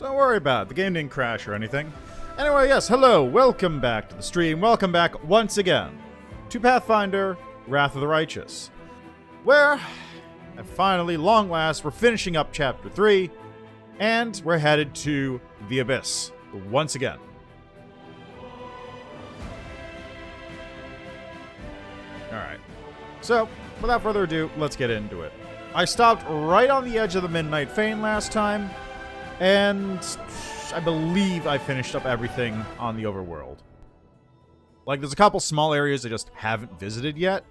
Don't worry about it. The game didn't crash or anything. Anyway, yes, hello. Welcome back to the stream. Welcome back once again to Pathfinder, Wrath of the Righteous, where, at finally, long last, we're finishing up Chapter 3, and we're headed to the Abyss once again. Alright. So, without further ado, let's get into it. I stopped right on the edge of the Midnight Fane last time, and I believe I finished up everything on the overworld. Like, there's a couple small areas I just haven't visited yet,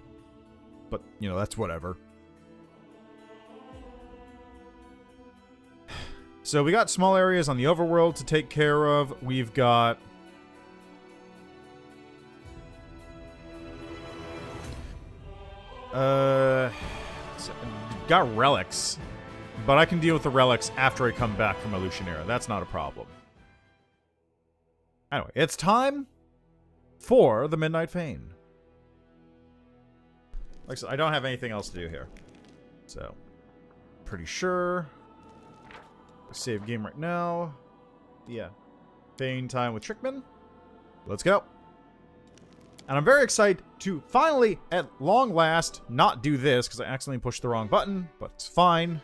but, you know, that's whatever. So we got small areas on the overworld to take care of. We've got... got relics. But I can deal with the relics after I come back from Illusionera. That's not a problem. Anyway, it's time for the Midnight Fane. Like I said, I don't have anything else to do here. So, pretty sure. Save game right now. Yeah. Fane time with Trickman. Let's go. And I'm very excited to finally, at long last, not do this, because I accidentally pushed the wrong button, but it's fine.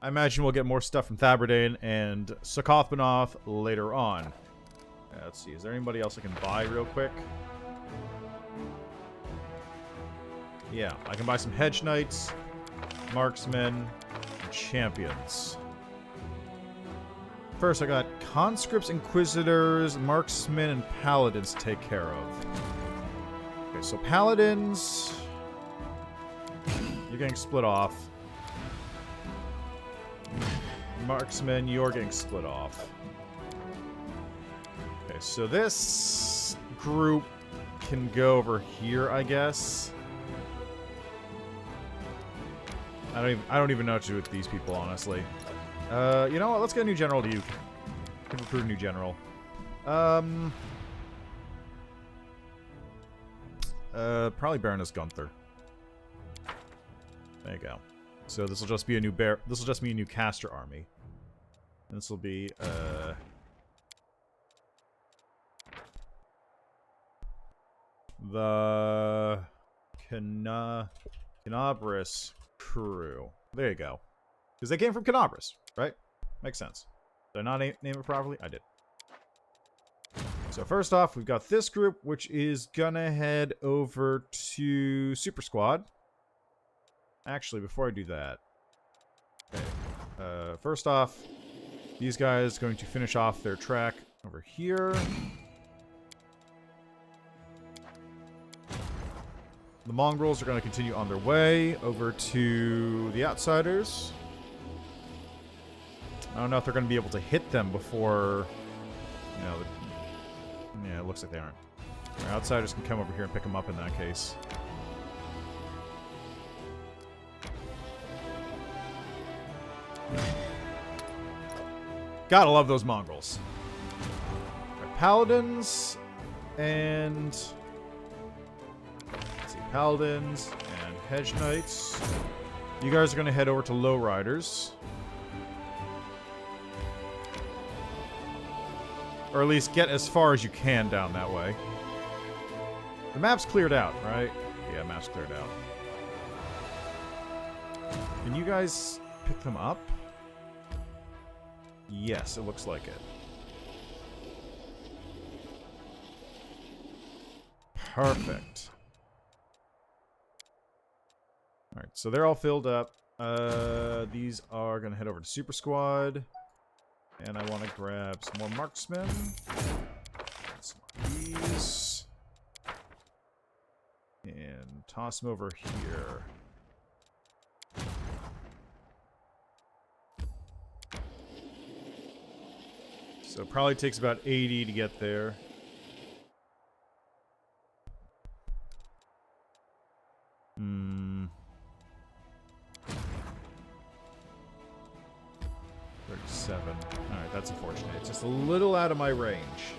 I imagine we'll get more stuff from Thaberdane and Sokothbanoth later on. Let's see, is there anybody else I can buy real quick? Yeah, I can buy some Hedge Knights, Marksmen, and Champions. First, I got Conscripts, Inquisitors, Marksmen, and Paladins to take care of. Okay, so Paladins... You're getting split off. Marksmen, you're getting split off. Okay, so this group can go over here, I guess. I don't even know what to do with these people, honestly. You know what? Let's get a new general to you. Can recruit a new general. Probably Baroness Gunther. There you go. So this will just be a new this will just be a new caster army. This will be the Canabris crew. There you go. Because they came from Canabris, right? Makes sense. Did I not name it properly? I did. So first off, we've got this group, which is gonna head over to Super Squad. Actually, before I do that... Okay. First off, these guys are going to finish off their track over here. The Mongrels are going to continue on their way over to the Outsiders. I don't know if they're going to be able to hit them before, you know, yeah, it looks like they aren't. Our Outsiders can come over here and pick them up in that case. Gotta love those Mongrels. Our Paladins and... Let's see, Paladins and Hedge Knights. You guys are going to head over to Lowriders. Or at least get as far as you can down that way. The map's cleared out, right? Yeah, map's cleared out. Can you guys pick them up? Yes, it looks like it. Perfect. Alright, so they're all filled up. These are going to head over to Super Squad. And I want to grab some more marksmen. Some of these. And toss them over here. So it probably takes about 80 to get there. Hmm. 37. Alright, that's unfortunate. It's just a little out of my range.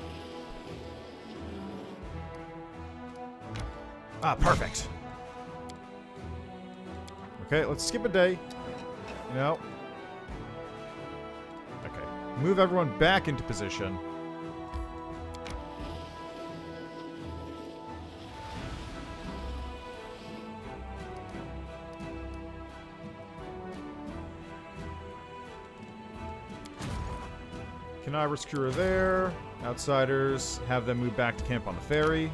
Ah, perfect. Okay, let's skip a day. No. Move everyone back into position. Canaver's crew are there. Outsiders, have them move back to camp on the ferry.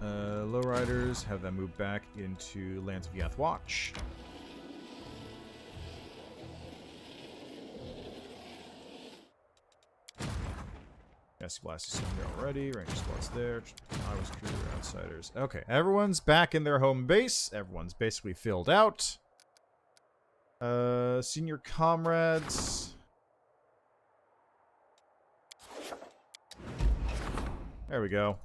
Lowriders, have them move back into Lands of Yath Watch. Gas Blast is there already. Ranger Squad's there. I was crew, outsiders. Okay, everyone's back in their home base. Everyone's basically filled out. Senior comrades. There we go.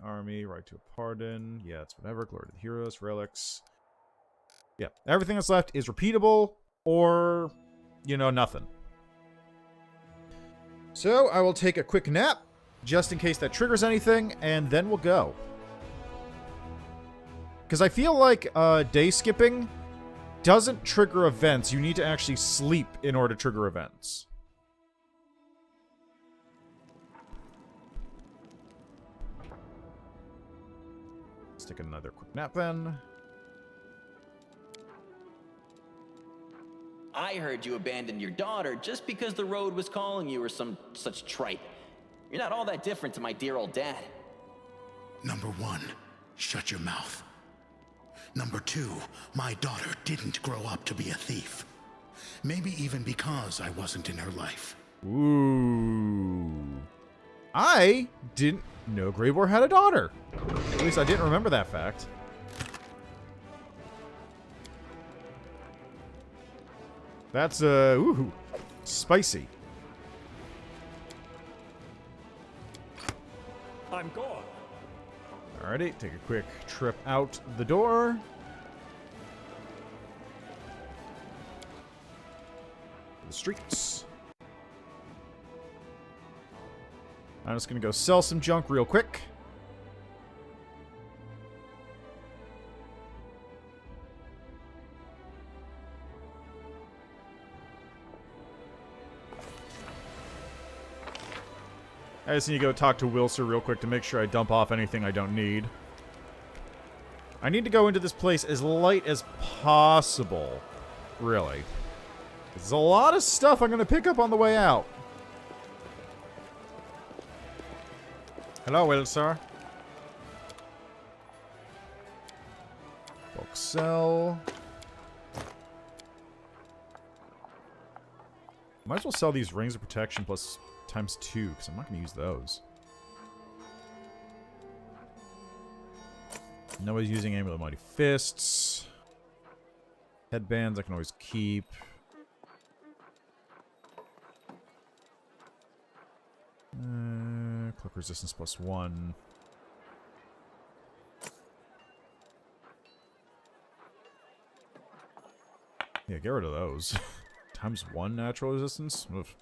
Army, right to a pardon. Yeah, it's whatever. Glory to the heroes, relics. Yeah, everything that's left is repeatable or, you know, nothing. So I will take a quick nap just in case that triggers anything, and then we'll go. Because I feel like day skipping doesn't trigger events. You need to actually sleep in order to trigger events. Let's take another quick nap then. I heard you abandoned your daughter just because the road was calling you or some such tripe. You're not all that different to my dear old dad. Number one, shut your mouth. Number two, my daughter didn't grow up to be a thief. Maybe even because I wasn't in her life. Ooh. I didn't know Grey Boar had a daughter. At least I didn't remember that fact. That's, ooh, spicy. I'm gone. Alrighty, take a quick trip out the door. The streets. I'm just gonna go sell some junk real quick. I just need to go talk to Wilser real quick to make sure I dump off anything I don't need. I need to go into this place as light as possible. Really. There's a lot of stuff I'm going to pick up on the way out. Hello, Wilser. Bulk sell. Might as well sell these rings of protection plus ×2, because I'm not going to use those. Nobody's using Amulet of Mighty Fists. Headbands I can always keep. Cloak resistance +1. Yeah, get rid of those. ×1 natural resistance? Oof.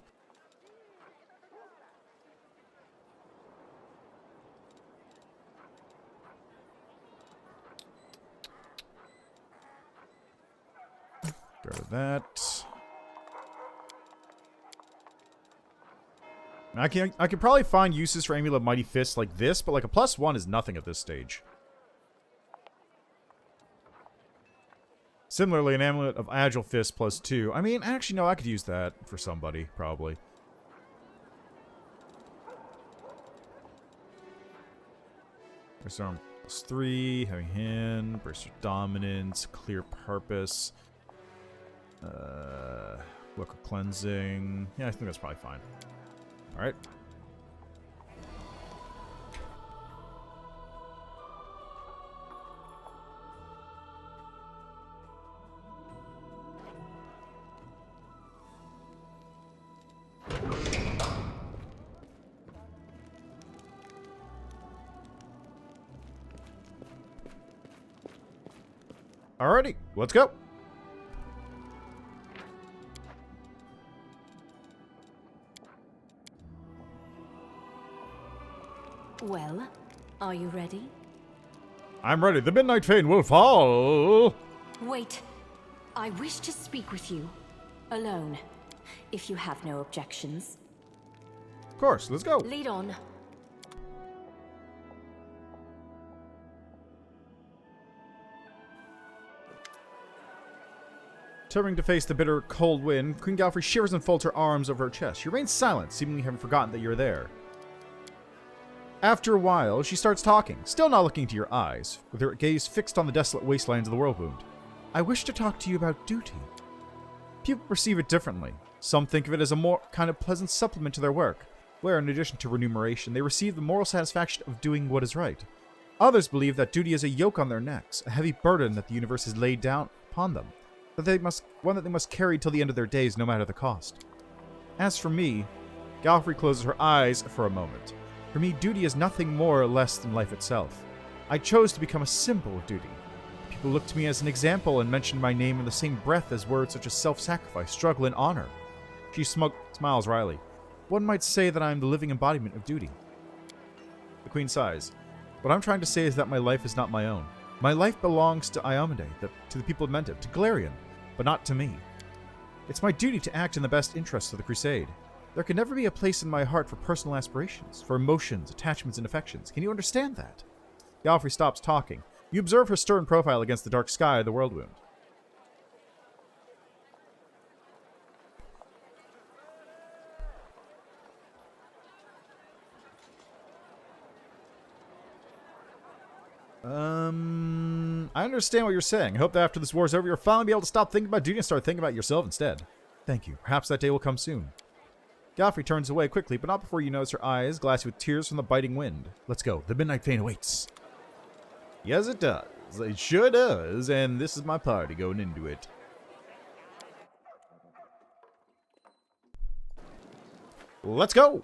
Get rid of that. I could probably find uses for Amulet of Mighty Fists like this, but like a +1 is nothing at this stage. Similarly, an Amulet of Agile Fist +2. I mean, actually, no, I could use that for somebody, probably. Burst Arm +3, Heavy Hand, Burst of Dominance, Clear Purpose, Look of Cleansing. Yeah, I think that's probably fine. Alright. Alrighty, let's go. Well, are you ready? I'm ready. The Midnight Fane will fall. Wait. I wish to speak with you. Alone. If you have no objections. Of course, let's go. Lead on. Turning to face the bitter, cold wind, Queen Galfrey shivers and folds her arms over her chest. She remains silent, seemingly having forgotten that you're there. After a while, she starts talking, still not looking into your eyes, with her gaze fixed on the desolate wastelands of the world wound. I wish to talk to you about duty. People perceive it differently. Some think of it as a more kind of pleasant supplement to their work, where, in addition to remuneration, they receive the moral satisfaction of doing what is right. Others believe that duty is a yoke on their necks, a heavy burden that the universe has laid down upon them, one that they must carry till the end of their days, no matter the cost. As for me, Galfrey closes her eyes for a moment. For me, duty is nothing more or less than life itself. I chose to become a symbol of duty. People look to me as an example and mention my name in the same breath as words such as self-sacrifice, struggle, and honor. She smiles wryly. One might say that I am the living embodiment of duty. The Queen sighs. What I'm trying to say is that my life is not my own. My life belongs to Iomedae, to the people of Mentiv, to Galarian, but not to me. It's my duty to act in the best interests of the Crusade. There can never be a place in my heart for personal aspirations, for emotions, attachments, and affections. Can you understand that? Galfrey stops talking. You observe her stern profile against the dark sky of the world wound. I understand what you're saying. I hope that after this war is over, you'll finally be able to stop thinking about duty and start thinking about yourself instead. Thank you. Perhaps that day will come soon. Galfrey turns away quickly, but not before you notice her eyes glassy with tears from the biting wind. Let's go. The Midnight Fane awaits. Yes, it does. It sure does, and this is my party going into it. Let's go!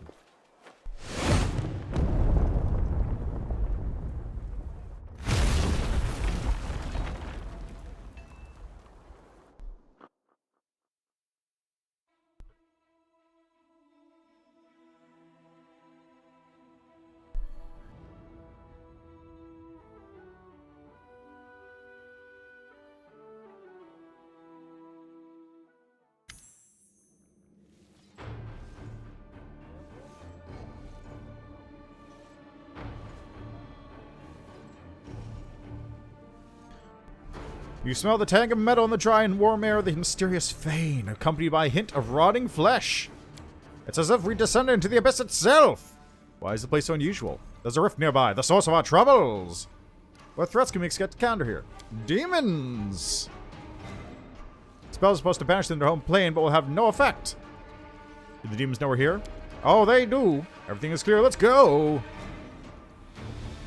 You smell the tang of metal in the dry and warm air of the mysterious Fane, accompanied by a hint of rotting flesh. It's as if we descended into the abyss itself. Why is the place so unusual? There's a rift nearby, the source of our troubles. What threats can we expect to counter here? Demons! Spells are supposed to banish them to their home plane, but will have no effect. Do the demons know we're here? Oh, they do. Everything is clear. Let's go.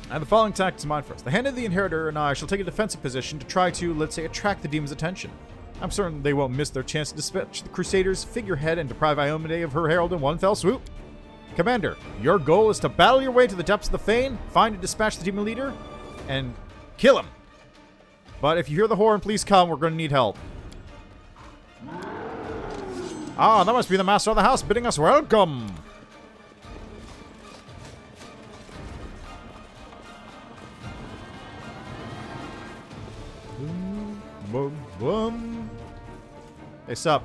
I have the following tactics in mind for us. The Hand of the Inheritor and I shall take a defensive position to try to, let's say, attract the demons' attention. I'm certain they won't miss their chance to dispatch the Crusaders' figurehead and deprive Iomedae of her herald in one fell swoop. Commander, your goal is to battle your way to the depths of the Fane, find and dispatch the demon leader, and kill him. But if you hear the horn, please come. We're going to need help. Ah, that must be the master of the house bidding us welcome. Boom, boom. Hey, sup?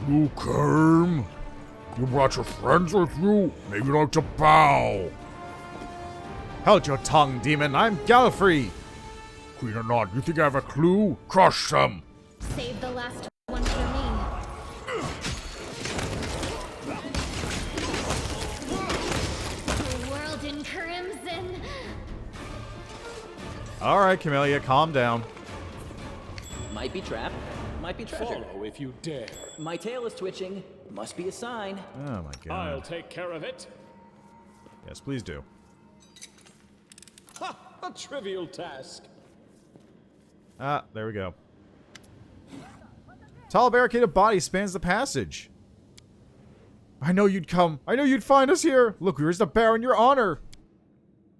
You came? You brought your friends with you? Maybe you'd like to bow. Hold your tongue, demon. I'm Galfrey. Queen or not, you think I have a clue? Crush them. Save the last one for me. The world in crimson. All right, Camellia, calm down. Might be trapped, might be treasure. Follow if you dare. My tail is twitching. Must be a sign. Oh my god. I'll take care of it. Yes, please do. Ha! A trivial task. Ah, there we go. Tall barricaded body spans the passage. I know you'd come. I know you'd find us here. Look, here's the bear in your honor.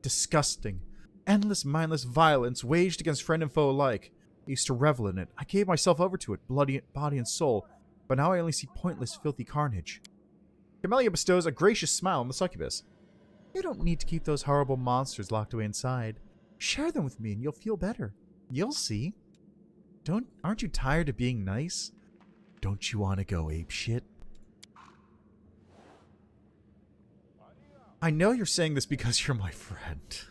Disgusting. Endless, mindless violence waged against friend and foe alike. I used to revel in it. I gave myself over to it, bloody body and soul. But now I only see pointless, filthy carnage. Camellia bestows a gracious smile on the succubus. You don't need to keep those horrible monsters locked away inside. Share them with me and you'll feel better. You'll see. Aren't you tired of being nice? Don't you want to go apeshit? I know you're saying this because you're my friend.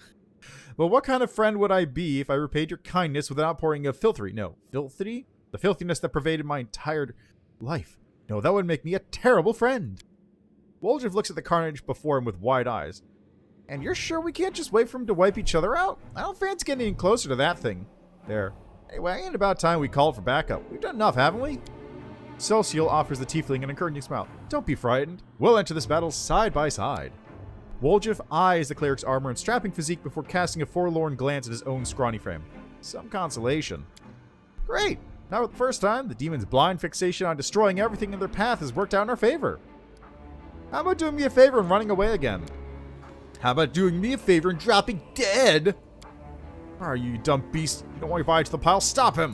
But what kind of friend would I be if I repaid your kindness without outpouring of filthy? The filthiness that pervaded my entire life. No, that would make me a terrible friend. Woljif looks at the carnage before him with wide eyes. And you're sure we can't just wait for him to wipe each other out? I don't fancy getting any closer to that thing. There. Anyway, ain't about time we called for backup. We've done enough, haven't we? Celestial offers the tiefling an encouraging smile. Don't be frightened. We'll enter this battle side by side. Woljif eyes the cleric's armor and strapping physique before casting a forlorn glance at his own scrawny frame. Some consolation. Great! Now for the first time, the demon's blind fixation on destroying everything in their path has worked out in our favor. How about doing me a favor and running away again? How about doing me a favor and dropping dead? Are you dumb beast? You don't want to buy to the pile? Stop him!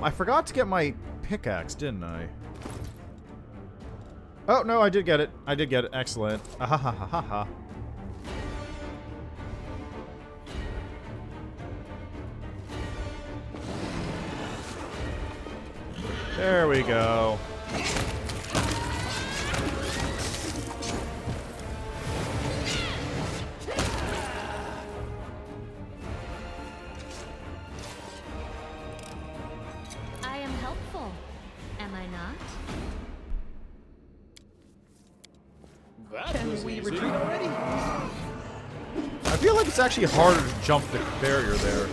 I forgot to get my pickaxe, didn't I? Oh, no, I did get it. I did get it. Excellent. Ahahaha. There we go. I am helpful, am I not? Can we retreat already? I feel like it's actually harder to jump the barrier there.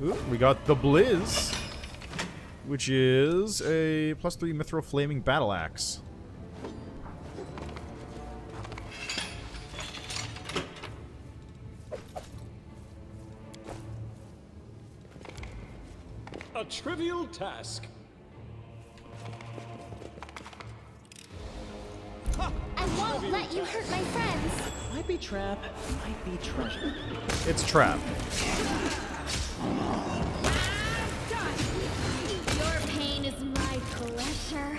Ooh, we got the Blizz, which is a +3 Mithril Flaming Battle Axe. A trivial task. I won't let you hurt my friends. Might be trap, might be treasure. It's trap. Your pain is my pleasure.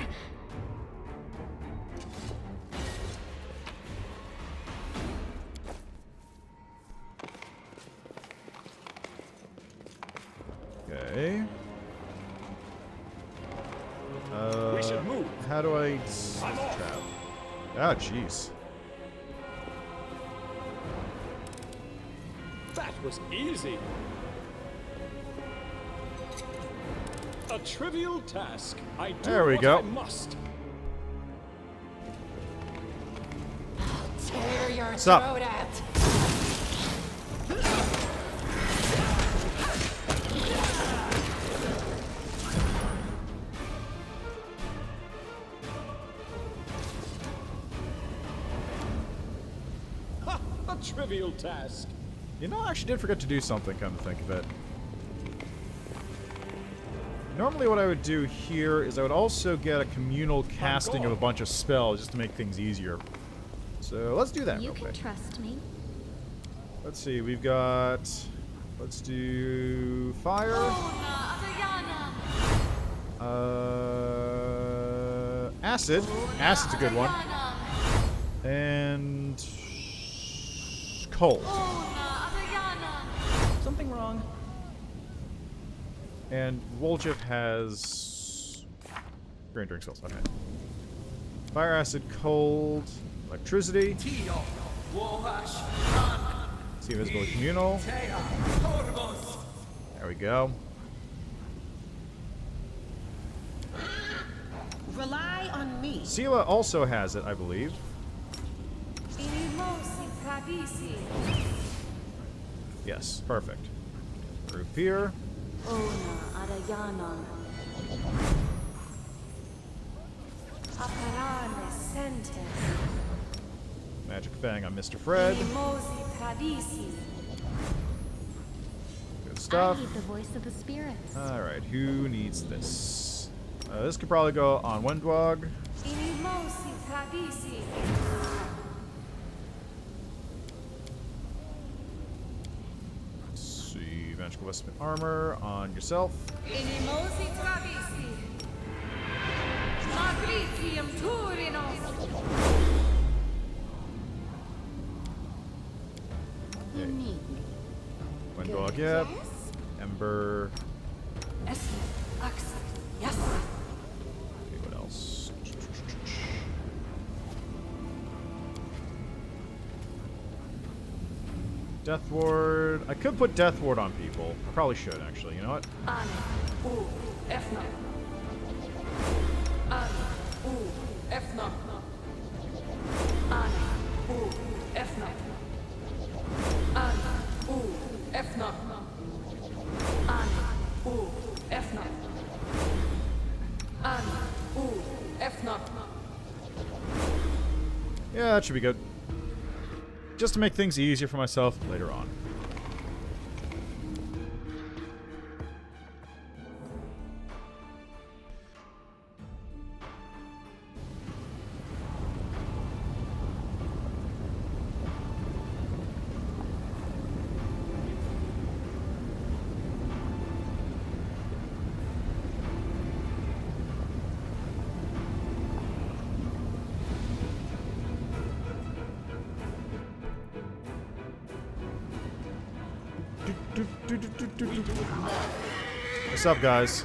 Okay. We should move. How do I trap? Ah, jeez. That was easy. A trivial task. I do There we what go. I must. Tear your Stop. throat out. Ha! A trivial task. You know, I actually did forget to do something, come to think of it. Normally what I would do here is I would also get a communal casting of a bunch of spells just to make things easier. So let's do that You real can quick. trust me. Let's see, we've got... Let's do... Fire. Acid. Acid's a good one. And... Cold. Something wrong. And Woljif has... Green drink spells, okay. Fire, acid, cold, electricity. See invisible communal. There we go. Rely on me. Sela also has it, I believe. Yes, perfect. Roof here. Magic Fang on Mr. Fred. Good stuff. I need the voice of the spirits. Alright, who needs this? This could probably go on Windwog. magical vestment armor on yourself. Inimosi travisi. Magritium turinos. Okay. Wendog, yep. Ember. Yes. Yes. Okay, what else? Death Ward. I could put Death Ward on people. I probably should, actually. You know what? Efna. Efna. Efna. Efna. Efna. Efna. Yeah, that should be good. Just to make things easier for myself later on. What's up, guys?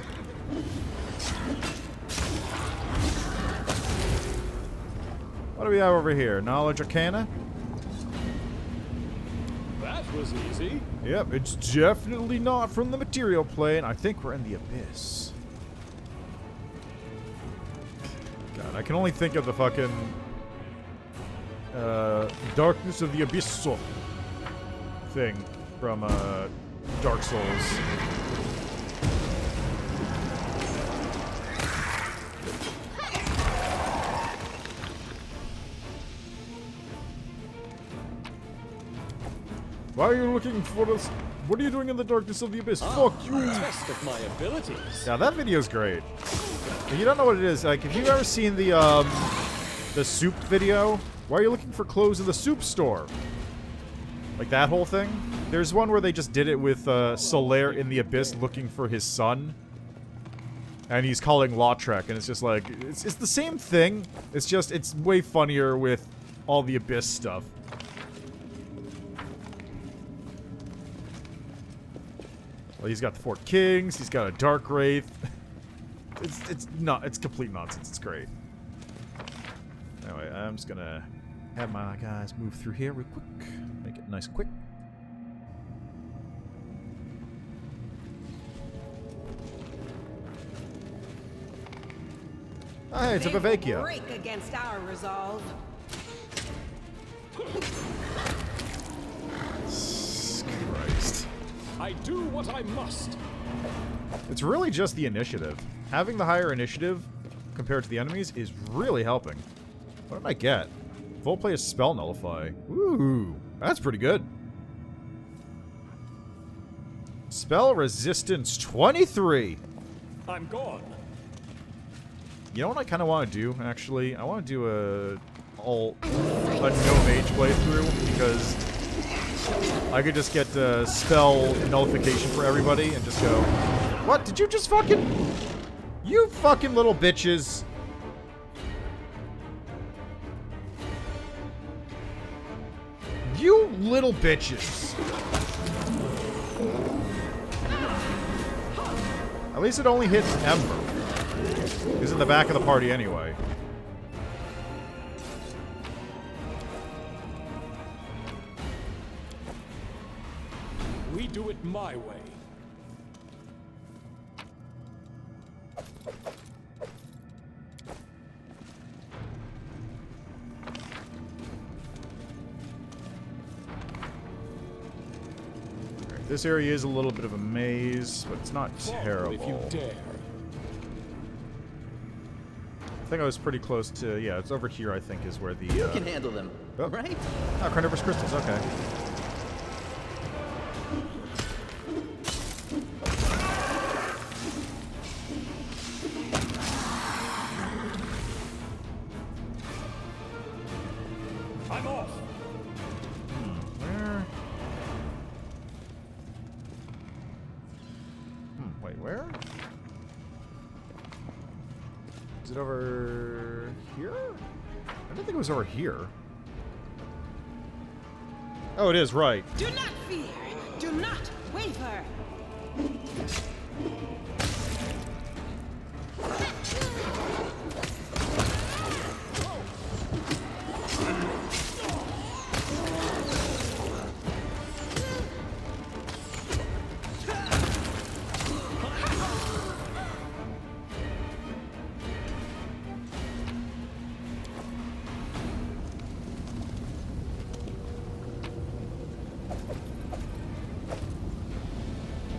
What do we have over here? Knowledge Arcana? That was easy. Yep, it's definitely not from the material plane. I think we're in the Abyss. God, I can only think of the fucking... Darkness of the Abyss thing from, Dark Souls. Why are you looking for us? What are you doing in the darkness of the abyss? Fuck you! Test of my abilities. Yeah, that video's great. If you don't know what it is, like, if you've ever seen the soup video, why are you looking for clothes in the soup store? Like that whole thing? There's one where they just did it with Solaire in the abyss looking for his son. And he's calling Lautrec, and it's just like, it's the same thing. It's just, it's way funnier with all the abyss stuff. Well, he's got the 4 Kings, he's got a Dark Wraith. It's complete nonsense, it's great. Anyway, I'm just gonna have my guys move through here real quick. Make it nice and quick. Oh, hey, it's a Vivacia. Break against our resolve. Christ. I do what I must. It's really just the initiative. Having the higher initiative compared to the enemies is really helping. What did I get? Full play is Spell Nullify. Ooh, that's pretty good. Spell Resistance 23. I'm gone. You know what I kind of want to do, actually? I want to do a no mage playthrough, because I could just get spell nullification for everybody and just go, what? Did you just fucking... You fucking little bitches. You little bitches. At least it only hits Ember. He's in the back of the party anyway. We do it my way. Right, this area is a little bit of a maze, but it's not terrible. If you dare. I think I was pretty close to... Yeah, it's over here, I think, is where the... You can handle them, oh. right? Oh, Carnivorous Crystals, okay. I'm off. Where? it over here? I didn't think it was over here. Oh, it is, right. Do not fear. Do not waver.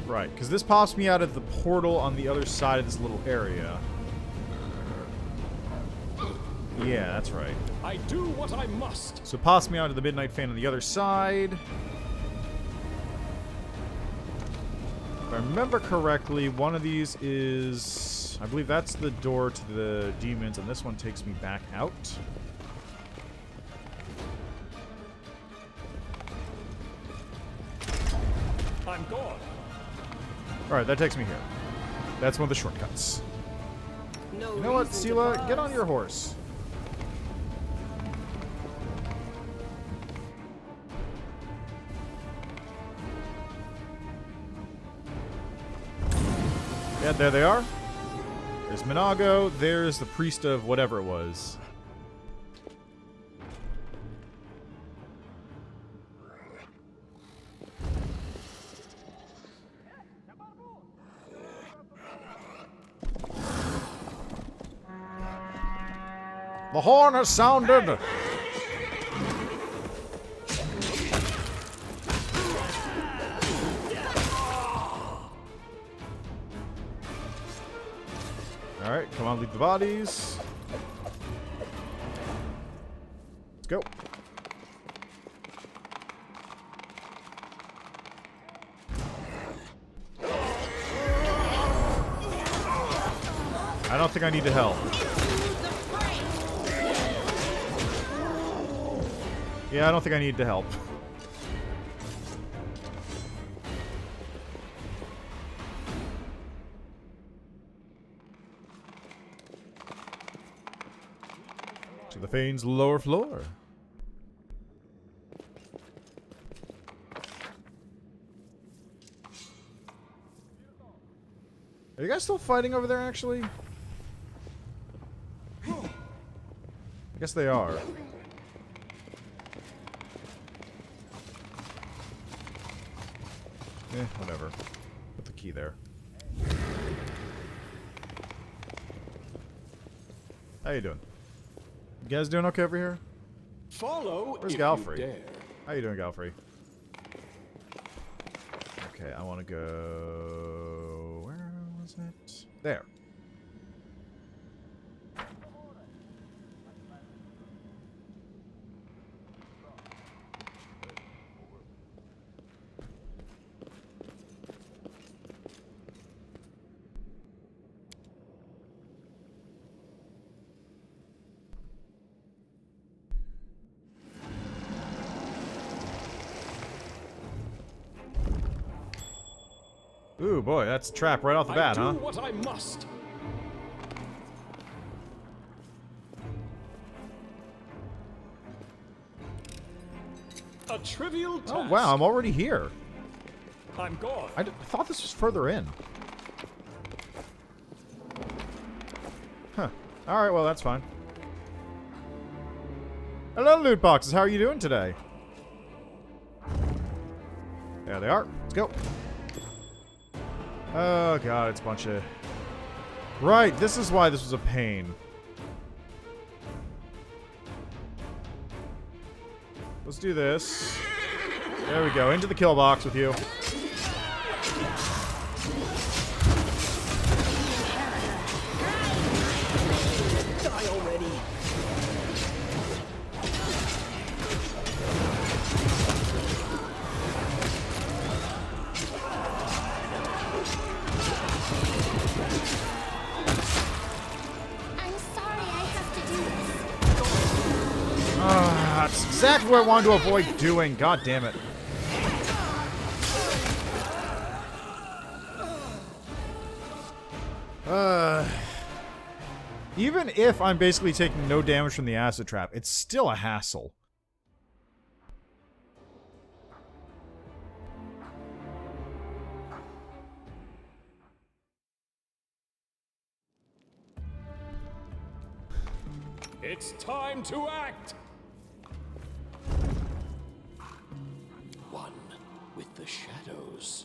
Right, because this pops me out of the portal on the other side of this little area. Yeah, that's right. I do what I must. So it pops me out of the Midnight Fan on the other side. If I remember correctly, one of these is... I believe that's the door to the demons, and this one takes me back out. I'm gone. Alright, that takes me here. That's one of the shortcuts. No You know what, reason to Sela? pause. Get on your horse. Yeah, there they are. There's Minago. There's the priest of whatever it was. The horn has sounded! Alright, come on, leave the bodies. Let's go. I don't think I need to help. Yeah, I don't think I need to help. To the Fane's lower floor. Are you guys still fighting over there, actually? I guess they are. Whatever. Put the key there. How you doing? You guys doing okay over here? Follow. Where's if Galfrey? you dare. How you doing, Galfrey? Okay, I want to go... Where was it? There. Ooh, boy, that's a trap right off the bat, huh? I do what I must. A trivial task. Oh, wow, I'm already here. I'm gone. I thought this was further in. Huh. Alright, well, that's fine. Hello, loot boxes. How are you doing today? There they are. Let's go. Oh, God, it's a bunch of... Right, this is why this was a pain. Let's do this. There we go. Into the kill box with you. Die already. I'm sorry I have to do this. That's exactly what I wanted to avoid doing. God damn it. Even if I'm basically taking no damage from the acid trap, it's still a hassle. It's time to act! One with the shadows.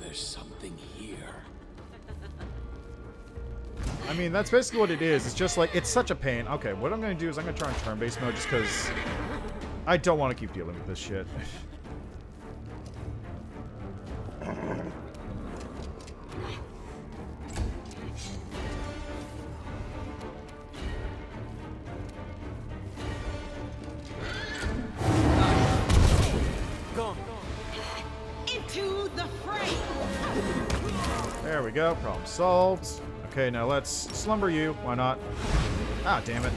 There's something here. I mean, that's basically what it is. It's just like, it's such a pain. Okay, what I'm going to do is I'm going to try on turn-based mode just because I don't want to keep dealing with this shit. Into the fray! There we go. Problem solved. Okay, now let's slumber you. Why not? Ah, damn it.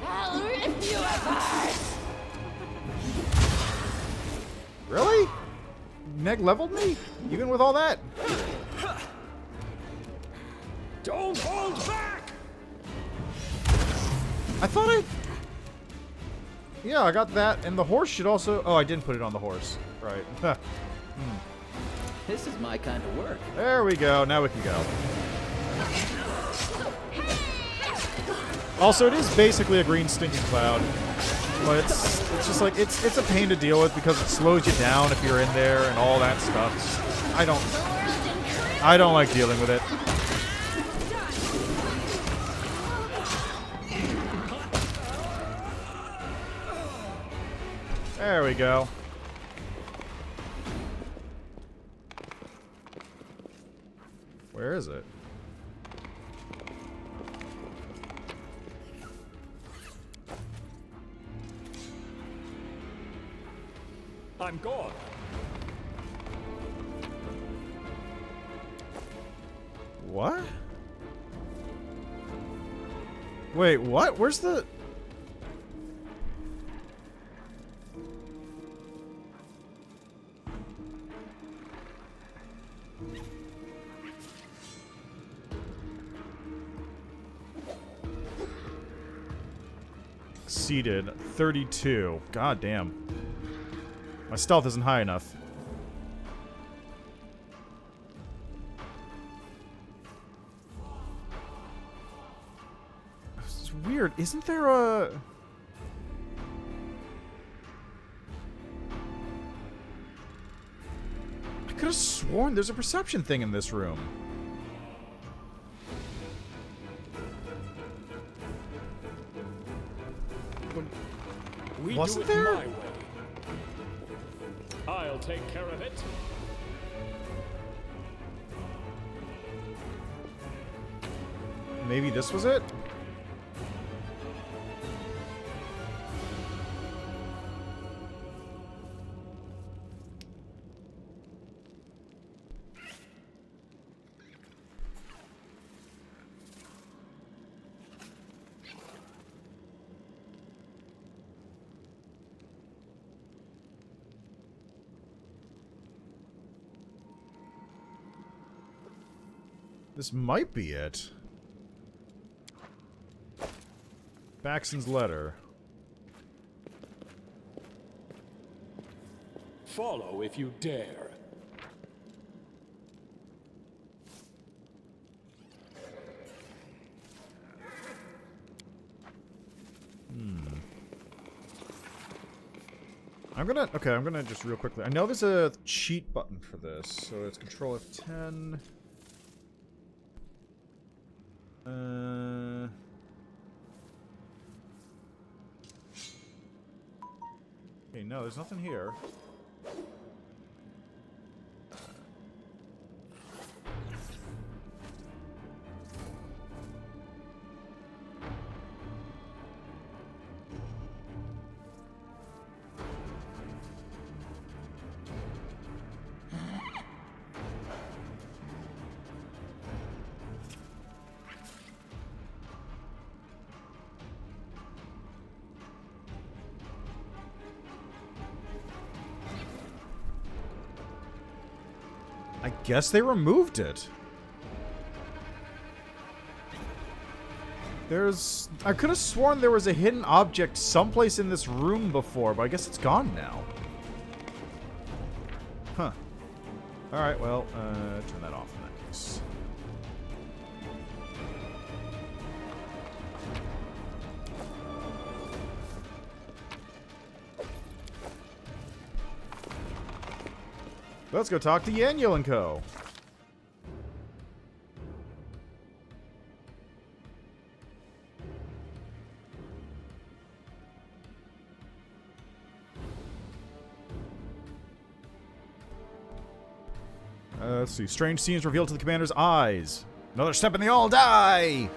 I'll rip you apart! Really? Neg leveled me? Even with all that? Don't hold back! I thought I... Yeah, I got that. And the horse should also... Oh, I didn't put it on the horse. Right. This is my kind of work. There we go. Now we can go. Also, it is basically a green stinking cloud. But it's just like, it's a pain to deal with because it slows you down if you're in there and all that stuff. I don't like dealing with it. There we go. Where is it? I'm gone. What? Wait, what? Where's the... Exceeded 32. God damn. My stealth isn't high enough. It's weird. Isn't there a... I could have sworn there's a perception thing in this room. We Wasn't do it there? my way. I'll take care of it. Maybe this was it? This might be it. Baxton's letter. Follow if you dare. I'm gonna just real quickly. I know there's a cheat button for this, so it's Control F10. Okay, no, there's nothing here. guess they removed it. I could have sworn there was a hidden object someplace in this room before, but I guess it's gone now. Huh. Alright, well, turn that off in that case. Let's go talk to Yaniel and Co. Let's see. Strange scenes revealed to the commander's eyes. Another step and they all die!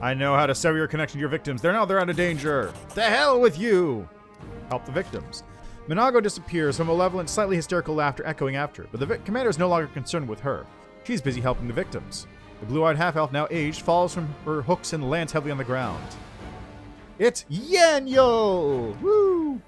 I know how to sever your connection to your victims. They're out of danger. To hell with you! Help the victims. Minago disappears, her malevolent, slightly hysterical laughter echoing after, but the commander is no longer concerned with her. She's busy helping the victims. The blue-eyed half-elf, now aged, falls from her hooks and lands heavily on the ground. It's Yaniel! Woo!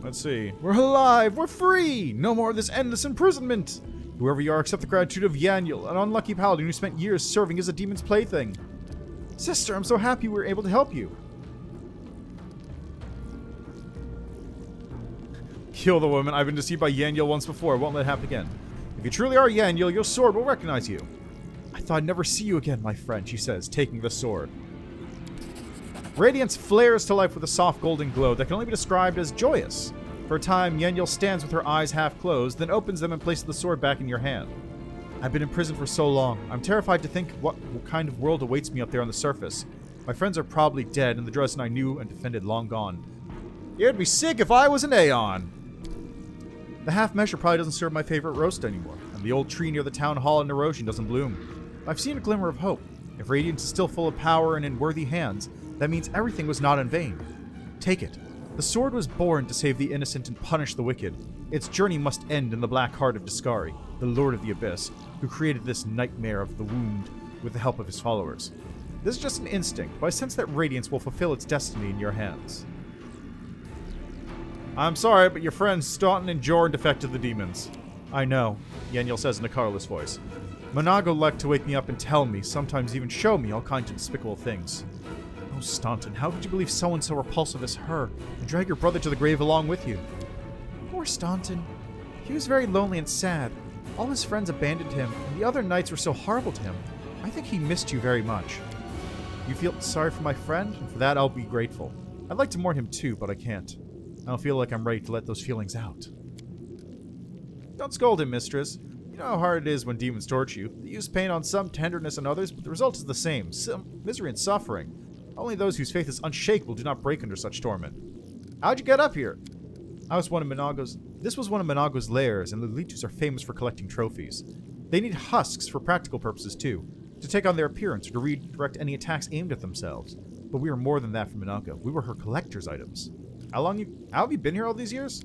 Let's see. We're alive! We're free! No more of this endless imprisonment! Whoever you are, accept the gratitude of Yaniel, an unlucky paladin who spent years serving as a demon's plaything. Sister, I'm so happy we were able to help you. Kill the woman. I've been deceived by Yaniel once before. I won't let it happen again. If you truly are Yaniel, your sword will recognize you. I thought I'd never see you again, my friend, she says, taking the sword. Radiance flares to life with a soft golden glow that can only be described as joyous. For a time, Yaniel stands with her eyes half closed, then opens them and places the sword back in your hand. I've been in prison for so long. I'm terrified to think what kind of world awaits me up there on the surface. My friends are probably dead, and the Dresden I knew and defended long gone. It'd be sick if I was an Aeon. The half measure probably doesn't serve my favorite roast anymore, and the old tree near the town hall in Erosion doesn't bloom. I've seen a glimmer of hope. If Radiance is still full of power and in worthy hands, that means everything was not in vain. Take it. The sword was born to save the innocent and punish the wicked. Its journey must end in the black heart of Discari, the Lord of the Abyss, who created this nightmare of the wound with the help of his followers. This is just an instinct, but I sense that Radiance will fulfill its destiny in your hands. I'm sorry, but your friends Staunton and Jorn defected the demons. I know, Yaniel says in a colorless voice. Monago liked to wake me up and tell me, sometimes even show me, all kinds of despicable things. Oh, Staunton, how could you believe someone so repulsive as her and drag your brother to the grave along with you? Poor Staunton. He was very lonely and sad. All his friends abandoned him, and the other knights were so horrible to him. I think he missed you very much. You feel sorry for my friend, and for that I'll be grateful. I'd like to mourn him too, but I can't. I don't feel like I'm ready to let those feelings out. Don't scold him, mistress. You know how hard it is when demons torture you. They use pain on some, tenderness on others, but the result is the same. Misery and suffering. Only those whose faith is unshakable do not break under such torment. How'd you get up here? This was one of Monago's lairs, and the Litus are famous for collecting trophies. They need husks for practical purposes too, to take on their appearance or to redirect any attacks aimed at themselves. But we are more than that for Monago. We were her collector's items. How have you been here all these years?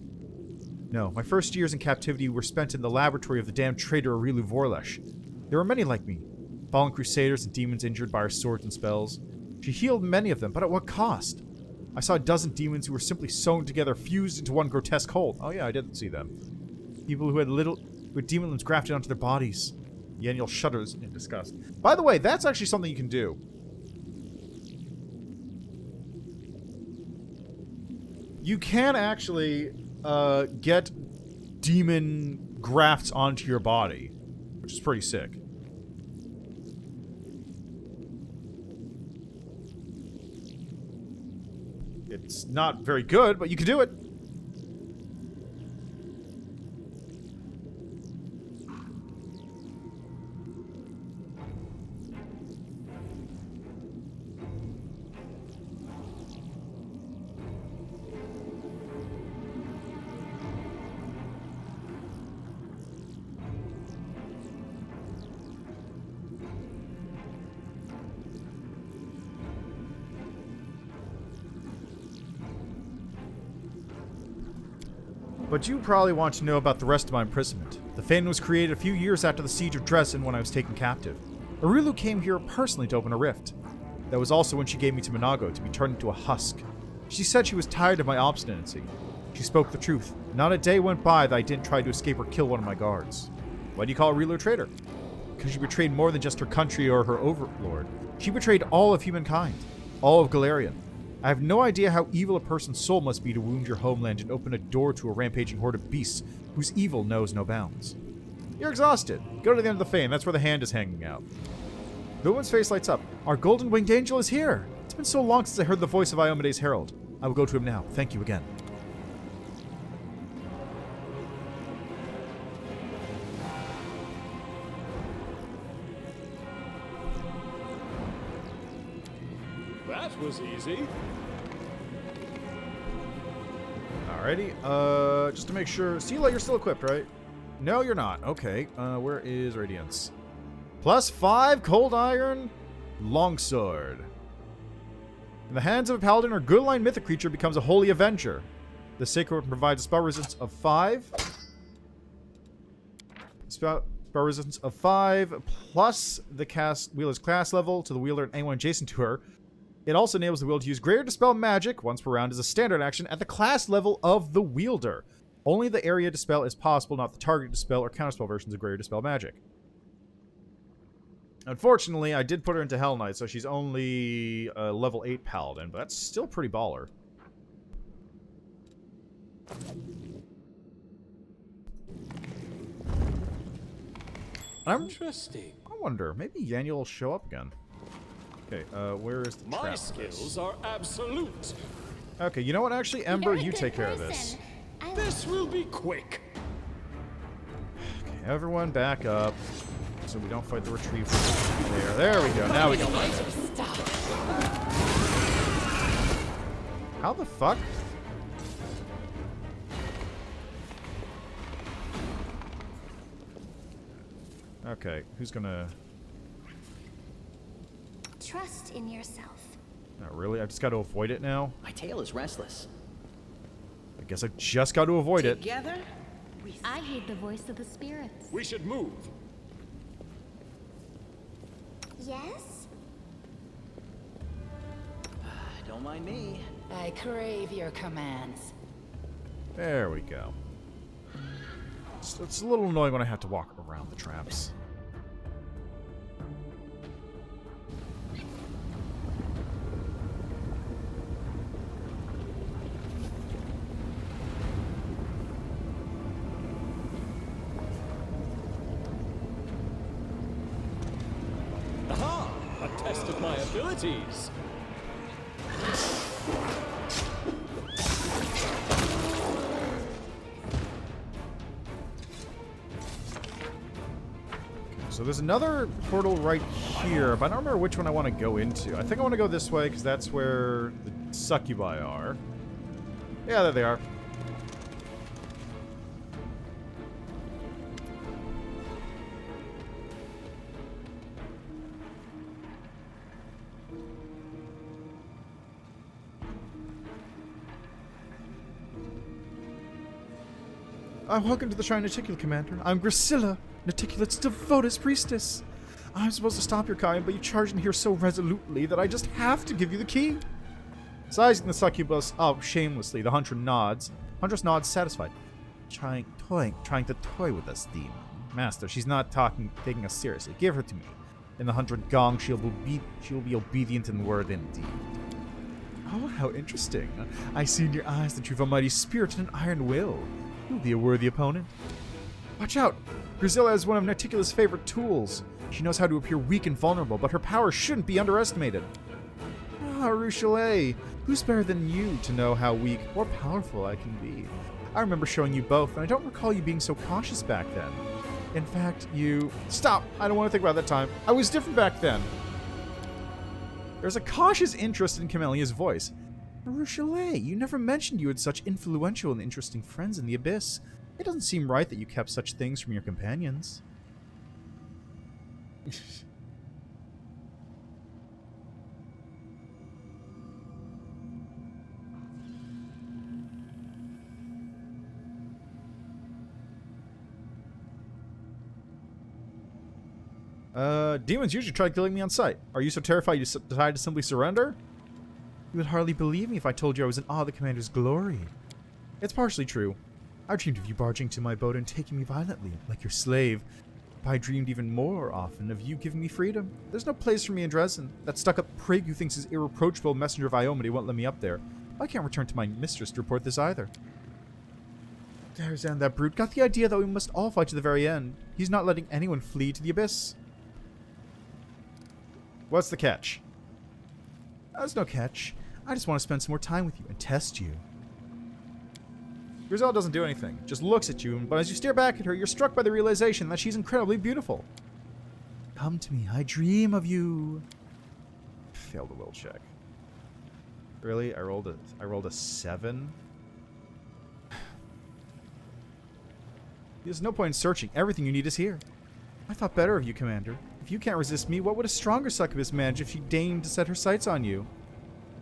No, my first years in captivity were spent in the laboratory of the damned traitor Aurilu Vorlesh. There were many like me, fallen crusaders and demons injured by our swords and spells. She healed many of them, but at what cost? I saw a dozen demons who were simply sewn together, fused into one grotesque whole. Oh yeah, I didn't see them. People who had demon limbs grafted onto their bodies. Yaniel shudders in disgust. By the way, that's actually something you can do. You can actually get demon grafts onto your body, which is pretty sick. It's not very good, but you can do it. But you probably want to know about the rest of my imprisonment. The Fane was created a few years after the siege of Dresden when I was taken captive. Aurilu came here personally to open a rift. That was also when she gave me to Monago to be turned into a husk. She said she was tired of my obstinacy. She spoke the truth. Not a day went by that I didn't try to escape or kill one of my guards. Why do you call a real traitor? Because she betrayed more than just her country or her overlord. She betrayed all of humankind. All of Galarian. I have no idea how evil a person's soul must be to wound your homeland and open a door to a rampaging horde of beasts whose evil knows no bounds. You're exhausted. Go to the end of the fane. That's where the hand is hanging out. The woman's face lights up. Our golden winged angel is here. It's been so long since I heard the voice of Iomede's herald. I will go to him now. Thank you again. That was easy. Alrighty, just to make sure. Sela, you're still equipped, right? No, you're not. Okay, where is Radiance? +5 Cold Iron Longsword. In the hands of a paladin or good line mythic creature becomes a holy avenger. The sacred weapon provides a spell resistance of 5. Spell resistance of 5 plus the wielder's class level to the wielder and anyone adjacent to her. It also enables the wielder to use greater dispel magic once per round as a standard action at the class level of the wielder. Only the area dispel is possible, not the target dispel or counterspell versions of greater dispel magic. Unfortunately, I did put her into Hell Knight, so she's only a level 8 paladin, but that's still pretty baller. Interesting. I wonder, maybe Yaniel will show up again. Okay, where is the My trap? skills are absolute. Okay, you know what? Actually, Ember, you take care of this. This will be quick. Okay, everyone back up so we don't fight the retriever. There we go. Now we can fight it. How the fuck? Okay, who's gonna... Trust in yourself. Not really. I just got to avoid it now. My tail is restless. I guess I just got to avoid it. Together, I heed the voice of the spirits. We should move. Yes? Don't mind me. I crave your commands. There we go. It's a little annoying when I have to walk around the traps. Aha! A test of my abilities. So there's another portal right here, but I don't remember which one I want to go into. I think I want to go this way because that's where the succubi are. Yeah, there they are. Welcome to the Shrine Naticulate, Commander. I'm Grisilla, Naticulate's devoted priestess. I'm supposed to stop your kind, but you charged in here so resolutely that I just have to give you the key. Sizing the succubus up shamelessly, the huntress nods. Huntress nods, satisfied. Trying to toy with us, demon. Master, she's not taking us seriously. Give her to me. In the 100 gong, she'll be obedient in word and deed. Oh, how interesting. I see in your eyes that you've a mighty spirit and an iron will. You'll be a worthy opponent. Watch out! Grisilla is one of Naticulate's favorite tools. She knows how to appear weak and vulnerable, but her power shouldn't be underestimated. Ah, Rochelle, who's better than you to know how weak or powerful I can be? I remember showing you both, and I don't recall you being so cautious back then. In fact, you... Stop! I don't want to think about that time. I was different back then. There's a cautious interest in Camelia's voice. Rochelle, you never mentioned you had such influential and interesting friends in the Abyss. It doesn't seem right that you kept such things from your companions. Demons usually try killing me on sight. Are you so terrified you decide to simply surrender? You would hardly believe me if I told you I was in awe of the commander's glory. It's partially true. I dreamed of you barging to my boat and taking me violently, like your slave. But I dreamed even more often of you giving me freedom. There's no place for me in Dresden. That stuck-up prig who thinks his irreproachable messenger of Iomade won't let me up there. I can't return to my mistress to report this either. Tarzan, that brute, got the idea that we must all fight to the very end. He's not letting anyone flee to the abyss. What's the catch? There's no catch. I just want to spend some more time with you and test you. Grizel doesn't do anything, just looks at you, but as you stare back at her, you're struck by the realization that she's incredibly beautiful. Come to me, I dream of you. Failed the will check. Really? I rolled a 7? There's no point in searching. Everything you need is here. I thought better of you, Commander. If you can't resist me, what would a stronger succubus manage if she deigned to set her sights on you?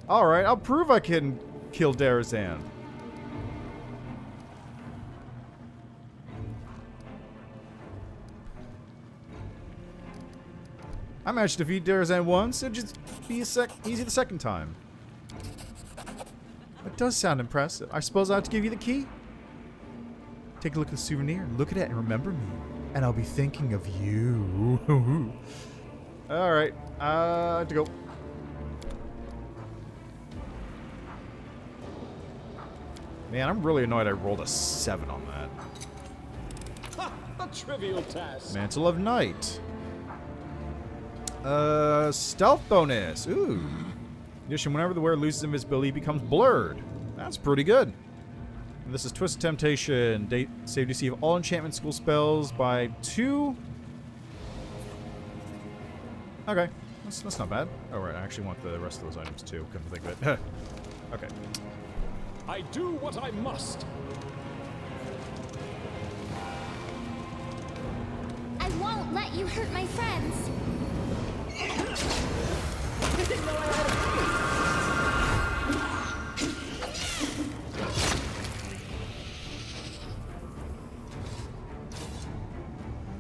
Alright, I'll prove I can kill Tarzan. I managed to defeat Tarzan once, it'd just be easy the second time. That does sound impressive. I suppose I have to give you the key? Take a look at the souvenir, look at it and remember me. And I'll be thinking of you. Alright, I have to go. Man, I'm really annoyed I rolled a 7 on that. Ha! A trivial task. Mantle of Night. Stealth bonus. Ooh. In addition, whenever the wearer loses invisibility, he becomes blurred. That's pretty good. And this is Twist of Temptation. Save DC of all enchantment school spells by 2. Okay. That's not bad. Oh, right. I actually want the rest of those items too. Come to think of it. Okay. I do what I must. I won't let you hurt my friends.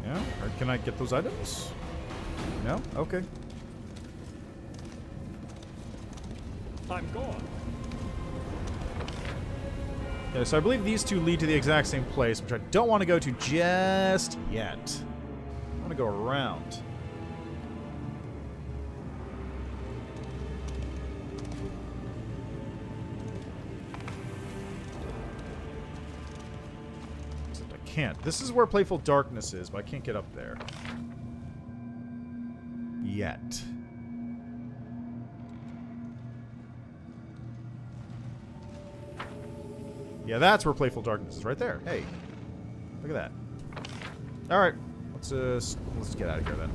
Yeah? Or can I get those items? No? Okay. I'm gone. Yeah, so I believe these two lead to the exact same place, which I don't want to go to just yet. I want to go around. Except I can't. This is where Playful Darkness is, but I can't get up there. Yet. Yeah, that's where Playful Darkness is, right there. Hey, look at that. All right, let's get out of here then.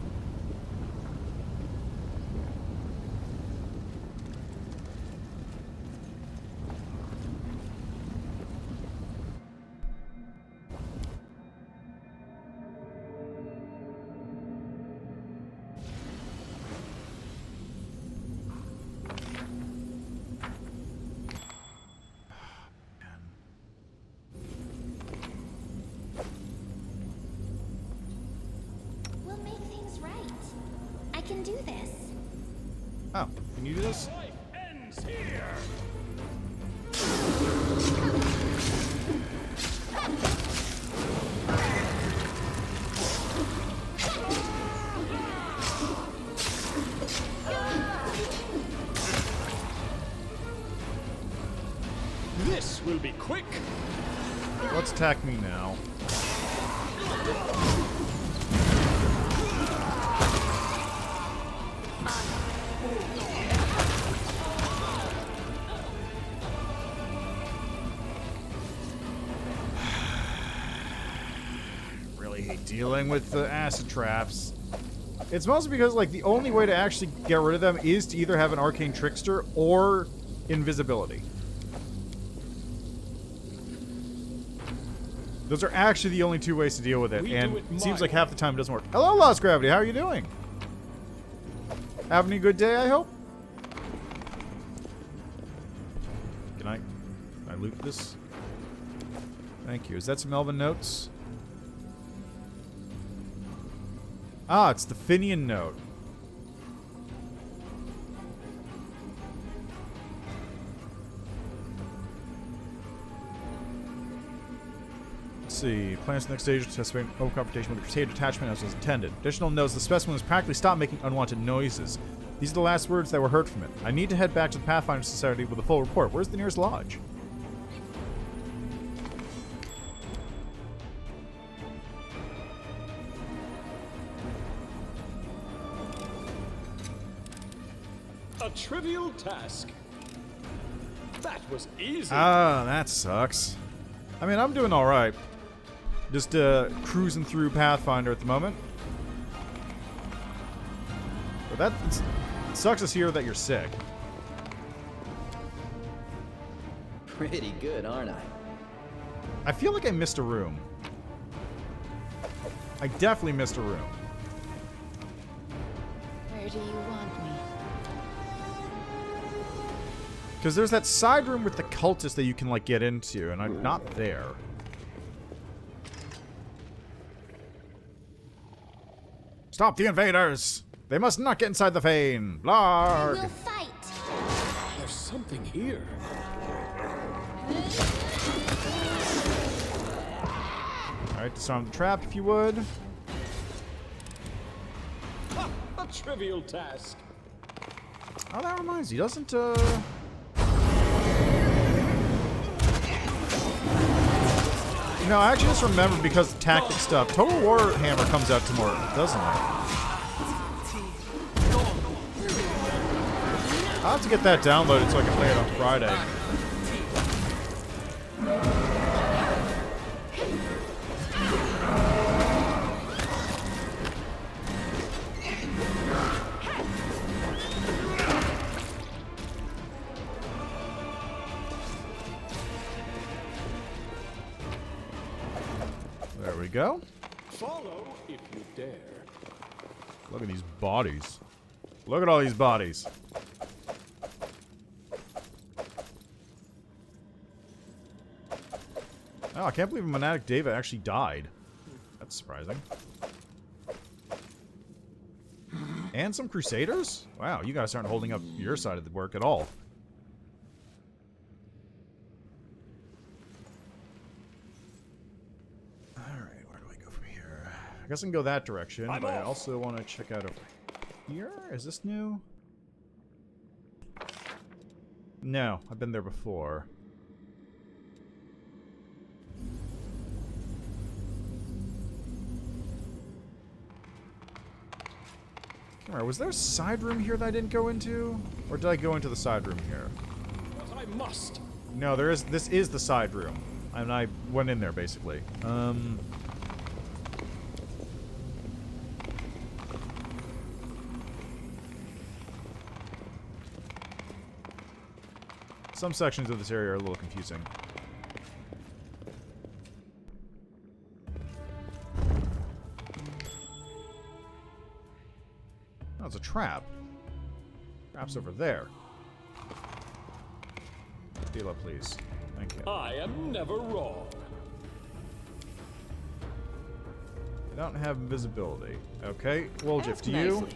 Oh, can you do this? Life ends here. This will be quick. Let's attack me now. Really hate dealing with the acid traps. It's mostly because, like, the only way to actually get rid of them is to either have an arcane trickster or invisibility. Those are actually the only two ways to deal with it, and it seems like half the time it doesn't work. Hello, Lost Gravity. How are you doing? Having a good day, I hope? Can I loot this? Thank you. Is that some Elven notes? Ah, it's the Finian note. Let's see. Plans for the next stage to anticipate open confrontation with the Crusade detachment as was intended. Additional notes: the specimen has practically stopped making unwanted noises. These are the last words that were heard from it. I need to head back to the Pathfinder Society with a full report. Where's the nearest lodge? A trivial task. That was easy. Ah, that sucks. I mean, I'm doing alright. Just cruising through Pathfinder at the moment. But that sucks to hear that you're sick. Pretty good, aren't I? I feel like I missed a room. I definitely missed a room. Where do you want me? Because there's that side room with the cultists that you can, like, get into, and I'm not there. Stop the invaders! They must not get inside the Fane! Blarg! We'll fight. There's something here. Alright, disarm the trap if you would. Ha! A trivial task. Oh, that reminds me, doesn't, You know, I actually just remembered because of tactic stuff. Total War Hammer comes out tomorrow, doesn't it? I'll have to get that downloaded so I can play it on Friday. There we go. Follow if you dare. Look at these bodies. Look at all these bodies. Oh, I can't believe Monadic David actually died. That's surprising. And some Crusaders? Wow, you guys aren't holding up your side of the work at all. Alright, where do I go from here? I guess I can go that direction, but I also want to check out over here. Is this new? No, I've been there before. Was there a side room here that I didn't go into? Or did I go into the side room here? But I must. No, there is. This is the side room. And I went in there, basically. Some sections of this area are a little confusing. Oh, it's a trap. Trap's over there. Heal up, please. Thank you. I am never wrong. I don't have invisibility. Okay, Woljif, do you?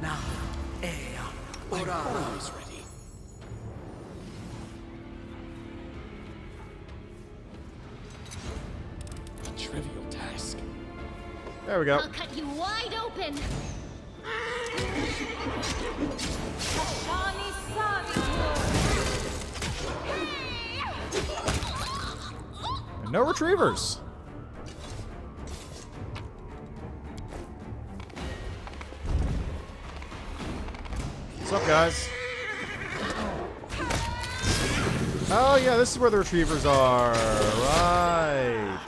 Nicely. I'm always ready. A trivial task. There we go. I'll cut you wide open. And no retrievers. What's up, guys? Oh, yeah, this is where the retrievers are. Right.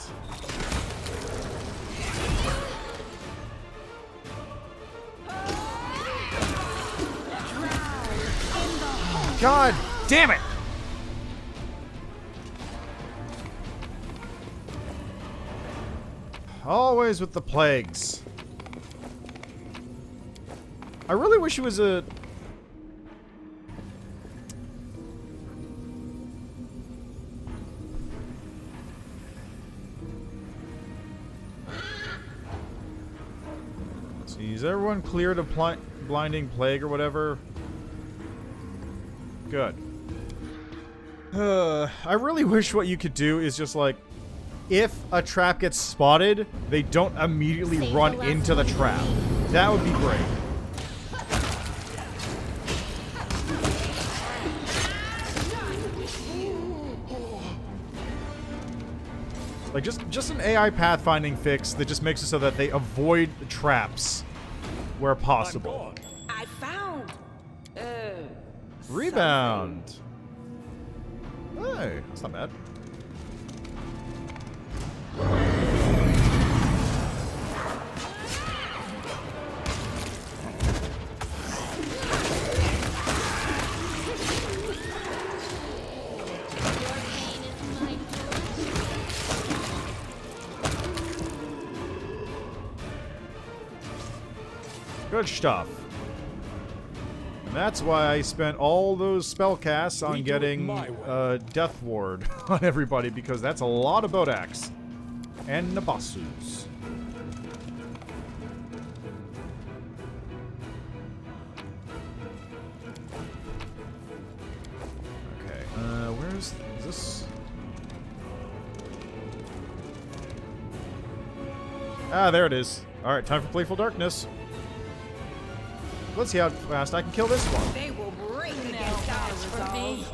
God damn it! Always with the plagues. I really wish it was a... Let's see, is everyone cleared of blinding plague or whatever? Good. I really wish what you could do is just like, if a trap gets spotted, they don't immediately Save run the last into the one. trap. That would be great. Like, just an AI pathfinding fix that just makes it so that they avoid the traps where possible. I found. Rebound. Hey, that's not bad. Good stuff. And that's why I spent all those spell casts on getting Death Ward on everybody, because that's a lot of Bodax. And Nabassus. Okay, is this? Ah, there it is. Alright, time for Playful Darkness. Let's see how fast I can kill this one. They will break against our for me.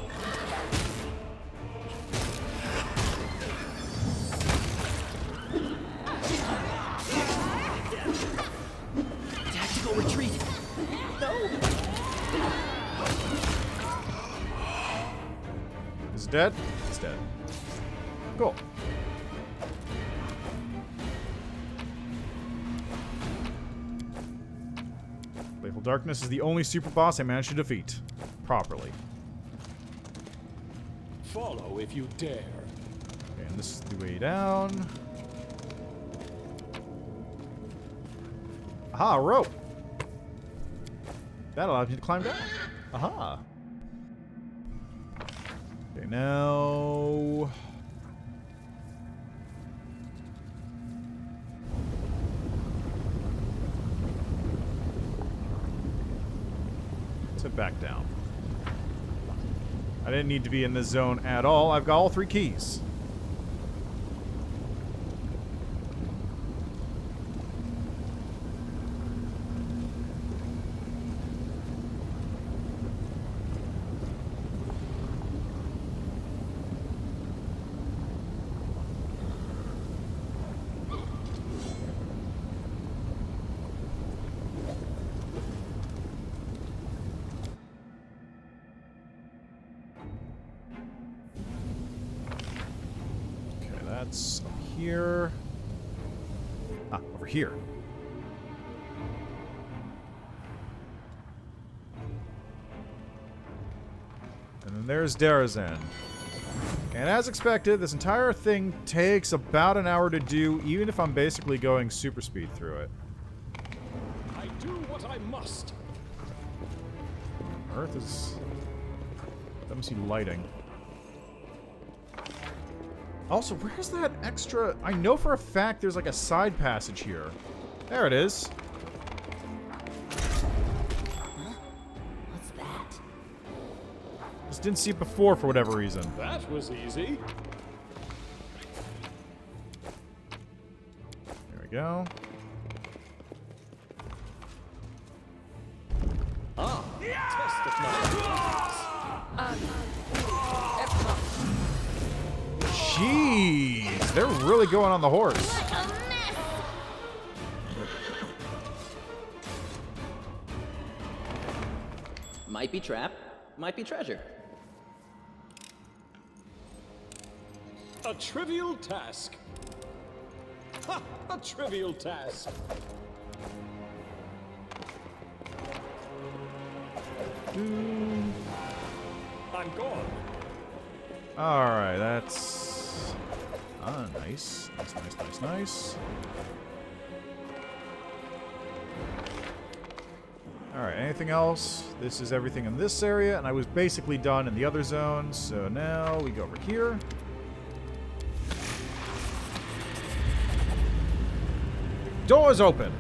Tactical retreat. No. Is it dead? It's dead. Cool. Playful Darkness is the only super boss I managed to defeat properly. Follow if you dare. Okay, and this is the way down. Aha, a rope. That allows me to climb down. Aha. Okay, now... let's head back down. I didn't need to be in this zone at all. I've got all 3 keys. That's up here. Ah, over here. And then there's Darazan. And as expected, this entire thing takes about an hour to do, even if I'm basically going super speed through it. I do what I must. Earth is... let me see lighting. Also, where's that extra... I know for a fact there's like a side passage here. There it is. Huh? What's that? Just didn't see it before for whatever reason. That was easy. There we go. Ah, test of my Jeez, they're really going on the horse. Might be trap, might be treasure. A trivial task. Ha! A trivial task. I'm gone. Alright, that's... ah, nice. Nice. Alright, anything else? This is everything in this area, and I was basically done in the other zone, so now we go over here. Doors open!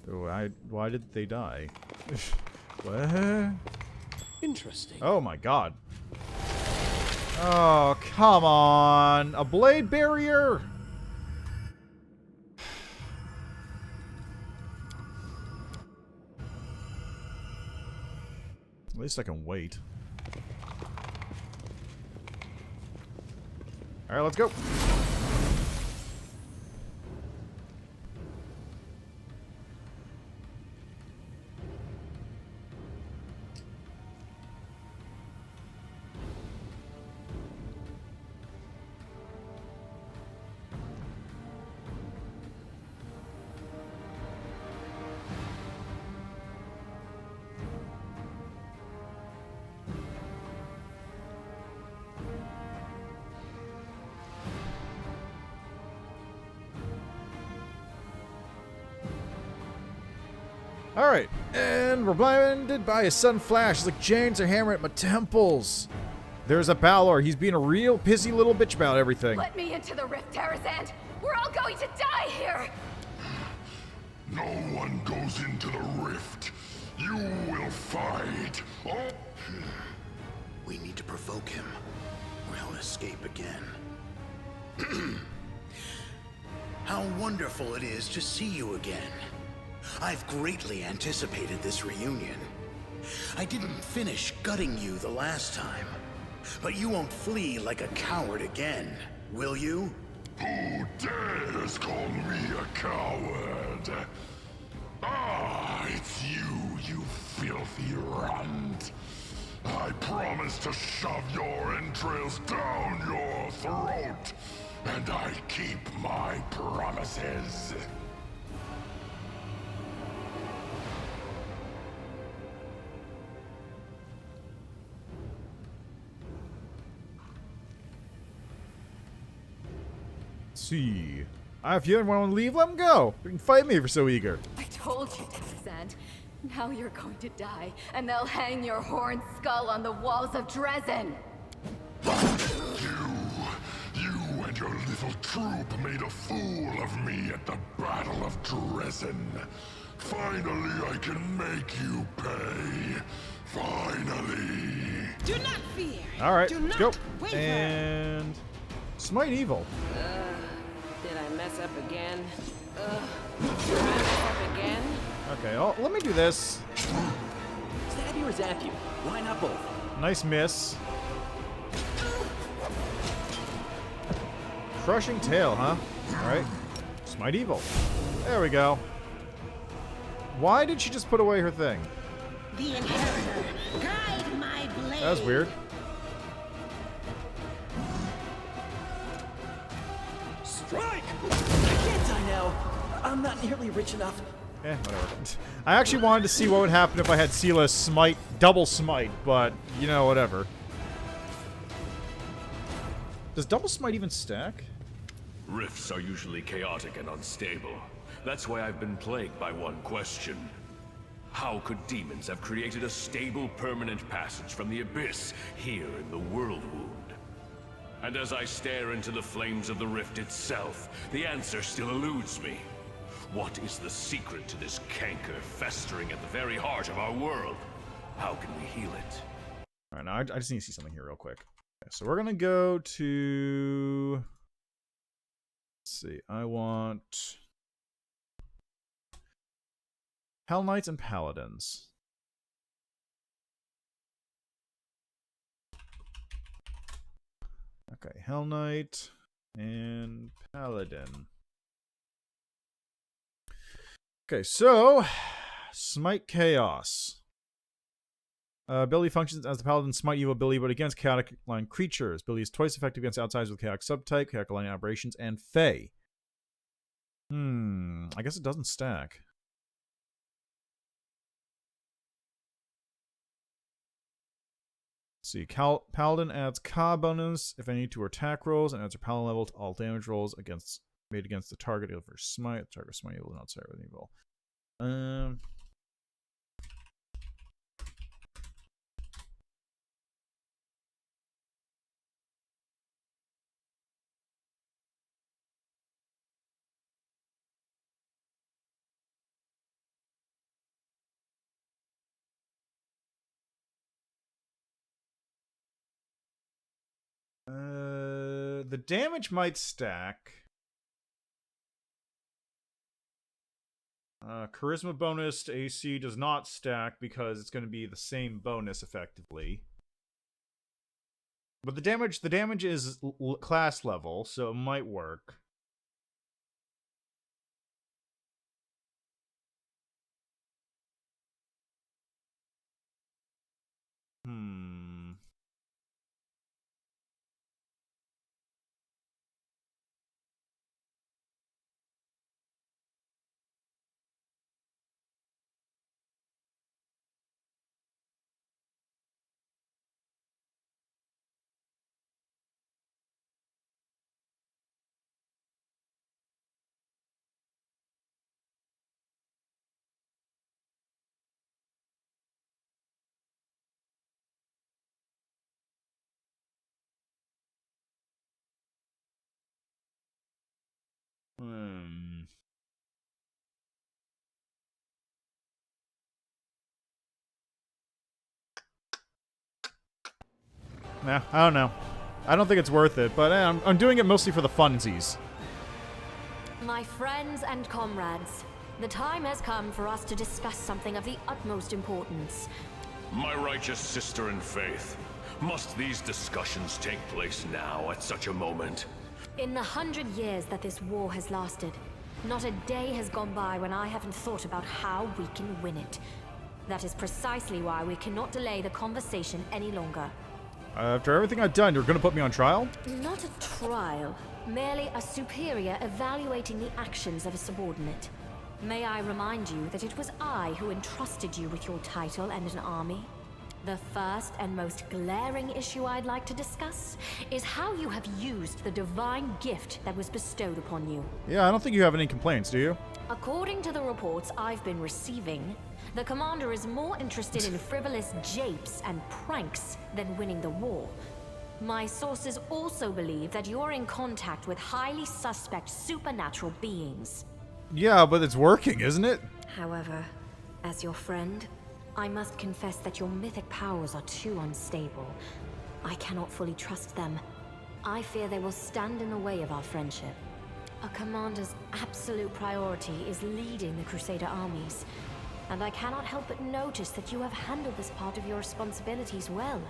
Why did they die? What? Interesting. Oh my god. Oh, come on. A blade barrier? At least I can wait. Alright, let's go. Alright, and we're blinded by a sudden flash. It's like chains are hammering at my temples. There's a Balor. He's being a real pissy little bitch about everything. Let me into the rift, Tarazand. We're all going to die here. No one goes into the rift. You will fight. Oh. We need to provoke him, or he'll escape again. How wonderful it is to see you again. I've greatly anticipated this reunion. I didn't finish gutting you the last time, but you won't flee like a coward again, will you? Who dares call me a coward? Ah, it's you filthy runt. I promise to shove your entrails down your throat, and I keep my promises. See. If you want to leave, let him go. You can fight me if you're so eager. I told you, Tarazand. Now you're going to die, and they'll hang your horned skull on the walls of Dresden. You and your little troop made a fool of me at the Battle of Dresden. Finally, I can make you pay. Finally. Do not fear. All right, Do let's not go. waver. And Smite Evil. Did I mess up again? Did I mess up again? Okay, oh, let me do this. Stab you or zap you? Why not both? Nice miss. Crushing Tail, huh? Alright. Smite Evil. There we go. Why did she just put away her thing? The Inheritor, guide my blade. That was weird. Strike! I can't die now. I'm not nearly rich enough. Whatever. I actually wanted to see what would happen if I had Seela smite, double smite, but, you know, whatever. Does double smite even stack? Rifts are usually chaotic and unstable. That's why I've been plagued by one question. How could demons have created a stable, permanent passage from the abyss here in the World Wound? And as I stare into the flames of the rift itself, the answer still eludes me. What is the secret to this canker festering at the very heart of our world? How can we heal it? Alright, now I just need to see something here real quick. Okay, so we're gonna go to... Let's see, I want... Hell Knights and Paladins. Okay, Hell Knight and Paladin. Okay, so Smite Chaos. Ability functions as the Paladin's Smite Evil ability, but against chaotic line creatures. Ability is twice effective against outsiders with chaotic subtype, chaotic line aberrations, and Fey. I guess it doesn't stack. Let's see, Paladin adds Ka bonus, if any, to attack rolls, and adds a Paladin level to all damage rolls made against the target for Smite. The target Smite Evil is not outside with evil. The damage might stack. Charisma bonus to AC does not stack because it's going to be the same bonus effectively. But the damage is class level, so it might work. Nah, I don't know. I don't think it's worth it, but I'm doing it mostly for the funsies. My friends and comrades, the time has come for us to discuss something of the utmost importance. My righteous sister in faith, must these discussions take place now at such a moment? In the 100 years that this war has lasted, not a day has gone by when I haven't thought about how we can win it. That is precisely why we cannot delay the conversation any longer. After everything I've done, you're gonna put me on trial? Not a trial, merely a superior evaluating the actions of a subordinate. May I remind you that it was I who entrusted you with your title and an army? The first and most glaring issue I'd like to discuss is how you have used the divine gift that was bestowed upon you. Yeah, I don't think you have any complaints, do you? According to the reports I've been receiving, the commander is more interested in frivolous japes and pranks than winning the war. My sources also believe that you're in contact with highly suspect supernatural beings. Yeah, but it's working, isn't it? However, as your friend, I must confess that your mythic powers are too unstable. I cannot fully trust them. I fear they will stand in the way of our friendship. A commander's absolute priority is leading the Crusader armies, and I cannot help but notice that you have handled this part of your responsibilities well.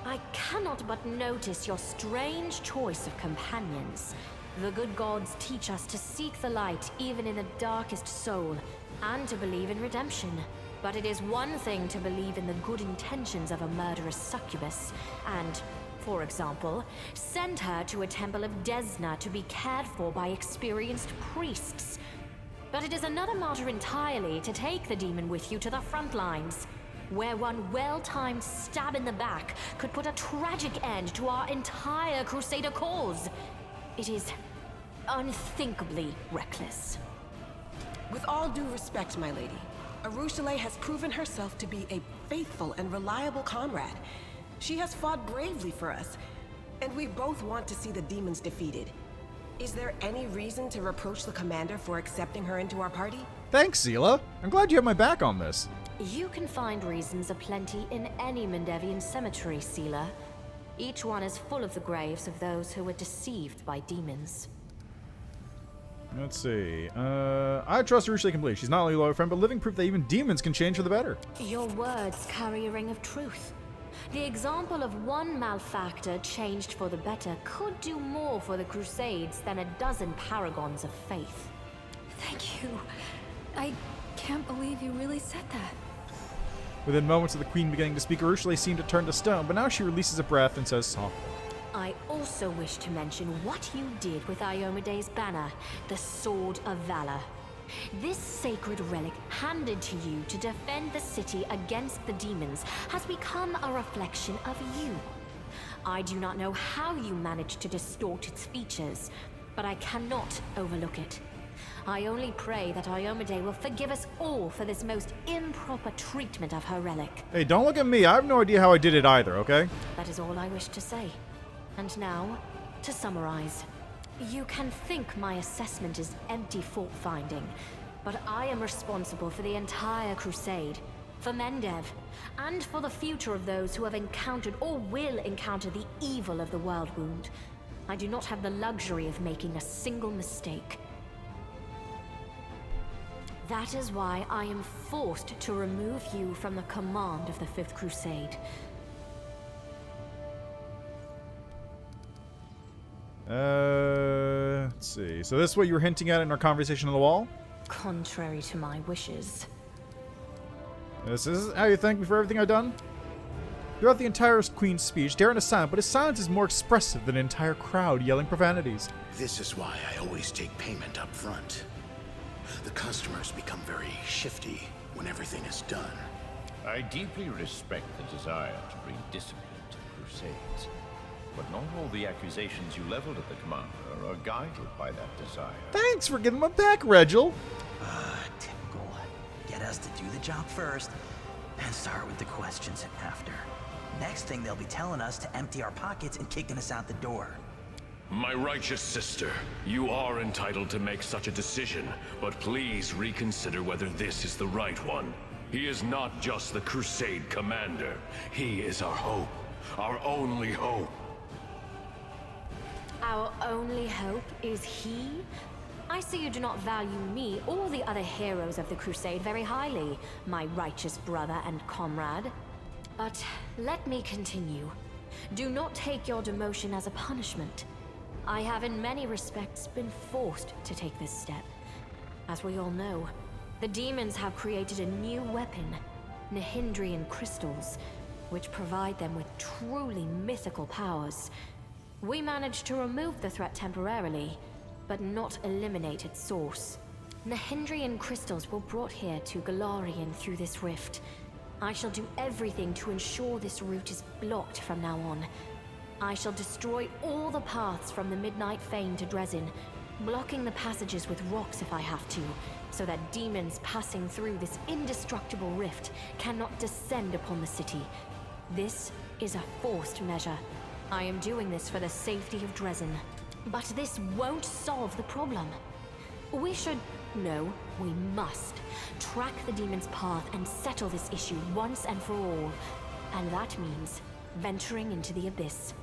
I cannot but notice your strange choice of companions. The good gods teach us to seek the light even in the darkest soul, and to believe in redemption. But it is one thing to believe in the good intentions of a murderous succubus, and, for example, send her to a temple of Desna to be cared for by experienced priests. But it is another matter entirely to take the demon with you to the front lines, where one well-timed stab in the back could put a tragic end to our entire Crusader cause. It is unthinkably reckless. With all due respect, my lady, Arushale has proven herself to be a faithful and reliable comrade. She has fought bravely for us, and we both want to see the demons defeated. Is there any reason to reproach the commander for accepting her into our party? Thanks, Seela. I'm glad you have my back on this. You can find reasons aplenty in any Mendevian cemetery, Seela. Each one is full of the graves of those who were deceived by demons. Let's see. I trust Arushale completely. She's not only a loyal friend, but living proof that even demons can change for the better. Your words carry a ring of truth. The example of one malefactor changed for the better could do more for the Crusades than a dozen paragons of faith. Thank you. I can't believe you really said that. Within moments of the Queen beginning to speak, Arushale seemed to turn to stone, but now she releases a breath and says softly, I also wish to mention what you did with Iomede's banner, the Sword of Valor. This sacred relic, handed to you to defend the city against the demons, has become a reflection of you. I do not know how you managed to distort its features, but I cannot overlook it. I only pray that Iomede will forgive us all for this most improper treatment of her relic. Hey, don't look at me. I have no idea how I did it either, okay? That is all I wish to say. And now, to summarize. You can think my assessment is empty fault-finding, but I am responsible for the entire crusade, for Mendev, and for the future of those who have encountered or will encounter the evil of the World Wound. I do not have the luxury of making a single mistake. That is why I am forced to remove you from the command of the Fifth Crusade. Let's see. So this is what you were hinting at in our conversation on the wall? Contrary to my wishes. This is how you thank me for everything I've done? Throughout the entire Queen's speech, Darren is silent, but his silence is more expressive than an entire crowd yelling profanities. This is why I always take payment up front. The customers become very shifty when everything is done. I deeply respect the desire to bring discipline to the Crusades, but not all the accusations you leveled at the commander are guided by that desire. Thanks for giving them back, Regil. Typical. Get us to do the job first, and start with the questions after. Next thing they'll be telling us to empty our pockets and kicking us out the door. My righteous sister, you are entitled to make such a decision, but please reconsider whether this is the right one. He is not just the Crusade commander. He is our hope. Our only hope. Our only hope is he? I see you do not value me or the other heroes of the Crusade very highly, my righteous brother and comrade. But let me continue. Do not take your demotion as a punishment. I have in many respects been forced to take this step. As we all know, the demons have created a new weapon, Nahindrian crystals, which provide them with truly mythical powers. We managed to remove the threat temporarily, but not eliminate its source. Nahindrian crystals were brought here to Galfrey through this rift. I shall do everything to ensure this route is blocked from now on. I shall destroy all the paths from the Midnight Fane to Dresden, blocking the passages with rocks if I have to, so that demons passing through this indestructible rift cannot descend upon the city. This is a forced measure. I am doing this for the safety of Dresden. But this won't solve the problem. We should... no, we must track the demon's path and settle this issue once and for all. And that means venturing into the abyss.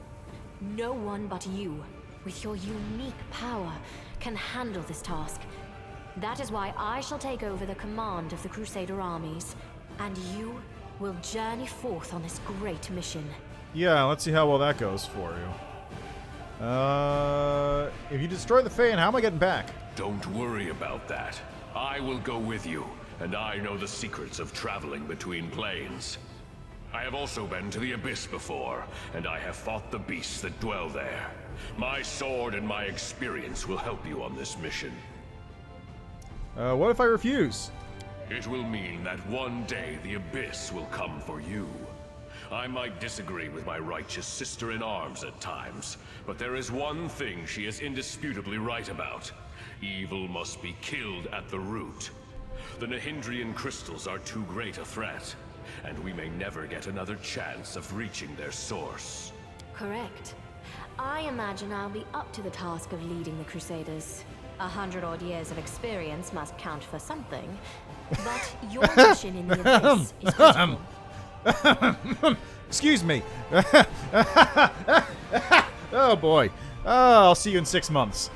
No one but you, with your unique power, can handle this task. That is why I shall take over the command of the Crusader armies, and you will journey forth on this great mission. Yeah, let's see how well that goes for you. If you destroy the Fane, how am I getting back? Don't worry about that. I will go with you, and I know the secrets of traveling between planes. I have also been to the Abyss before, and I have fought the beasts that dwell there. My sword and my experience will help you on this mission. What if I refuse? It will mean that one day the Abyss will come for you. I might disagree with my righteous sister-in-arms at times, but there is one thing she is indisputably right about. Evil must be killed at the root. The Nahindrian crystals are too great a threat, and we may never get another chance of reaching their source. Correct. I imagine I'll be up to the task of leading the Crusaders. 100-odd years of experience must count for something, but your mission in the Abyss is critical. Excuse me. Oh boy. I'll see you in 6 months.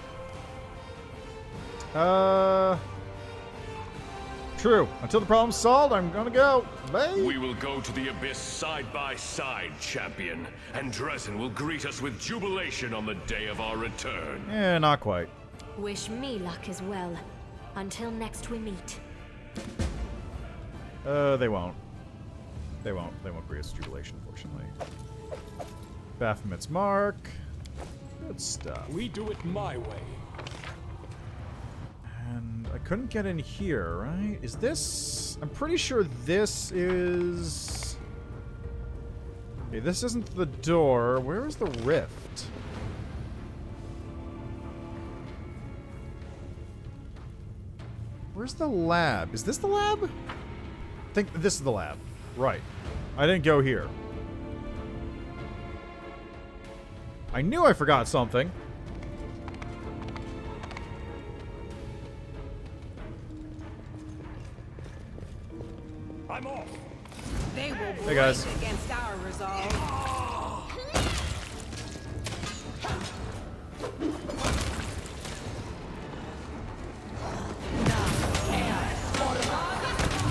True. Until the problem's solved, I'm gonna go. Bye. We will go to the Abyss side by side, champion, and Dresden will greet us with jubilation on the day of our return. Yeah, not quite. Wish me luck as well. Until next we meet. They won't. They won't bring us jubilation, unfortunately. Baphomet's Mark. Good stuff. We do it my way. And I couldn't get in here, right? Is this... I'm pretty sure this is... Okay, this isn't the door. Where is the rift? Where's the lab? Is this the lab? I think this is the lab. Right. I didn't go here. I knew I forgot something. I'm off. They will Hey, guys. break against our resolve.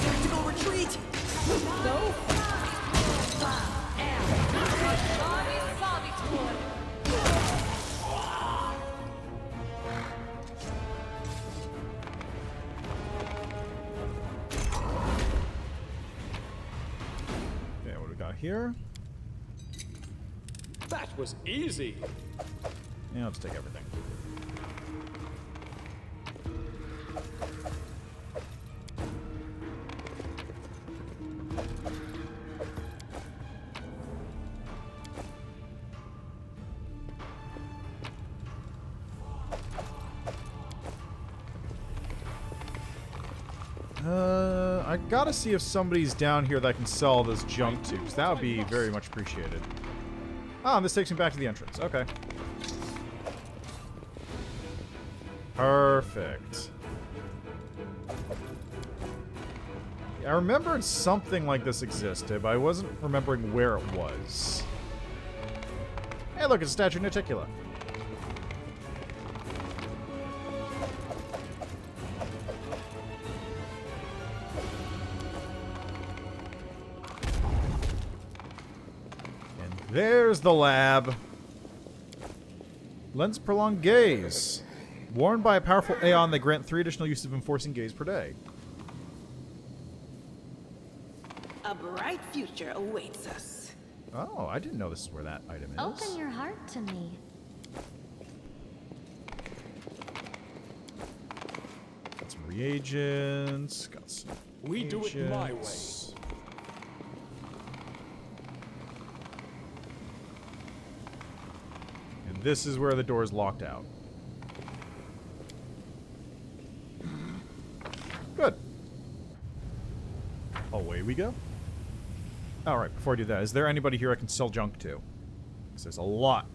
Tactical retreat! Go. Okay, what do we got here? That was easy. Yeah, let's take everything. I gotta see if somebody's down here that I can sell this junk to, because that would be very much appreciated. Ah, this takes me back to the entrance. Okay. Perfect. I remembered something like this existed, but I wasn't remembering where it was. Hey, look, it's a statue of Niticula. There's the lab. Lens prolonged gaze. Worn by a powerful Aeon, they grant 3 additional uses of enforcing gaze per day. A bright future awaits us. Oh, I didn't know this is where that item is. Open your heart to me. Got some reagents. Got some We do it my way. And this is where the door is locked out. Good. Away we go. Alright, before I do that, is there anybody here I can sell junk to? Because there's a lot.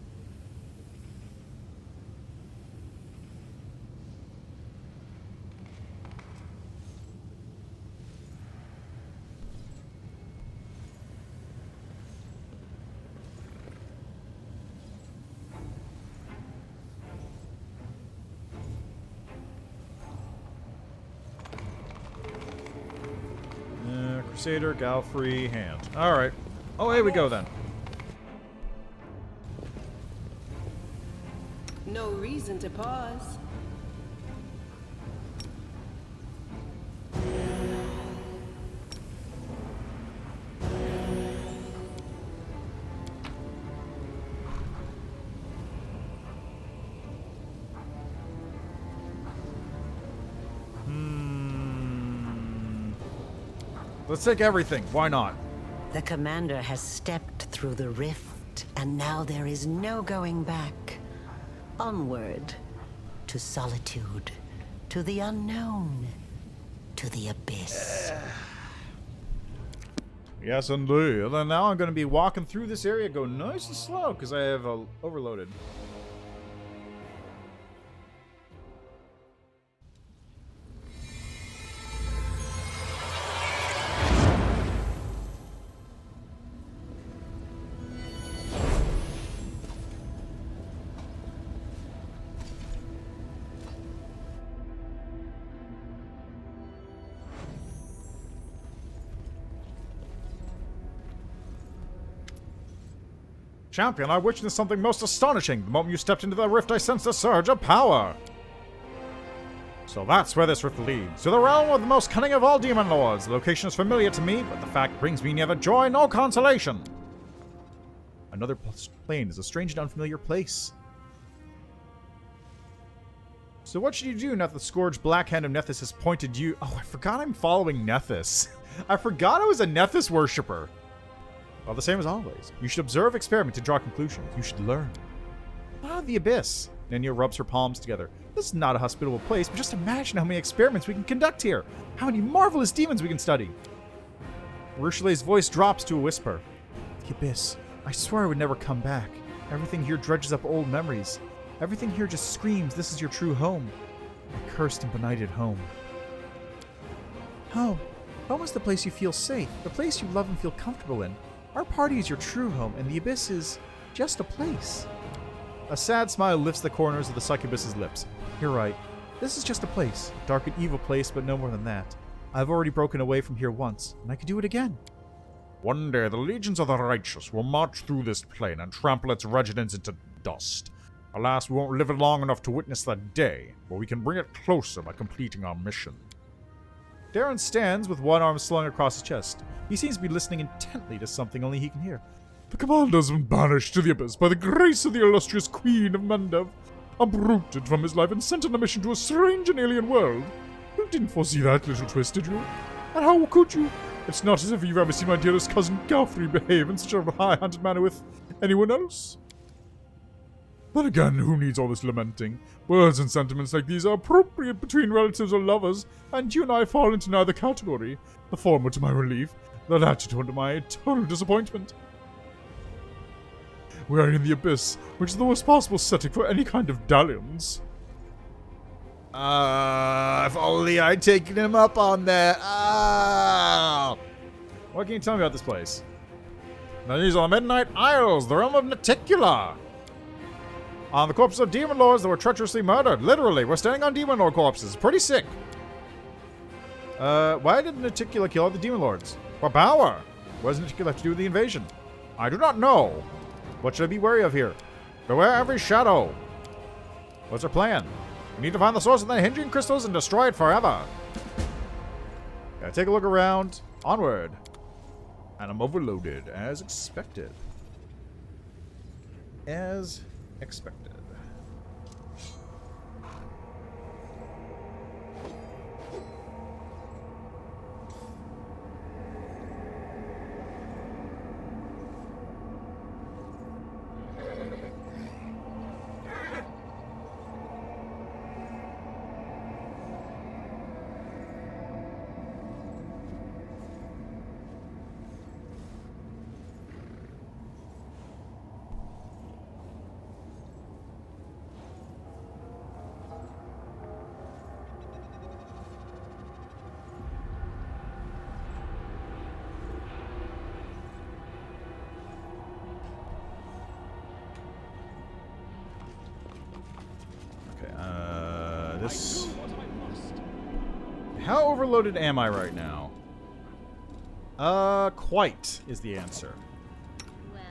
Crusader, Galfrey, Hand. Alright. Away we go then. No reason to pause. Let's take everything. Why not? The commander has stepped through the rift, and now there is no going back. Onward. To solitude. To the unknown. To the abyss. Yes, indeed. And then now I'm going to be walking through this area, go nice and slow, because I have overloaded. Champion, I witnessed something most astonishing. The moment you stepped into the rift, I sensed a surge of power. So that's where this rift leads. To the realm of the most cunning of all demon lords. The location is familiar to me, but the fact brings me neither joy nor consolation. Another plane is a strange and unfamiliar place. So what should you do now that the scourged black hand of Nethys has pointed you... Oh, I forgot I'm following Nethys. I forgot I was a Nethys worshipper. Well, the same as always. You should observe, experiment, to draw conclusions. You should learn. Ah, the Abyss. Yaniel rubs her palms together. This is not a hospitable place, but just imagine how many experiments we can conduct here. How many marvelous demons we can study. Ruchelet's voice drops to a whisper. The Abyss. I swear I would never come back. Everything here dredges up old memories. Everything here just screams this is your true home. A cursed and benighted home. Oh Home is the place you feel safe, the place you love and feel comfortable in. Our party is your true home, and the Abyss is just a place. A sad smile lifts the corners of the succubus's lips. You're right. This is just a place. A dark and evil place, but no more than that. I've already broken away from here once, and I could do it again. One day, the legions of the righteous will march through this plane and trample its residents into dust. Alas, we won't live long enough to witness that day, but we can bring it closer by completing our mission. Darren stands with one arm slung across his chest. He seems to be listening intently to something only he can hear. The commander's been banished to the Abyss by the grace of the illustrious Queen of Mandev, uprooted from his life and sent on a mission to a strange and alien world. You didn't foresee that little twist, did you? And how could you? It's not as if you've ever seen my dearest cousin Galfrey behave in such a high-handed manner with anyone else. Then again, who needs all this lamenting? Words and sentiments like these are appropriate between relatives or lovers, and you and I fall into neither category. The former to my relief, the latter to my total disappointment. We are in the Abyss, which is the worst possible setting for any kind of dalliance. If only I'd taken him up on that. What can you tell me about this place? These are Midnight Isles, the realm of Naticula. On the corpses of demon lords that were treacherously murdered. Literally, we're standing on demon lord corpses. Pretty sick. Why did Naticula kill all the demon lords? For power. What does Naticula have to do with the invasion? I do not know. What should I be wary of here? Beware every shadow. What's our plan? We need to find the source of the hinging crystals and destroy it forever. Gotta take a look around. Onward. And I'm overloaded, as expected. As expected. How overloaded am I right now? Quite is the answer. Well?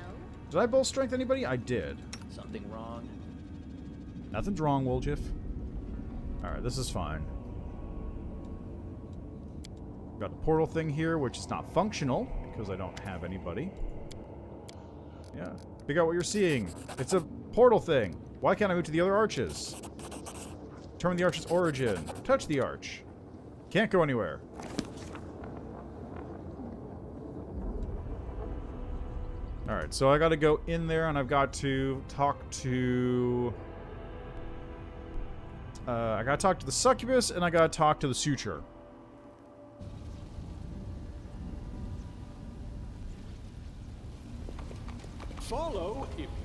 Did I bull strength anybody? I did. Something wrong? Nothing's wrong, Woljif. Alright, this is fine. Got the portal thing here, which is not functional, because I don't have anybody. Yeah. Figure out what you're seeing. It's a portal thing. Why can't I move to the other arches? Determine the arch's origin. Touch the arch. Can't go anywhere. Alright, so I gotta go in there and I've got to talk to... I gotta talk to the succubus and I gotta talk to the suture. Follow if you can.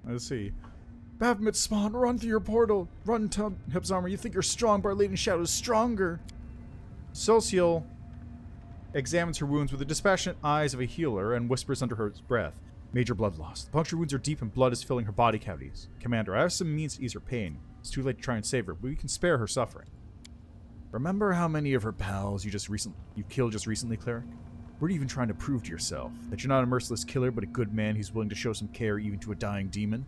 Let's see. Baphomet spawn, run through your portal. Run, Tub Hips Armor. You think you're strong, but our Lady in Shadow is stronger. Sociel examines her wounds with the dispassionate eyes of a healer and whispers under her breath. Major blood loss. The puncture wounds are deep and blood is filling her body cavities. Commander, I have some means to ease her pain. It's too late to try and save her, but we can spare her suffering. Remember how many of her pals you killed just recently, Cleric? What are you even trying to prove to yourself? That you're not a merciless killer, but a good man who's willing to show some care even to a dying demon?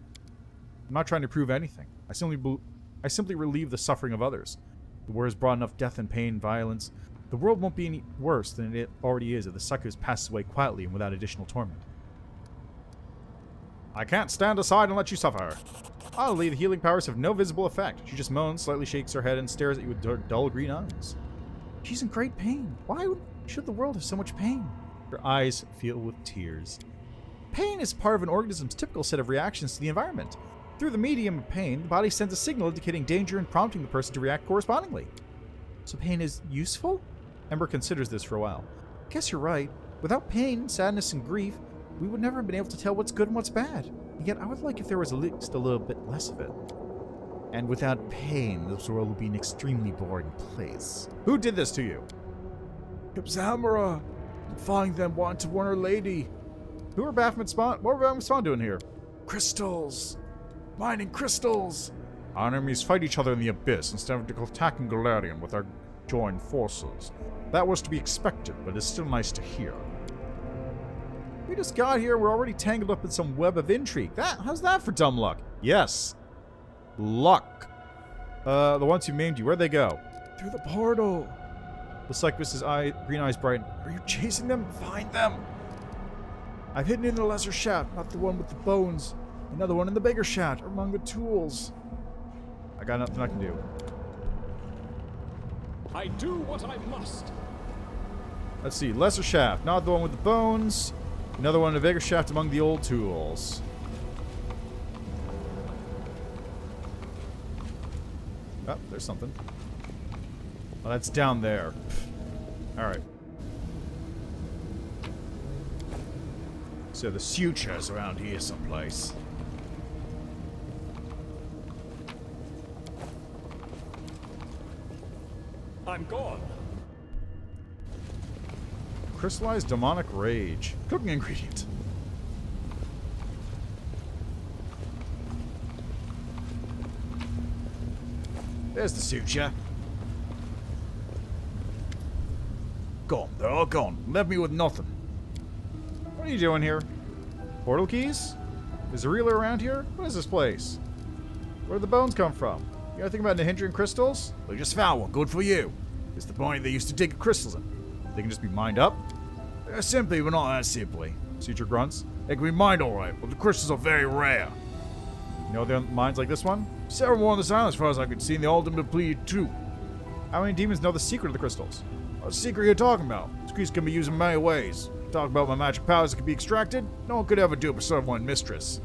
I'm not trying to prove anything. I simply relieve the suffering of others. The war has brought enough death and pain and violence. The world won't be any worse than it already is if the succubus passes away quietly and without additional torment. I can't stand aside and let you suffer. Oddly, the healing powers have no visible effect. She just moans, slightly shakes her head, and stares at you with her dull green eyes. She's in great pain. Why should the world have so much pain? Her eyes fill with tears. Pain is part of an organism's typical set of reactions to the environment. Through the medium of pain, the body sends a signal indicating danger and prompting the person to react correspondingly. So pain is useful? Ember considers this for a while. I guess you're right. Without pain, sadness, and grief, we would never have been able to tell what's good and what's bad. And yet I would like if there was at least a little bit less of it. And without pain, this world would be an extremely boring place. Who did this to you? Xarra. Find them want to warn Our Lady. Who are Baphomet Spawn? What are Baphomet Spawn doing here? Crystals. Mining crystals. Our enemies fight each other in the abyss instead of attacking Galarian with our joined forces. That was to be expected, but it's still nice to hear. We just got here, we're already tangled up in some web of intrigue. How's that for dumb luck? Yes. Luck. The ones who maimed you, where'd they go? Through the portal. The Cyclist's green eyes brighten. Are you chasing them? Find them! I've hidden in the lesser shaft, not the one with the bones. Another one in the bigger shaft, among the tools. I got nothing I can do. I do what I must. Let's see. Lesser shaft, not the one with the bones. Another one in the bigger shaft among the old tools. Oh, there's something. Oh, that's down there. Alright. So the suture's around here someplace. I'm gone. Crystallized demonic rage. Cooking ingredient. There's the suture. Gone. They're all gone. Left me with nothing. What are you doing here? Portal keys? Is the reeler around here? What is this place? Where did the bones come from? You gotta think about hindering crystals? Well, you just found one. Good for you. It's the point they used to dig crystals in. They can just be mined up? Simply, but not that simply. Suture grunts. They can be mined alright, but the crystals are very rare. You know there are mines like this one? Several more on this island as far as I could see, and they all depleted too. How many demons know the secret of the crystals? What secret are you talking about? These creatures can be used in many ways. Talk about my magic powers that can be extracted? No one could ever do it but serve one mistress.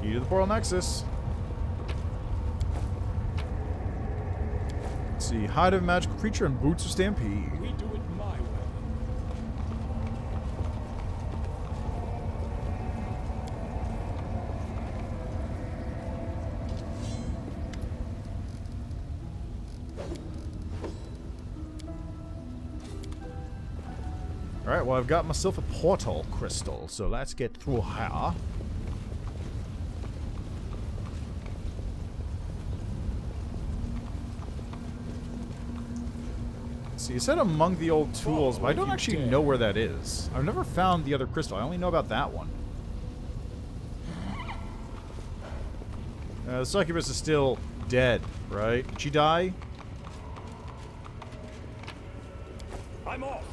Key to the portal nexus. Let's see. Hide of a magical creature and boots of stampede. We do it my way. Alright, well I've got myself a portal crystal, so let's get through here. See, you said among the old tools, but I don't actually know where that is. I've never found the other crystal. I only know about that one. The succubus is still dead, right? Did she die? I'm off.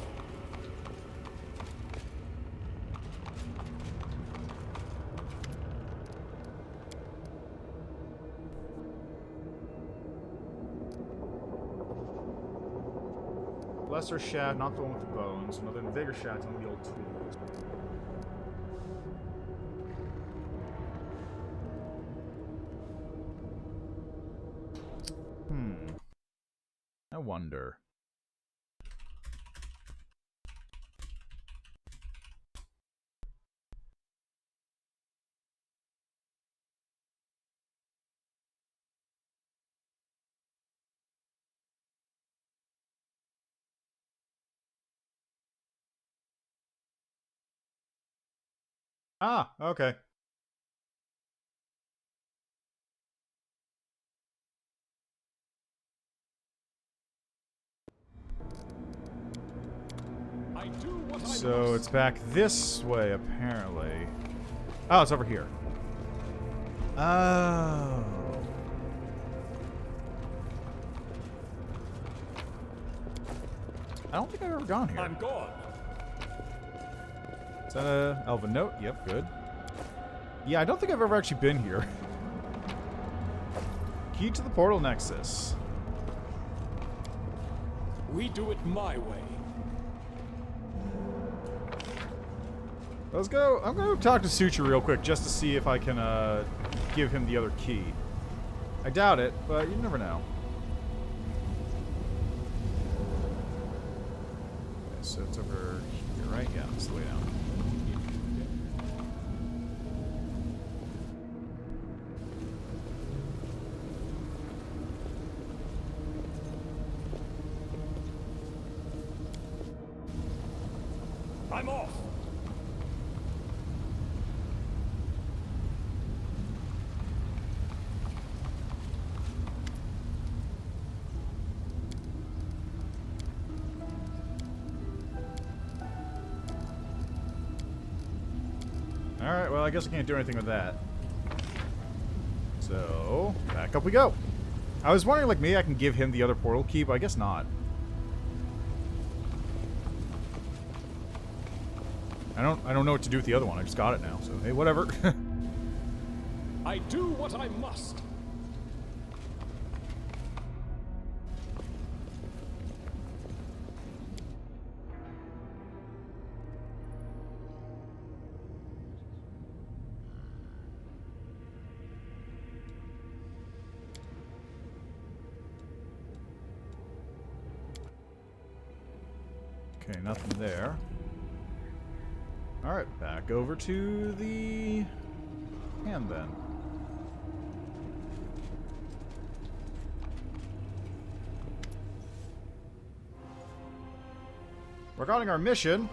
Lesser shaft, not the one with the bones. Another bigger shaft on the old tools. I wonder. Ah, okay. So it's back this way, apparently. Oh, it's over here. Oh. I don't think I've ever gone here. I'm gone. Is that a elven note? Yep, good. Yeah, I don't think I've ever actually been here. Key to the portal nexus. We do it my way. Let's go. I'm going to talk to Suchi real quick just to see if I can give him the other key. I doubt it, but you never know. Okay, so it's over here, right? Yeah, that's the way down. I'm off. Alright, well, I guess I can't do anything with that. So, back up we go. I was wondering, like, maybe I can give him the other portal key, but I guess not. I don't know what to do with the other one. I just got it now, so hey, whatever. I do what I must. Okay, nothing there. Alright, back over to the hand then. Regarding our mission,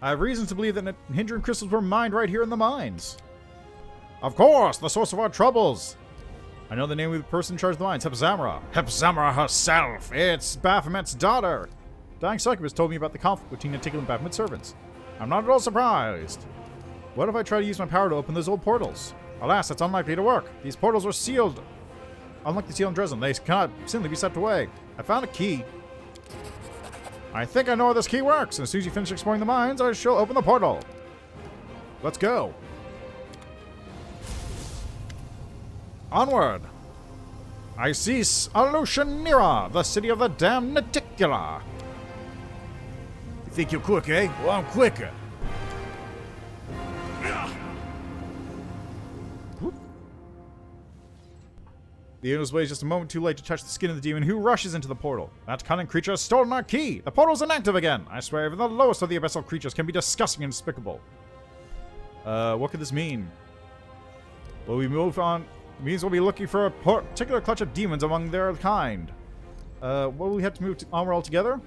I have reasons to believe that hindering crystals were mined right here in the mines. Of course, the source of our troubles. I know the name of the person in charge of the mines, Hepzamra. Hepzamra herself. It's Baphomet's daughter. Dying succubus told me about the conflict between Antigua and Baphomet's servants. I'm not at all surprised. What if I try to use my power to open those old portals? Alas, that's unlikely to work. These portals are sealed. Unlike the seal in Dresden, they cannot simply be set away. I found a key. I think I know how this key works, and as soon as you finish exploring the mines, I shall open the portal. Let's go. Onward. I seize Alushanira, the city of the damned Naticula. You think you're quick, eh? Well, I'm quicker. The Uno's way is just a moment too late to touch the skin of the demon who rushes into the portal. That cunning creature has stolen our key! The portal's inactive again! I swear even the lowest of the abyssal creatures can be disgusting and despicable. What could this mean? Will we move on? It means we'll be looking for a particular clutch of demons among their kind. Will we have to move onward altogether?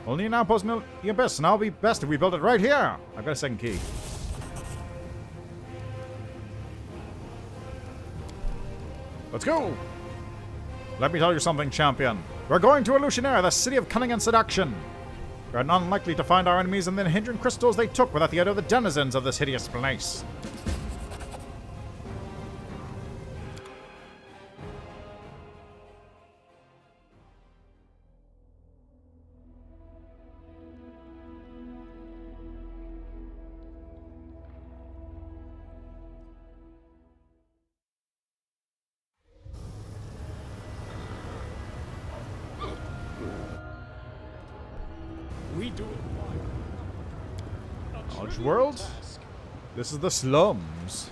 Only an outpost in the abyss, and I'll be best if we build it right here! I've got a second key. Let's go! Let me tell you something, champion. We're going to Illusionaire, the city of cunning and seduction. We are not likely to find our enemies and the hindering crystals they took without the aid of the denizens of this hideous place. We do it my way. Knowledge world? This is the slums.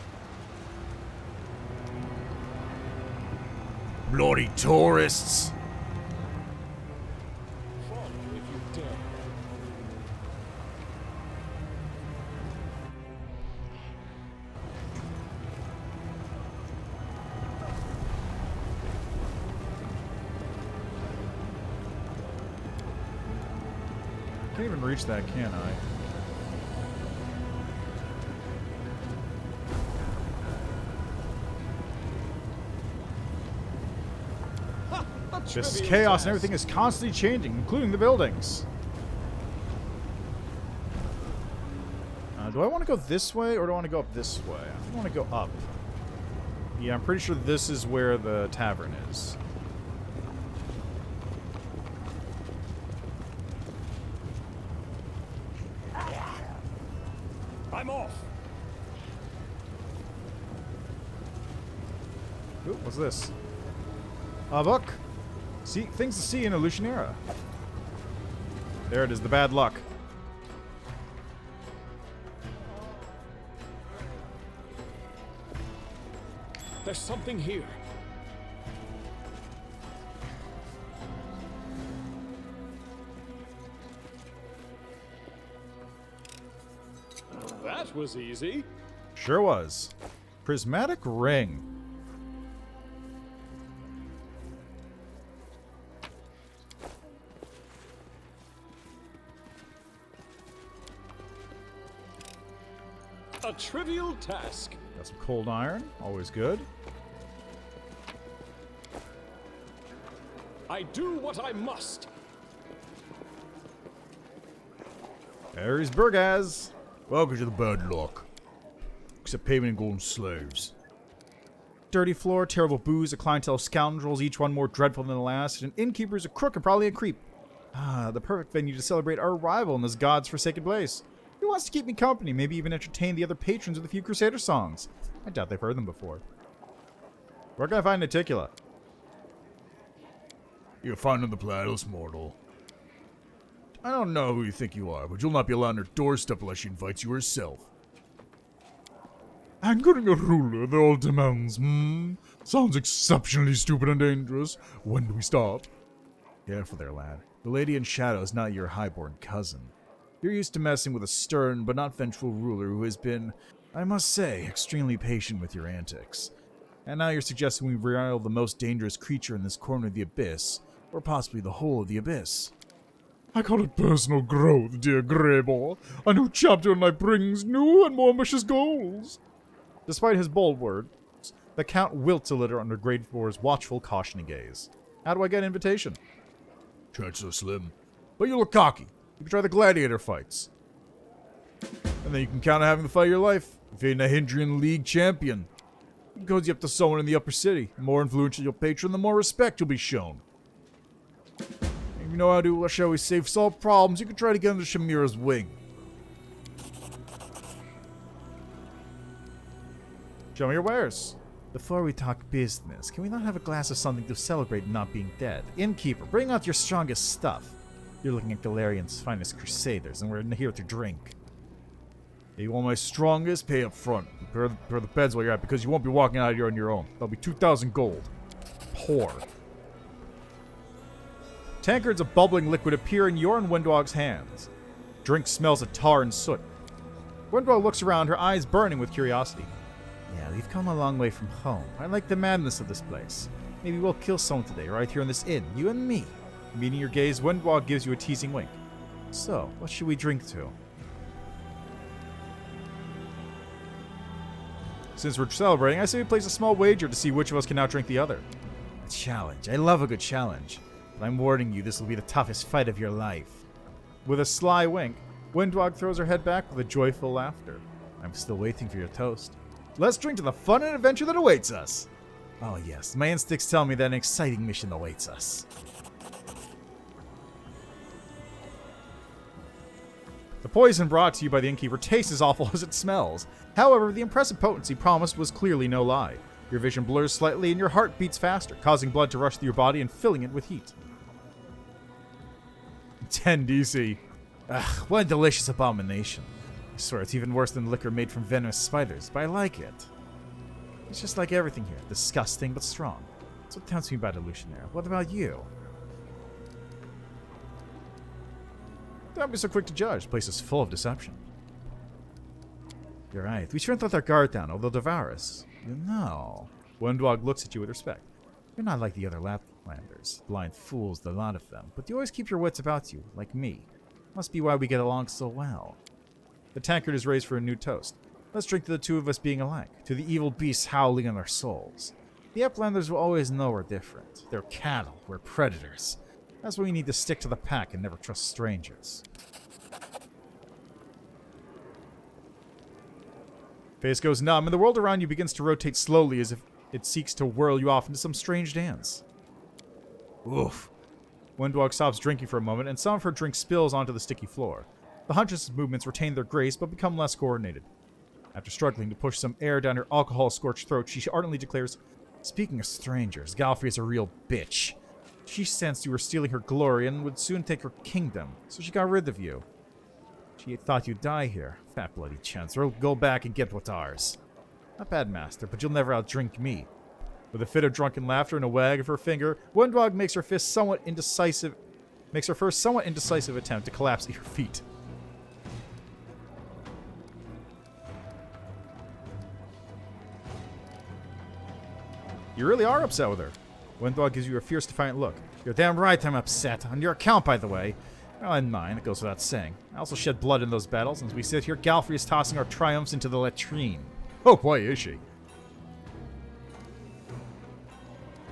Bloody tourists! Follow if you dare. Can't even reach that, can I? This is chaos and everything is constantly changing, including the buildings. Do I want to go this way or do I want to go up this way? I think I want to go up. Yeah, I'm pretty sure this is where the tavern is. I'm off. Ooh, what's this? A book. See, things to see in Illusionera. There it is, the bad luck. There's something here. That was easy. Sure was. Prismatic ring. A trivial task. Got some cold iron. Always good. I do what I must. There's Burgaz. Welcome to the bad luck. Except payment in golden slaves. Dirty floor, terrible booze, a clientele of scoundrels, each one more dreadful than the last, and an innkeeper's a crook and probably a creep. Ah, the perfect venue to celebrate our arrival in this god's forsaken place. Who wants to keep me company, maybe even entertain the other patrons with a few Crusader songs? I doubt they've heard them before. Where can I find Naticula? You'll find on the plattles, mortal. I don't know who you think you are, but you'll not be allowed on her doorstep unless she invites you herself. Anchoring a ruler, the old demands, Sounds exceptionally stupid and dangerous. When do we stop? Careful there, lad. The lady in shadow is not your highborn cousin. You're used to messing with a stern but not vengeful ruler who has been, I must say, extremely patient with your antics. And now you're suggesting we rival the most dangerous creature in this corner of the Abyss, or possibly the whole of the Abyss. I call it personal growth, dear Greyball. A new chapter in life brings new and more ambitious goals. Despite his bold words, the Count wilts a little under Grade 4's watchful, cautioning gaze. How do I get an invitation? Chances are slim. But you look cocky. You can try the gladiator fights. And then you can count on having the fight of your life. Defeating a Hindrian League champion. It goes you up to someone in the upper city. The more influential your patron, the more respect you'll be shown. If you know how to, shall we say, solve problems, you can try to get under Shamira's wing. Show me your wares. Before we talk business, can we not have a glass of something to celebrate not being dead? Innkeeper, bring out your strongest stuff. You're looking at Galarian's finest crusaders, and we're here to drink. If you want my strongest, pay up front. Prepare the beds while you're at, because you won't be walking out here on your own. That'll be 2,000 gold. Poor. Tankards of bubbling liquid appear in your and Windwog's hands. Drink smells of tar and soot. Windwog looks around, her eyes burning with curiosity. Yeah, we've come a long way from home. I like the madness of this place. Maybe we'll kill someone today, right here in this inn, you and me. Meeting your gaze, Windwog gives you a teasing wink. So, what should we drink to? Since we're celebrating, I say we place a small wager to see which of us can outdrink the other. A challenge. I love a good challenge. But I'm warning you, this will be the toughest fight of your life. With a sly wink, Windwog throws her head back with a joyful laughter. I'm still waiting for your toast. Let's drink to the fun and adventure that awaits us. Oh yes, my instincts tell me that an exciting mission awaits us. The poison brought to you by the innkeeper tastes as awful as it smells. However, the impressive potency promised was clearly no lie. Your vision blurs slightly and your heart beats faster, causing blood to rush through your body and filling it with heat. 10 DC. Ugh, what a delicious abomination. I swear it's even worse than liquor made from venomous spiders, but I like it. It's just like everything here, disgusting but strong. That's what tempts me about Illusionera. What about you? Don't be so quick to judge. The place is full of deception. You're right. We shouldn't let our guard down, although devour us. You know. Windwog looks at you with respect. You're not like the other Laplanders. Blind fools, the lot of them. But you always keep your wits about you, like me. Must be why we get along so well. The tankard is raised for a new toast. Let's drink to the two of us being alike, to the evil beasts howling in our souls. The Uplanders will always know we're different. They're cattle, we're predators. That's why we need to stick to the pack and never trust strangers. Face goes numb, and the world around you begins to rotate slowly as if it seeks to whirl you off into some strange dance. Oof. Windwalk stops drinking for a moment, and some of her drink spills onto the sticky floor. The Huntress's movements retain their grace, but become less coordinated. After struggling to push some air down her alcohol-scorched throat, she ardently declares, "Speaking of strangers, Galfrey is a real bitch. She sensed you were stealing her glory and would soon take her kingdom, so she got rid of you. She thought you'd die here. Fat bloody chance. Or go back and get what's ours. Not bad, master, but you'll never outdrink me." With a fit of drunken laughter and a wag of her finger, Windwalk makes her first somewhat indecisive attempt to collapse at your feet. You really are upset with her. Windwalk gives you a fierce, defiant look. "You're damn right I'm upset. On your account, by the way. Well, and mine, it goes without saying. I also shed blood in those battles, and as we sit here, Galfrey is tossing our triumphs into the latrine." Oh boy, is she.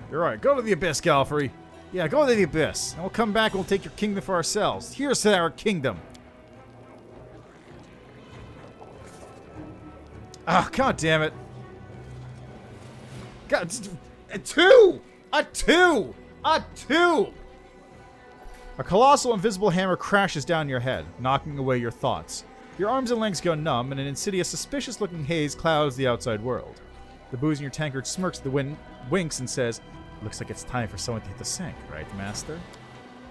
"You're right. Go to the Abyss, Galfrey. Yeah, go to the Abyss. And we'll come back and we'll take your kingdom for ourselves. Here's to our kingdom." Ah, god damn it. God, a 2! A 2! A 2! A colossal invisible hammer crashes down your head, knocking away your thoughts. Your arms and legs go numb, and an insidious, suspicious-looking haze clouds the outside world. The booze in your tankard smirks at the winks and says, "Looks like it's time for someone to hit the sink, right, Master?"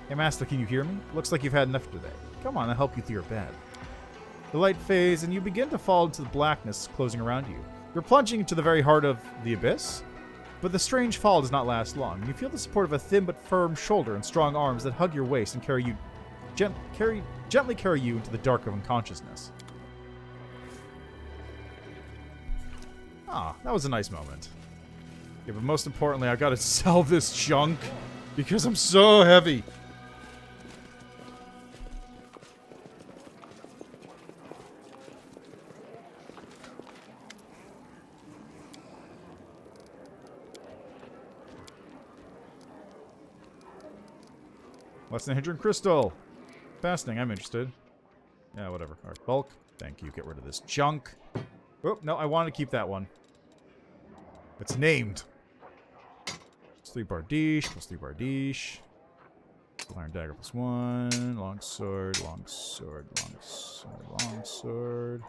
"Hey, Master, can you hear me? Looks like you've had enough today. Come on, I'll help you through your bed." The light fades, and you begin to fall into the blackness closing around you. You're plunging into the very heart of the Abyss, but the strange fall does not last long. You feel the support of a thin but firm shoulder and strong arms that hug your waist and gently carry you into the dark of unconsciousness. Ah, that was a nice moment. Yeah, but most importantly, I gotta sell this junk because I'm so heavy. What's the Hydron Crystal? Fasting, I'm interested. Yeah, whatever. Alright, bulk. Thank you. Get rid of this junk. Oh, no, I want to keep that one. It's named. +3 Bardiche, +3 Bardiche. Iron Dagger +1. Longsword, longsword, longsword, longsword.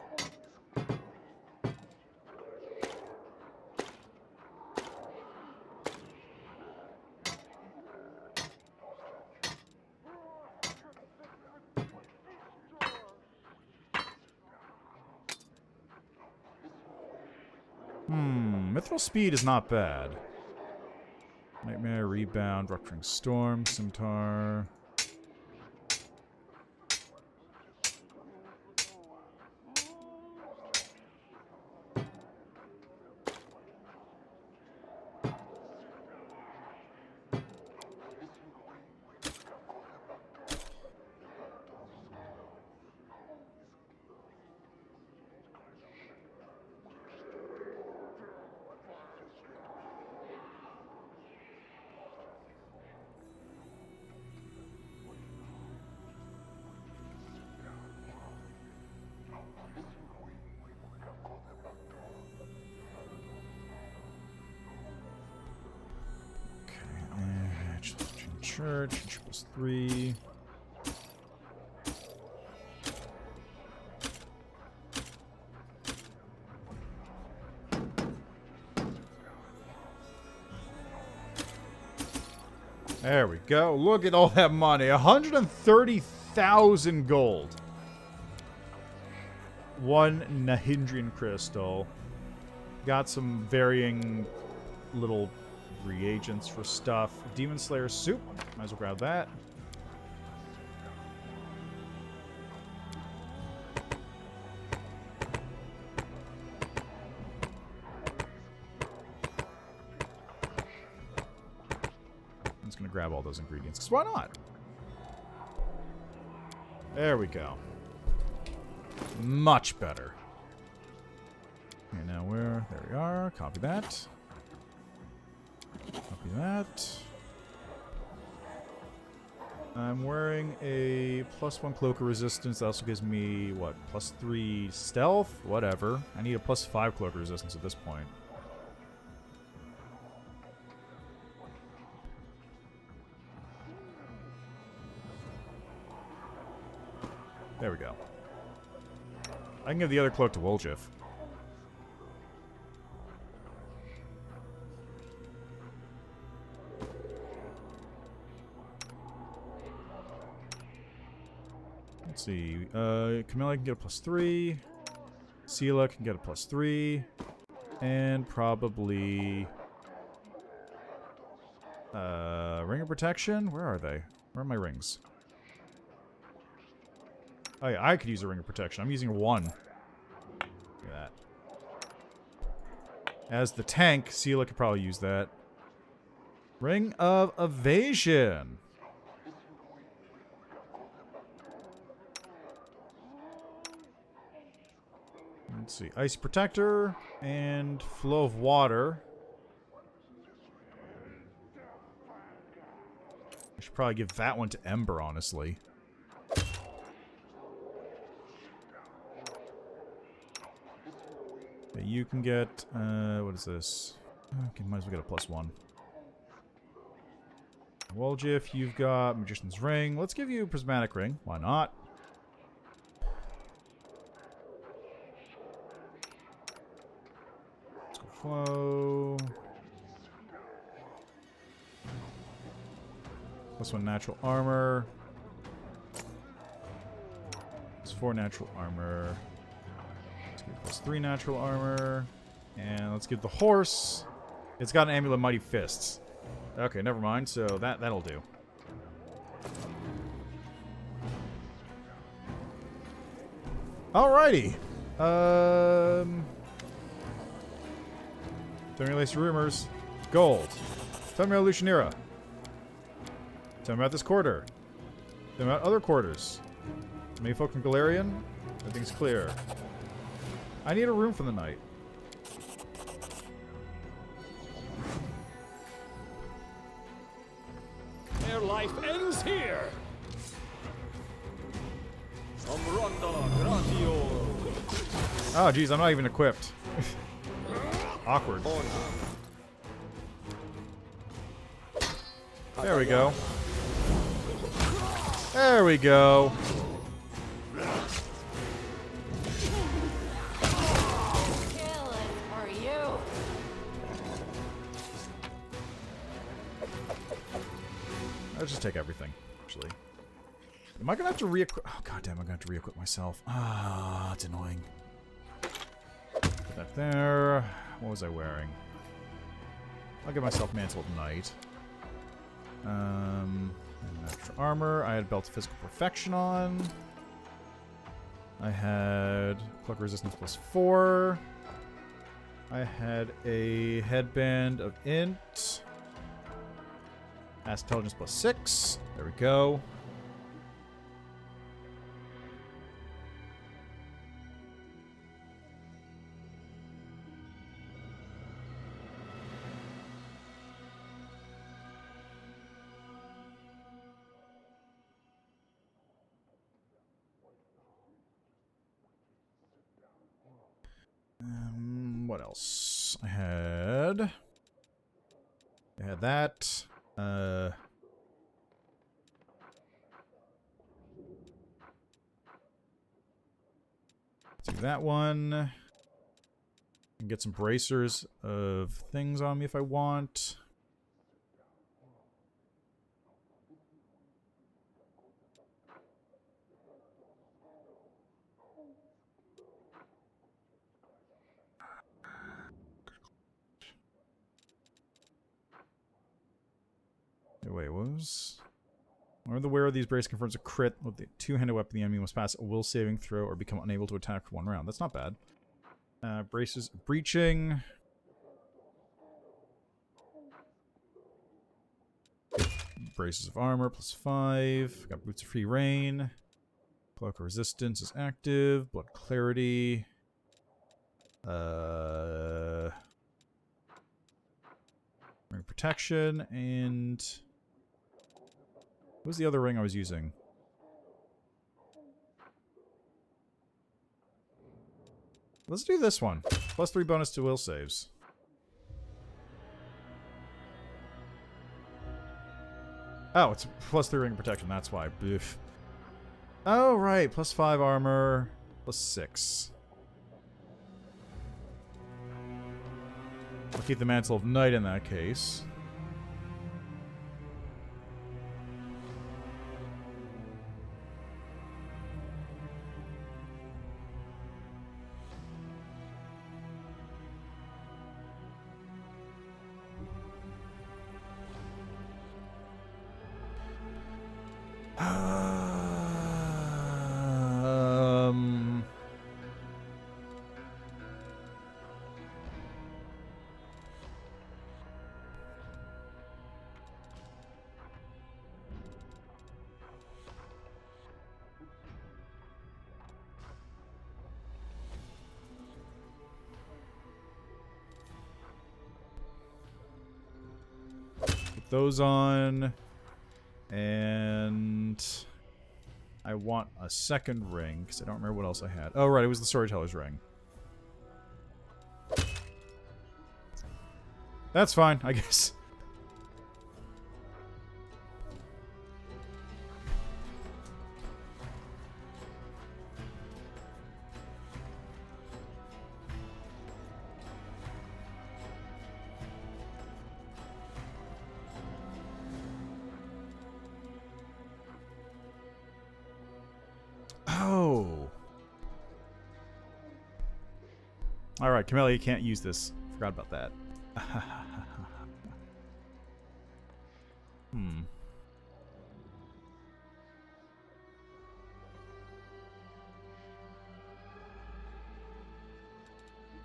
Mithril Speed is not bad. Nightmare, Rebound, Rupturing Storm, Scimitar. Church, +3. There we go. Look at all that money. 130,000 gold. 1 Nahindrian crystal. Got some varying little reagents for stuff. Demon Slayer soup. Might as well grab that. I'm just gonna grab all those ingredients, because why not? There we go. Much better. Okay, now where? There we are. Copy that. Copy that. I'm wearing a +1 cloak of resistance. That also gives me, what, +3 stealth? Whatever. I need a +5 cloak of resistance at this point. There we go. I can give the other cloak to Woljif. Let's see. Camilla can get a +3. Sela can get a +3. And probably... Ring of Protection? Where are they? Where are my rings? Oh yeah, I could use a Ring of Protection. I'm using 1. Look at that. As the tank, Sela could probably use that. Ring of Evasion. Let's see. Ice Protector and Flow of Water. I should probably give that one to Ember, honestly. Okay, you can get, what is this? Okay, might as well get a +1. Woljif, you've got Magician's Ring. Let's give you Prismatic Ring. Why not? Let's go Flow. +1 natural armor. +4 natural armor. +3 natural armor. And let's give the horse. It's got an Amulet of Mighty Fists. Okay, never mind. So that'll do. Alrighty. Simulation rumors. Gold. Tell me about Lucianira. Tell me about this quarter. Tell me about other quarters. Mayfolk and Galarian. Everything's clear. I need a room for the night. Their life ends here. Oh, geez, I'm not even equipped. Awkward. There we go. There we go. Let's just take everything, actually. Am I gonna have to re-equip? Oh, goddamn, I'm gonna have to re-equip myself. Ah, it's annoying. Put that there. What was I wearing? I'll give myself Mantle of Night. Natural armor. I had Belt of Physical Perfection on. I had Cloak Resistance +4. I had a Headband of Int. Mass Intelligence +6. There we go. What else? I had that. Do that one. And get some bracers of things on me if I want. Wait, what was... Whenever the wearer of these braces confirms a crit with the two-handed weapon, the enemy must pass a will saving throw or become unable to attack for 1 round. That's not bad. Braces of breaching. Braces of armor +5. Got boots of free rain. Cloak of resistance is active. Blood clarity. Ring protection and What was the other ring I was using? Let's do this one. +3 bonus to will saves. Oh, it's +3 ring protection. That's why. Oof. Oh, right. +5 armor. +6. I'll keep the Mantle of Night in that case. Those on, and I want a second ring because I don't remember what else I had. Oh right, it was the Storyteller's ring. That's fine, I guess. Alright, Camellia, you can't use this. Forgot about that.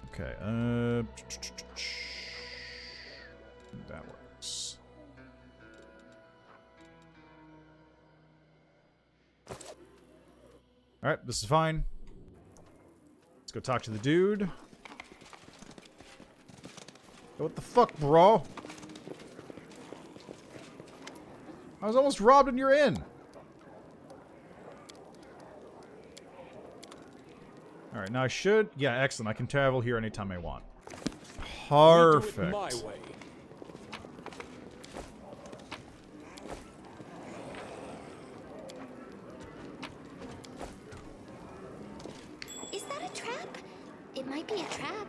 Okay, that works. Alright, this is fine. Let's go talk to the dude. What the fuck, bro? I was almost robbed and you're in. Alright, now I should... Yeah, excellent. I can travel here anytime I want. Perfect. We do it my way. Is that a trap? It might be a trap.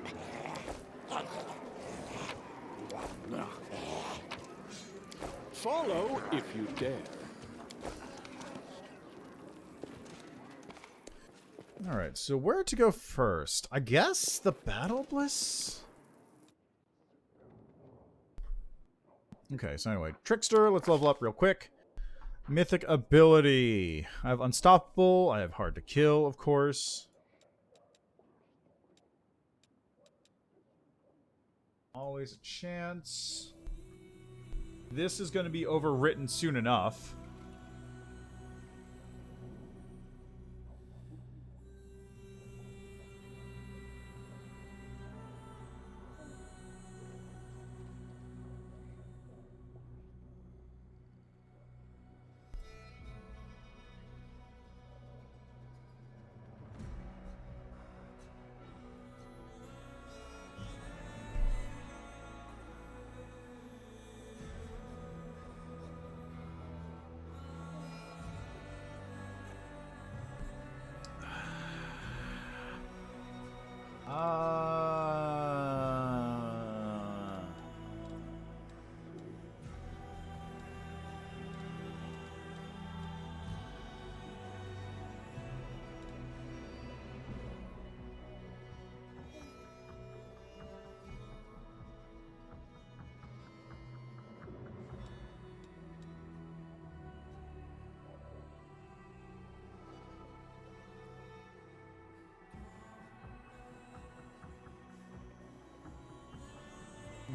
Follow if you dare. Alright, so where to go first? I guess the Battle Bliss? Okay, so anyway, Trickster, let's level up real quick. Mythic ability. I have Unstoppable, I have Hard to Kill, of course. Always a chance. This is going to be overwritten soon enough.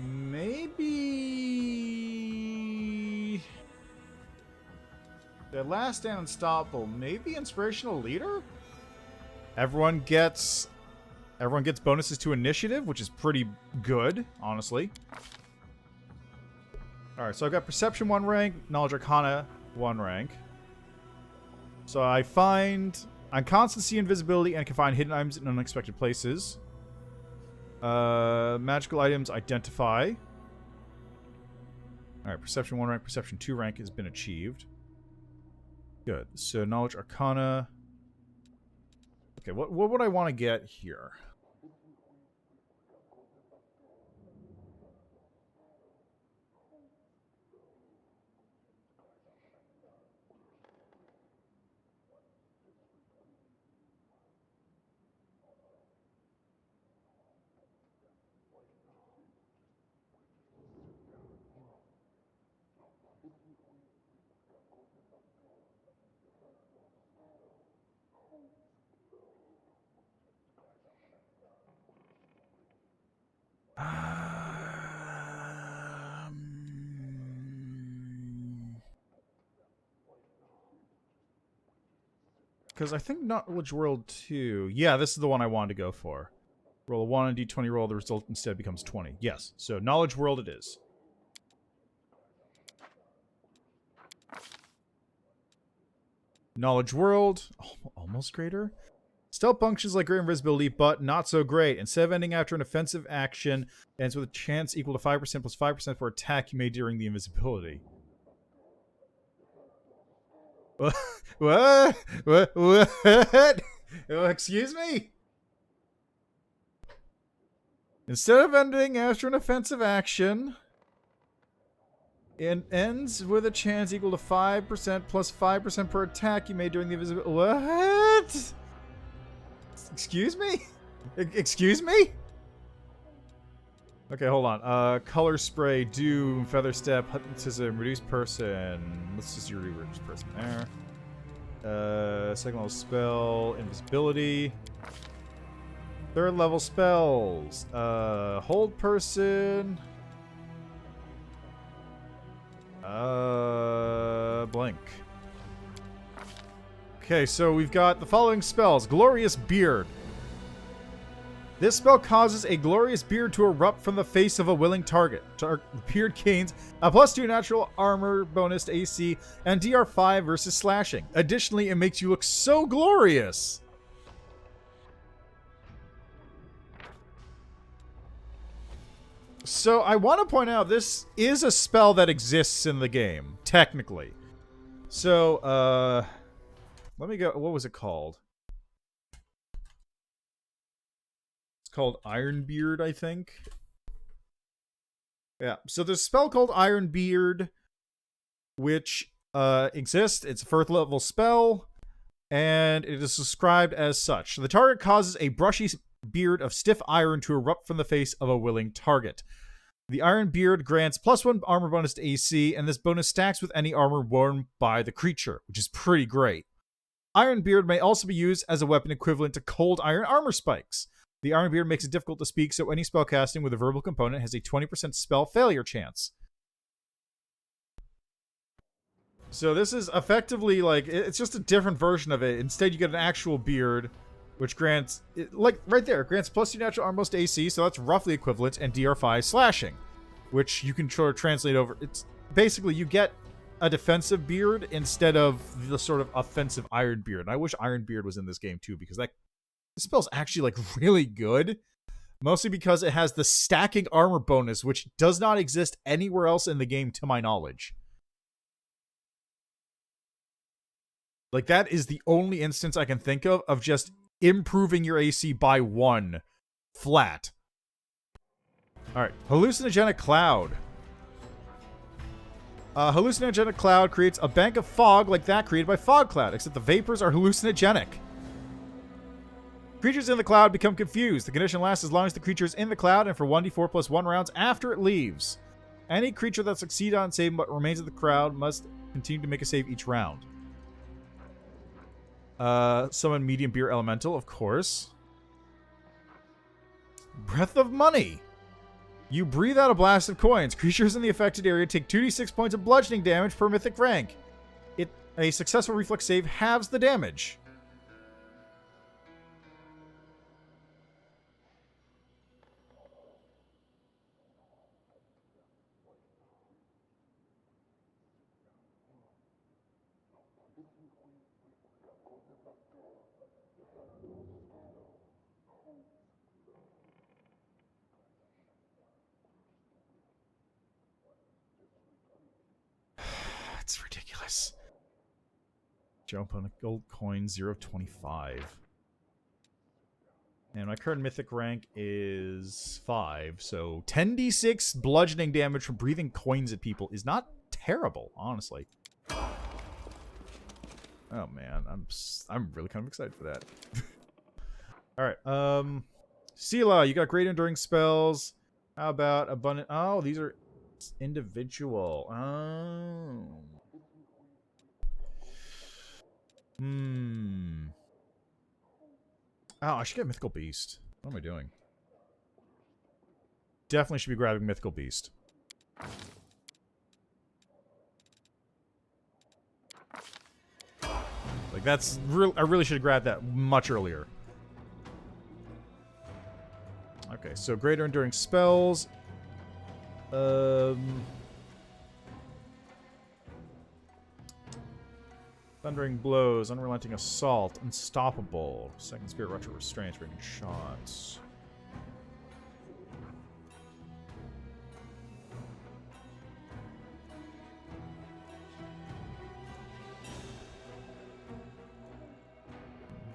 Maybe... The last stand unstoppable. Maybe Inspirational Leader? Everyone gets bonuses to initiative, which is pretty good, honestly. Alright, so I've got Perception 1 rank, Knowledge Arcana 1 rank. So I find on constancy invisibility and can find hidden items in unexpected places. Magical items identify. Alright, perception 1 rank, perception 2 rank has been achieved. Good. So knowledge arcana. Okay, what would I want to get here? Because I think Knowledge World 2... Yeah, this is the one I wanted to go for. Roll a 1 and D20 roll, the result instead becomes 20. Yes, so Knowledge World it is. Knowledge World, almost greater. Stealth functions like great invisibility, but not so great. Instead of ending after an offensive action, it ends with a chance equal to 5% plus 5% for attack you made during the invisibility. What? What? Excuse me? Instead of ending after an offensive action, it ends with a chance equal to 5% plus 5% per attack you made during the invisibility. What? Excuse me? Excuse me? Okay, hold on. Color spray, doom, feather step, hypnotism, reduce person. Let's just do reduce person there. Second level spell, invisibility. Third level spells. Hold person. Blink. Okay, so we've got the following spells. Glorious Beard. This spell causes a glorious beard to erupt from the face of a willing target. The beard gains a +2 natural armor bonus to AC and DR5 versus slashing. Additionally, it makes you look so glorious. So I want to point out this is a spell that exists in the game, technically. So, let me go. What was it called? Called Ironbeard, I think. Yeah, so there's a spell called Ironbeard, which exists. It's a 4th level spell, and it is described as such. The target causes a brushy beard of stiff iron to erupt from the face of a willing target. The Iron Beard grants +1 armor bonus to AC, and this bonus stacks with any armor worn by the creature, which is pretty great. Iron Beard may also be used as a weapon equivalent to cold iron armor spikes. The Iron Beard makes it difficult to speak, so any spellcasting with a verbal component has a 20% spell failure chance. So this is effectively like, it's just a different version of it. Instead, you get an actual beard, which grants, like right there, grants +2 natural armor bonus to AC, so that's roughly equivalent, and DR5 slashing, which you can sort of translate over. It's basically, you get a defensive beard instead of the sort of offensive Iron Beard. And I wish Iron Beard was in this game too, because this spell's actually like really good. Mostly because it has the stacking armor bonus, which does not exist anywhere else in the game to my knowledge. Like, that is the only instance I can think of just improving your AC by 1 flat. Alright, Hallucinogenic Cloud. Hallucinogenic Cloud creates a bank of fog like that created by Fog Cloud, except the vapors are hallucinogenic. Creatures in the cloud become confused. The condition lasts as long as the creature is in the cloud and for 1d4 plus 1 rounds after it leaves. Any creature that succeeds on saving but remains in the crowd must continue to make a save each round. Summon Medium Beer Elemental, of course. Breath of Money. You breathe out a blast of coins. Creatures in the affected area take 2d6 points of bludgeoning damage per mythic rank. A successful reflex save halves the damage. That's ridiculous. Jump on a gold coin, 0 of 25. And my current mythic rank is 5, so 10d6 bludgeoning damage from breathing coins at people is not terrible, honestly. Oh man, I'm really kind of excited for that. Alright, Sela, you got great enduring spells. How about abundant? Oh, these are individual. Oh. Oh, I should get Mythical Beast. What am I doing? Definitely should be grabbing Mythical Beast. Like, that's real. I really should have grabbed that much earlier. Okay, so greater enduring spells. Thundering blows, unrelenting assault, unstoppable. Second spirit retro restraints, breaking shots.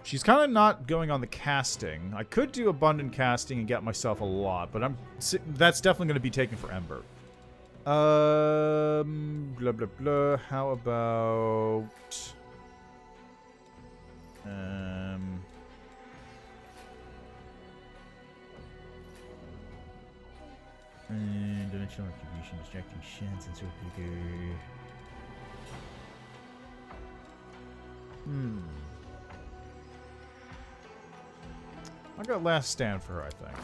She's kind of not going on the casting. I could do abundant casting and get myself a lot, but that's definitely going to be taken for Ember. Blah blah blah. How about dimensional attribution, distracting shins, and so bigger. I got last stand for her, I think.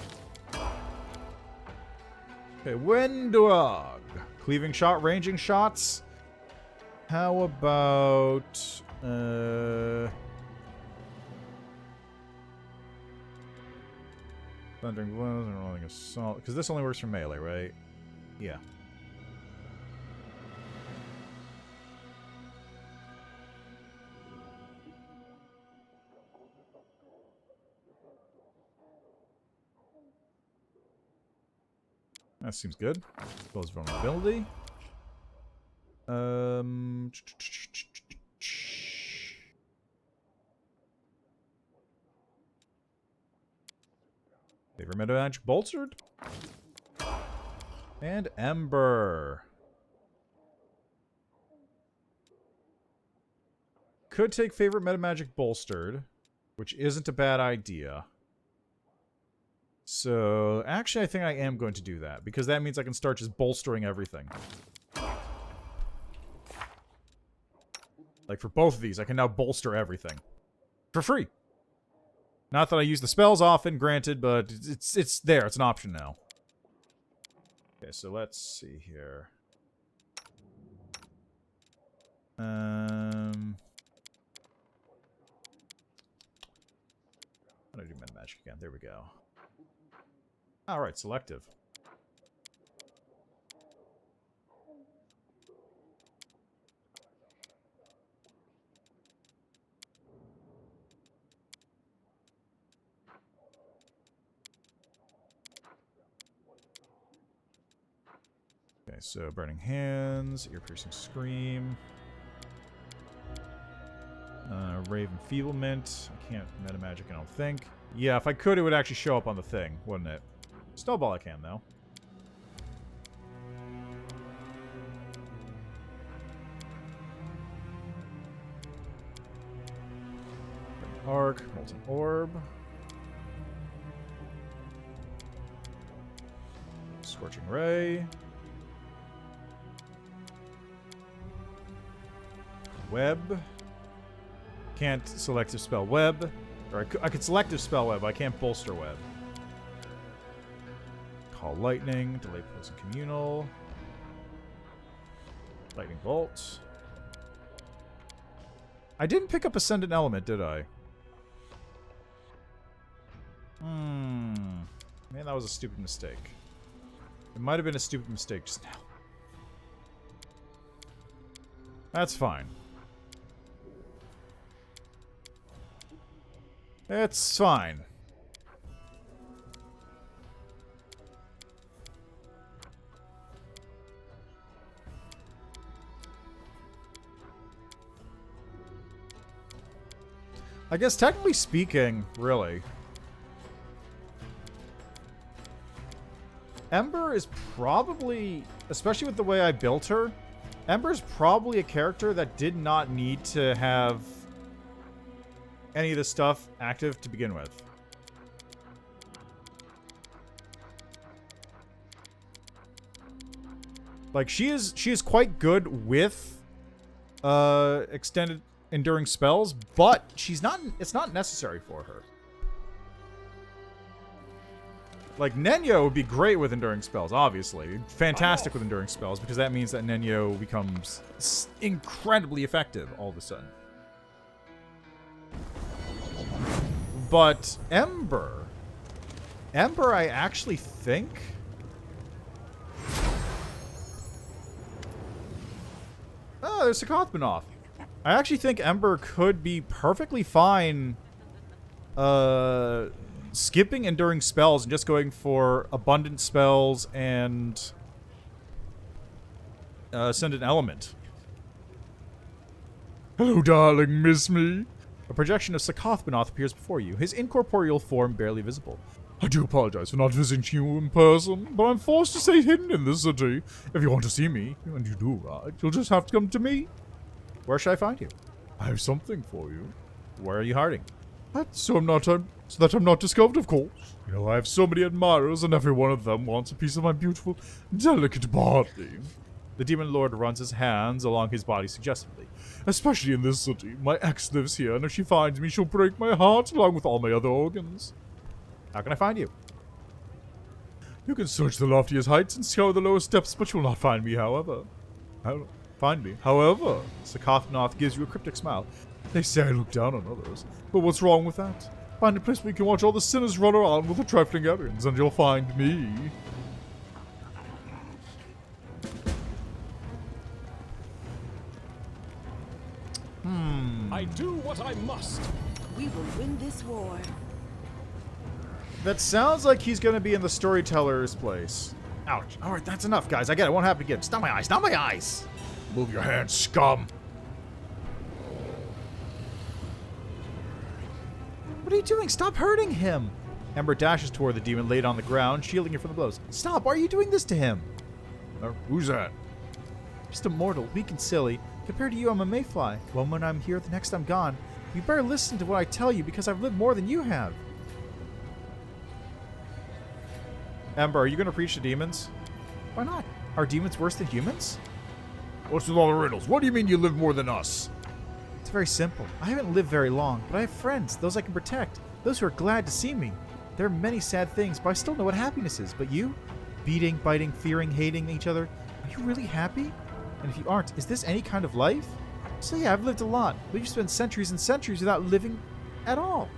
Okay, Windwog. Cleaving shot, ranging shots. How about thundering blows and rolling assault? Because this only works for melee, right? Yeah. That seems good. Close vulnerability. Favorite meta magic bolstered. And Ember. Could take favorite meta magic bolstered, which isn't a bad idea. So, actually, I think I am going to do that, because that means I can start just bolstering everything. Like, for both of these, I can now bolster everything. For free! Not that I use the spells often, granted, but it's there. It's an option now. Okay, so let's see here. How do I do meta magic again? There we go. Alright, selective. Okay, so Burning Hands, Ear-Piercing Scream. Rave Enfeeblement. I can't meta magic, I don't think. Yeah, if I could, it would actually show up on the thing, wouldn't it? Snowball I can, though. Arc, Molten Orb. Scorching Ray. Web. Can't selective spell Web. Or I could selective spell Web, but I can't bolster Web. Call Lightning, delay Poison Communal. Lightning Bolt. I didn't pick up Ascendant Element, did I? Man, that was a stupid mistake. It might have been a stupid mistake just now. That's fine. It's fine. I guess technically speaking, really, Ember is probably, especially with the way I built her, Ember is probably a character that did not need to have any of this stuff active to begin with. Like, she is quite good with extended enduring spells, but it's not necessary for her. Like, Nenyo would be great with enduring spells, obviously. Fantastic with enduring spells, because that means that Nenyo becomes incredibly effective all of a sudden. But Ember, I actually think... Oh, there's Sakothmanoth. I actually think Ember could be perfectly fine skipping enduring spells and just going for abundant spells and Ascendant Element. Hello, darling, miss me? A projection of Sakothmanoth appears before you, his incorporeal form barely visible. I do apologize for not visiting you in person, but I'm forced to stay hidden in this city. If you want to see me, and you do, right, you'll just have to come to me. Where should I find you? I have something for you. Where are you hiding? So that I'm not discovered, of course. You know, I have so many admirers, and every one of them wants a piece of my beautiful, delicate body. The Demon Lord runs his hands along his body suggestively. Especially in this city. My ex lives here, and if she finds me, she'll break my heart along with all my other organs. How can I find you? You can search the loftiest heights and scour the lowest depths, but you will not find me, however. However, Sakothmanoth gives you a cryptic smile. They say I look down on others, but what's wrong with that? Find a place where you can watch all the sinners run around with the trifling errands, and you'll find me. I do what I must. We will win this war. That sounds like he's going to be in the storyteller's place. Ouch. Alright, that's enough, guys. I get it. It won't happen again. Stop my eyes. Not my eyes. Move your hands, scum. What are you doing? Stop hurting him. Ember dashes toward the demon laid on the ground, shielding him from the blows. Stop. Why are you doing this to him? Who's that? Just a mortal, weak and silly. Compared to you, I'm a mayfly. One when I'm here, the next I'm gone. You better listen to what I tell you, because I've lived more than you have. Ember, are you going to preach to demons? Why not? Are demons worse than humans? What's with all the riddles? What do you mean you live more than us? It's very simple. I haven't lived very long, but I have friends, those I can protect, those who are glad to see me. There are many sad things, but I still know what happiness is. But you? Beating, biting, fearing, hating each other. Are you really happy? And if you aren't, is this any kind of life? So yeah, I've lived a lot, but you've spent centuries and centuries without living at all.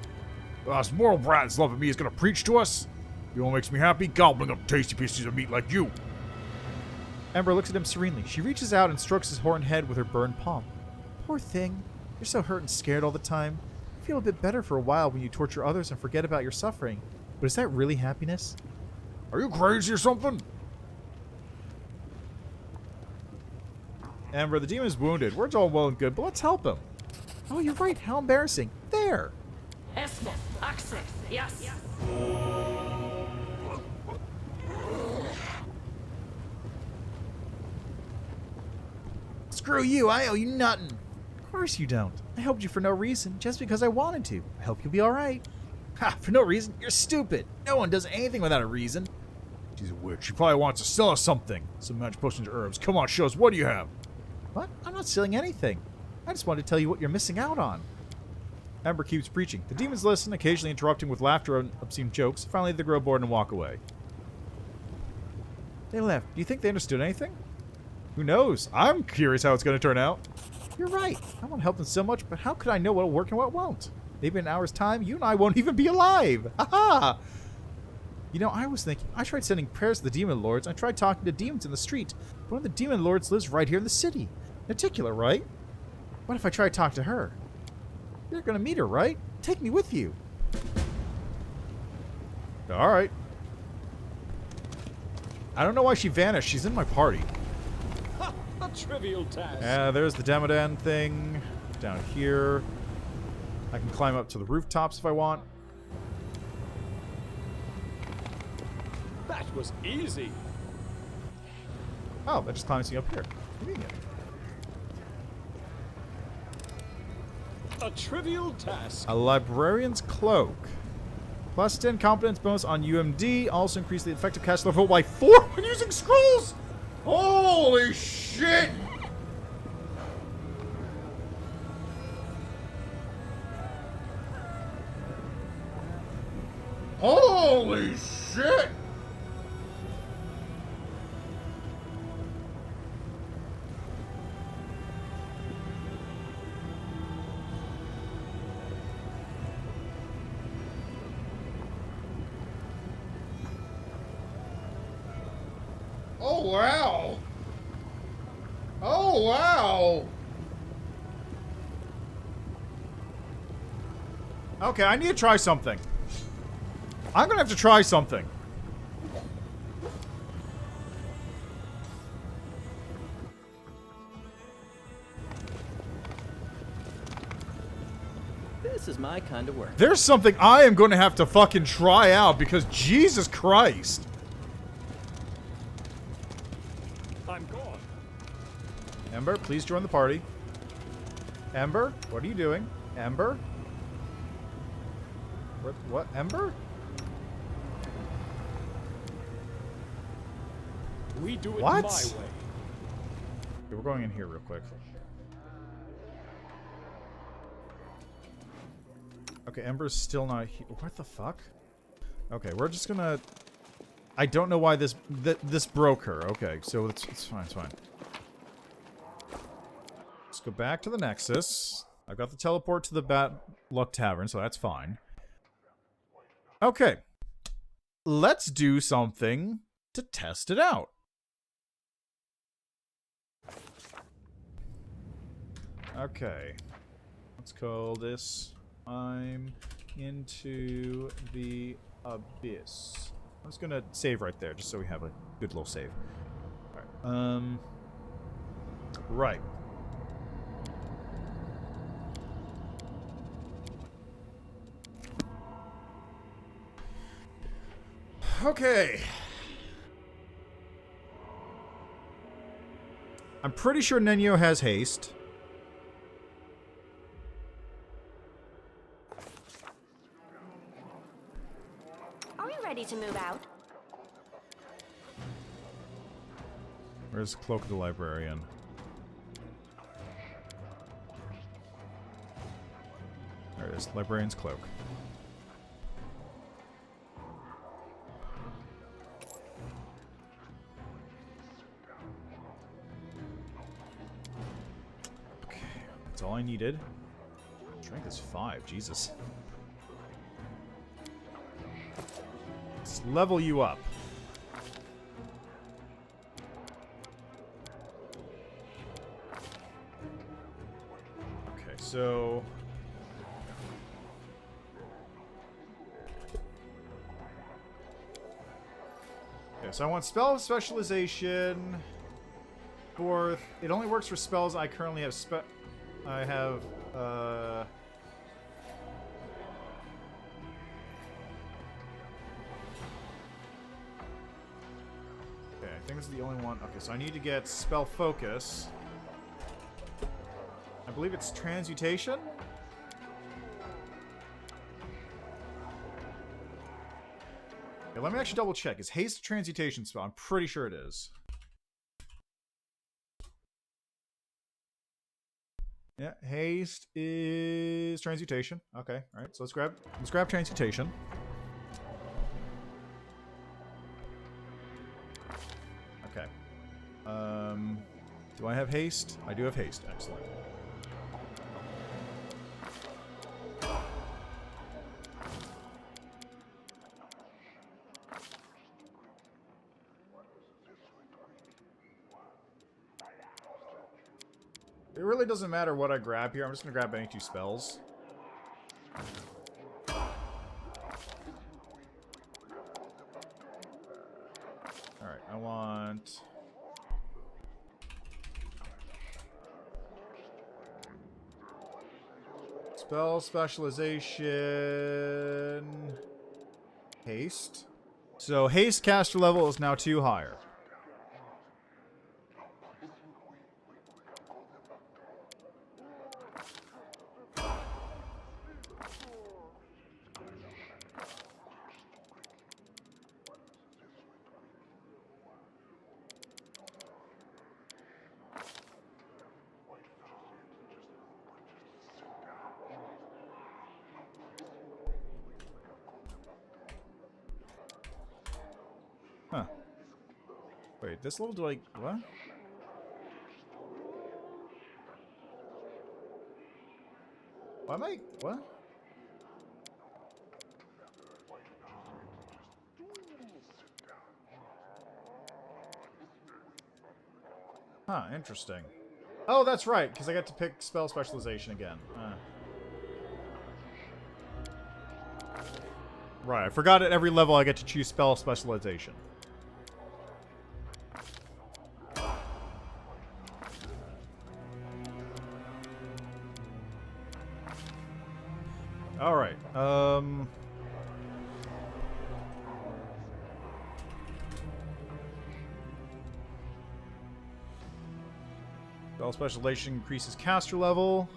This moral brat's loving me is going to preach to us? You know what makes me happy? Gobbling up tasty pieces of meat like you. Ember looks at him serenely. She reaches out and strokes his horned head with her burned palm. Poor thing. You're so hurt and scared all the time. You feel a bit better for a while when you torture others and forget about your suffering. But is that really happiness? Are you crazy or something? Ember, the demon is wounded. Words all well and good, but let's help him. Oh, you're right. How embarrassing. There. Access. Yes. Screw you. I owe you nothing. Of course you don't. I helped you for no reason, just because I wanted to. I hope you'll be alright. Ha, for no reason? You're stupid. No one does anything without a reason. She's a witch. She probably wants to sell us something. Some magic potions or herbs. Come on, show us. What do you have? What? I'm not selling anything. I just wanted to tell you what you're missing out on. Ember keeps preaching. The demons listen, occasionally interrupting with laughter and obscene jokes. Finally, they grow bored and walk away. They left. Do you think they understood anything? Who knows? I'm curious how it's going to turn out. You're right. I want to help them so much, but how could I know what'll work and what won't? Maybe in an hour's time, you and I won't even be alive. Ha-ha! You know, I was thinking, I tried sending prayers to the demon lords. I tried talking to demons in the street. One of the demon lords lives right here in the city. Particular, right? What if I try to talk to her? You're going to meet her, right? Take me with you. Alright. I don't know why she vanished. She's in my party. A trivial task. There's the Demonland thing. Down here. I can climb up to the rooftops if I want. That was easy. Oh, that just climbs me up here. Convenient. A trivial task. A Librarian's Cloak. Plus 10 competence bonus on UMD. Also increase the effective cast level by 4 when using scrolls! Holy shit! Holy shit! Oh, wow. Oh, wow. Okay, I need to try something. I'm gonna have to try something. This is my kind of work. There's something I am going to have to fucking try out because Jesus Christ. I'm gone. Ember, please join the party. Ember, what are you doing? Ember? What? Ember? We do it What? my way. Okay, we're going in here real quick. Okay, Ember's still not here. What the fuck? Okay, we're just gonna... I don't know why this broke her. Okay, so it's fine, it's fine. Let's go back to the Nexus. I've got the teleport to the Bad Luck Tavern, so that's fine. Okay. Let's do something to test it out. Okay. Let's call this... I'm into the abyss. I'm just gonna save right there, just so we have a good little save. Alright, right. Okay. I'm pretty sure Nenio has haste. Ready to move out? Where's Cloak of the Librarian? There it is. Librarian's Cloak. Okay, that's all I needed. Strength is 5, Jesus. Let's level you up. Okay, so... Okay, so I want spell specialization. Fourth, it only works for spells I currently have I think this is the only one. Okay, so I need to get spell focus. I believe it's transmutation. Okay, let me actually double check. Is haste a transmutation spell? I'm pretty sure it is. Yeah, haste is transmutation. Okay, all right. So let's grab transmutation. Okay. Do I have haste? I do have haste. Excellent. It really doesn't matter what I grab here. I'm just going to grab any 2 spells. Alright, I want... Spell specialization. Haste. So haste caster level is now 2 higher. Huh. Wait, this level do I... What? Why am I... What? Huh, interesting. Oh, that's right, because I got to pick spell specialization again. Right, I forgot at every level I get to choose spell specialization. Alright, spell specialization increases caster level.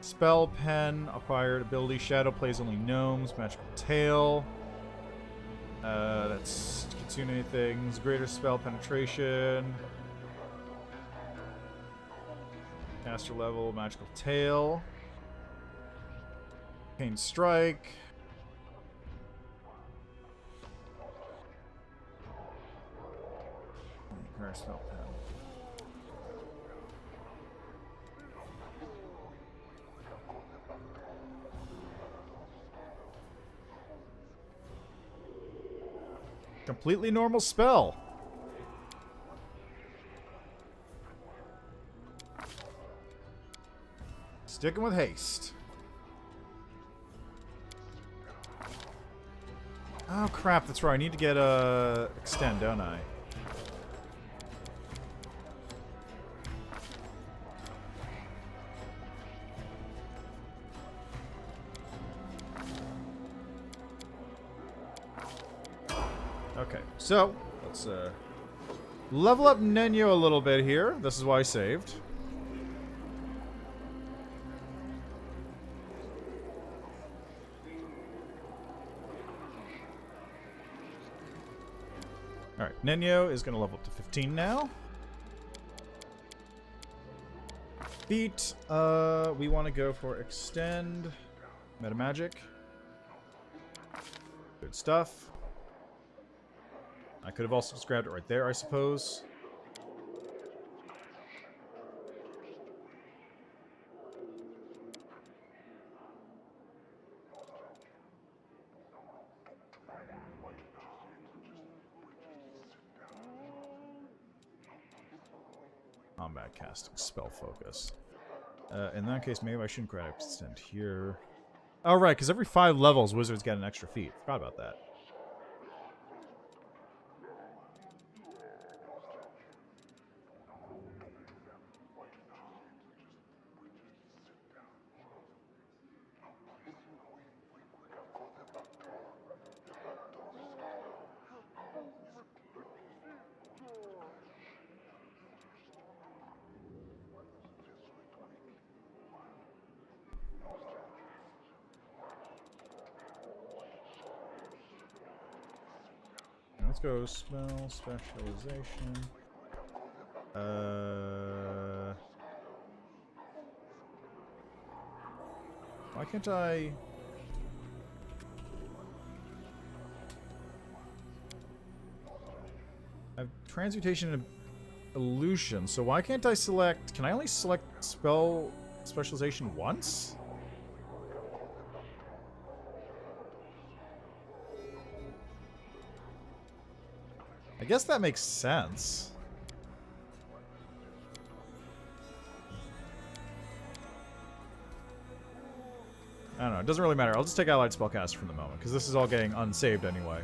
Spell pen, acquired ability, shadow plays only gnomes, magical tail. That's Kitsune things, greater spell penetration. Caster level, magical tail. Pain strike. Greater spell pen. Completely normal spell. Sticking with haste. Oh crap, that's right. I need to get extend, don't I? Okay, so let's level up Nenyo a little bit here. This is why I saved. Alright, Nenyo is going to level up to 15 now. Feet, we want to go for extend, meta magic. Good stuff. I could have also just grabbed it right there, I suppose. Combat casting, spell focus. In that case, maybe I shouldn't grab extend here. Oh, right, because every 5 levels, wizards get an extra feat. Forgot about that. Let's go spell specialization. Why can't I? I have transmutation and illusion, so why can't I select? Can I only select spell specialization once? I guess that makes sense. I don't know. It doesn't really matter. I'll just take Allied Spellcaster for the moment, because this is all getting unsaved anyway.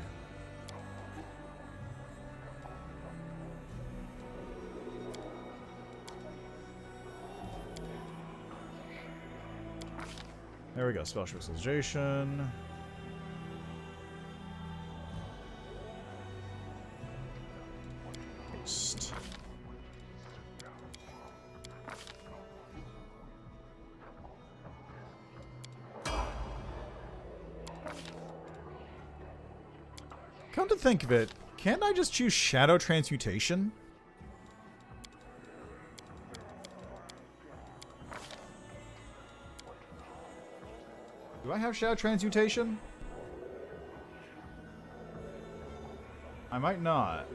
There we go. Spell specialization. Haste. Come to think of it, can't I just choose Shadow Transmutation? Do I have Shadow Transmutation? I might not.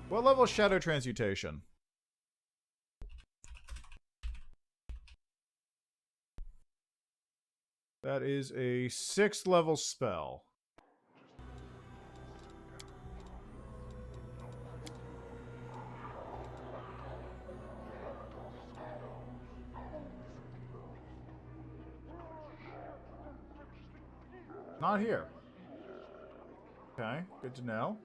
What level is Shadow Transmutation? That is a 6th level spell. Not here. Okay, good to know.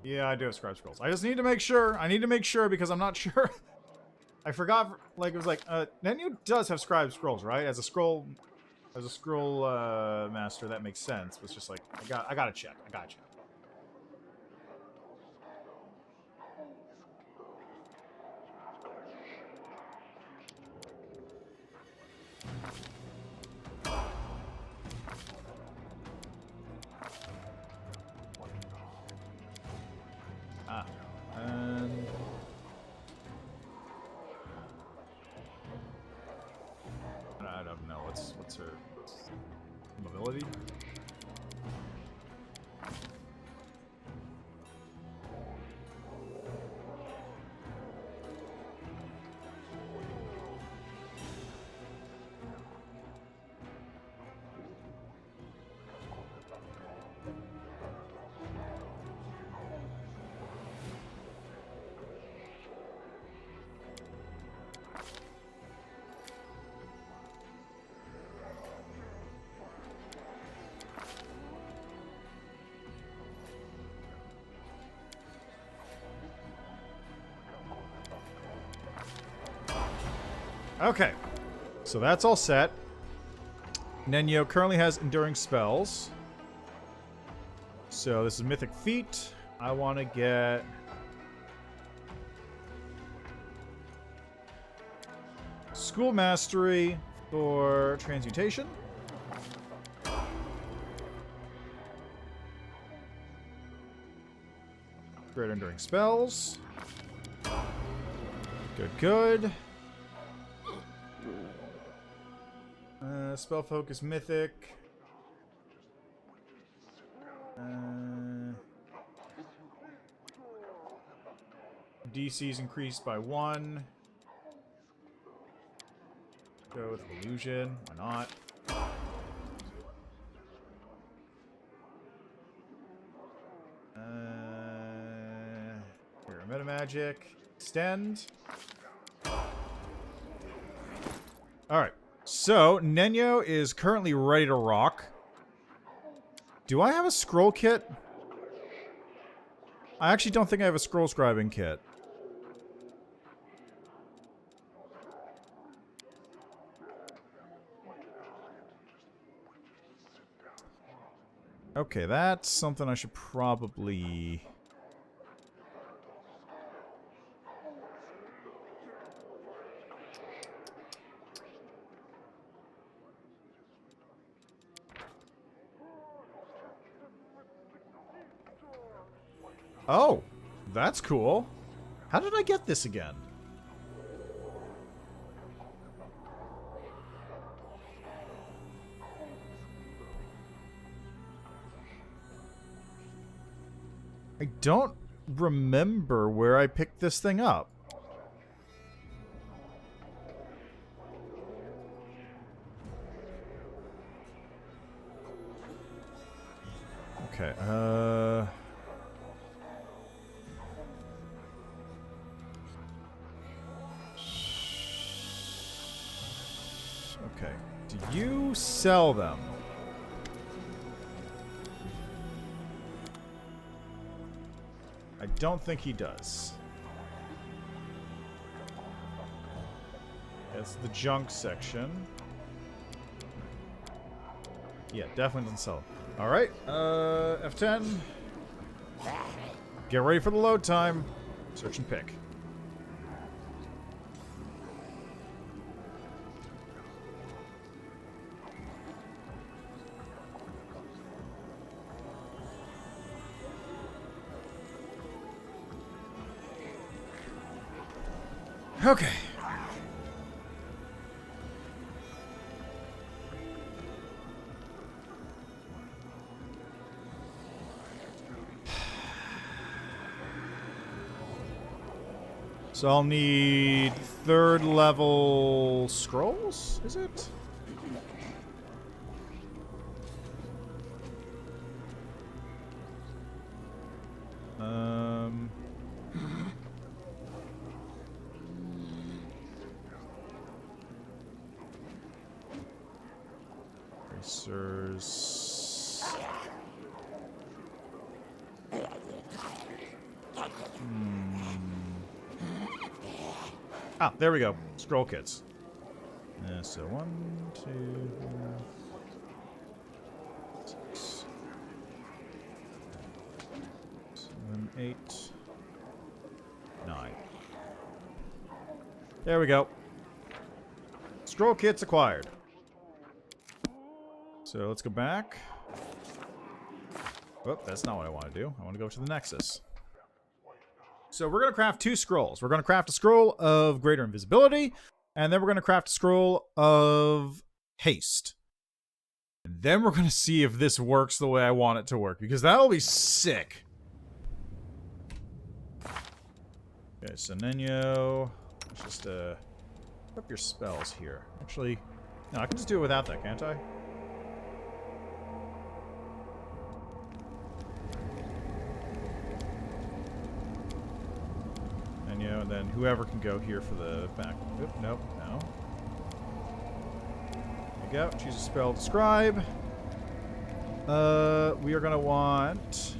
Yeah, I do have scribe scrolls. I just need to make sure. I need to make sure because I'm not sure. I forgot. Like it was like Nenu does have scribe scrolls, right? As a scroll master, that makes sense. It's just like I gotta check. I gotta check. I don't know. What's her mobility? Okay, so that's all set. Nenyo currently has enduring spells. So this is Mythic Feat. I want to get... School Mastery for Transmutation. Greater Enduring Spells. Good, good. Spell Focus Mythic. DC's increased by 1. Go with Illusion. Why not? Here, Metamagic. Extend. Alright. So, Nenyo is currently ready to rock. Do I have a scroll kit? I actually don't think I have a scroll scribing kit. Okay, that's something I should probably... Oh, that's cool. How did I get this again? I don't remember where I picked this thing up. Okay, okay. Do you sell them? I don't think he does. That's the junk section. Yeah, definitely doesn't sell. Alright, F10. Get ready for the load time. Search and pick. Okay. So I'll need 3rd level scrolls, is it? Racers. Ah, there we go. Scroll kits. So 1, 2, 6, 7, 8, 9. There we go. Scroll kits acquired. So let's go back. Oh, that's not what I want to do. I want to go to the Nexus. So we're going to craft 2 scrolls. We're going to craft a scroll of greater invisibility, and then we're going to craft a scroll of haste. And then we're going to see if this works the way I want it to work, because that'll be sick. Okay, so Nenyo, let's just up your spells here. Actually, no, I can just do it without that, can't I? And then whoever can go here for the back. Oop, nope, no. There you go. Choose a spell to scribe. We are going to want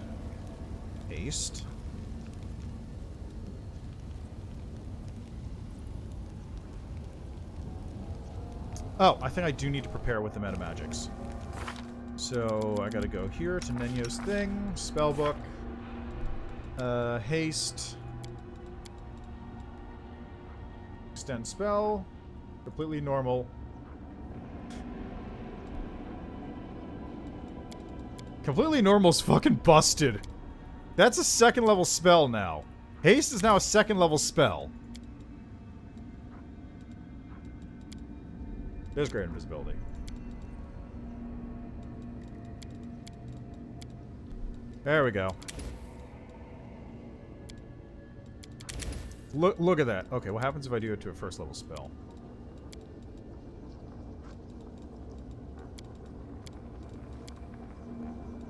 haste. Oh, I think I do need to prepare with the meta magics. So I got to go here to Nenyo's thing, spellbook, haste. Extend spell. Completely normal. Completely normal's fucking busted. That's a 2nd level spell now. Haste is now a 2nd level spell. There's great invisibility. There we go. Look at that. Okay, what happens if I do it to a 1st level spell?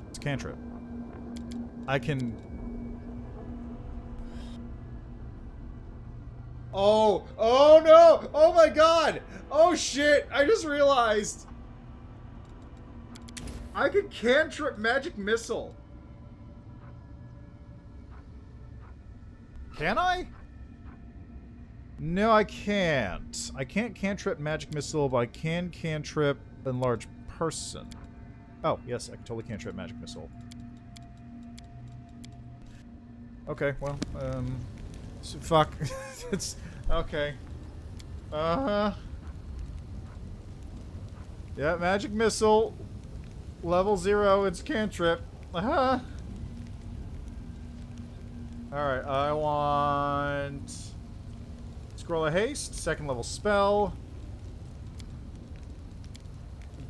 It's a cantrip. I can... Oh! Oh no! Oh my god! Oh shit! I just realized! I can cantrip magic missile. Can I? No, I can't. I can't cantrip magic missile, but I can cantrip enlarge person. Oh, yes, I can totally cantrip magic missile. Okay, well, so fuck. It's okay. Yeah, magic missile. Level 0, it's cantrip. Alright, I want Scroll of Haste, second level spell.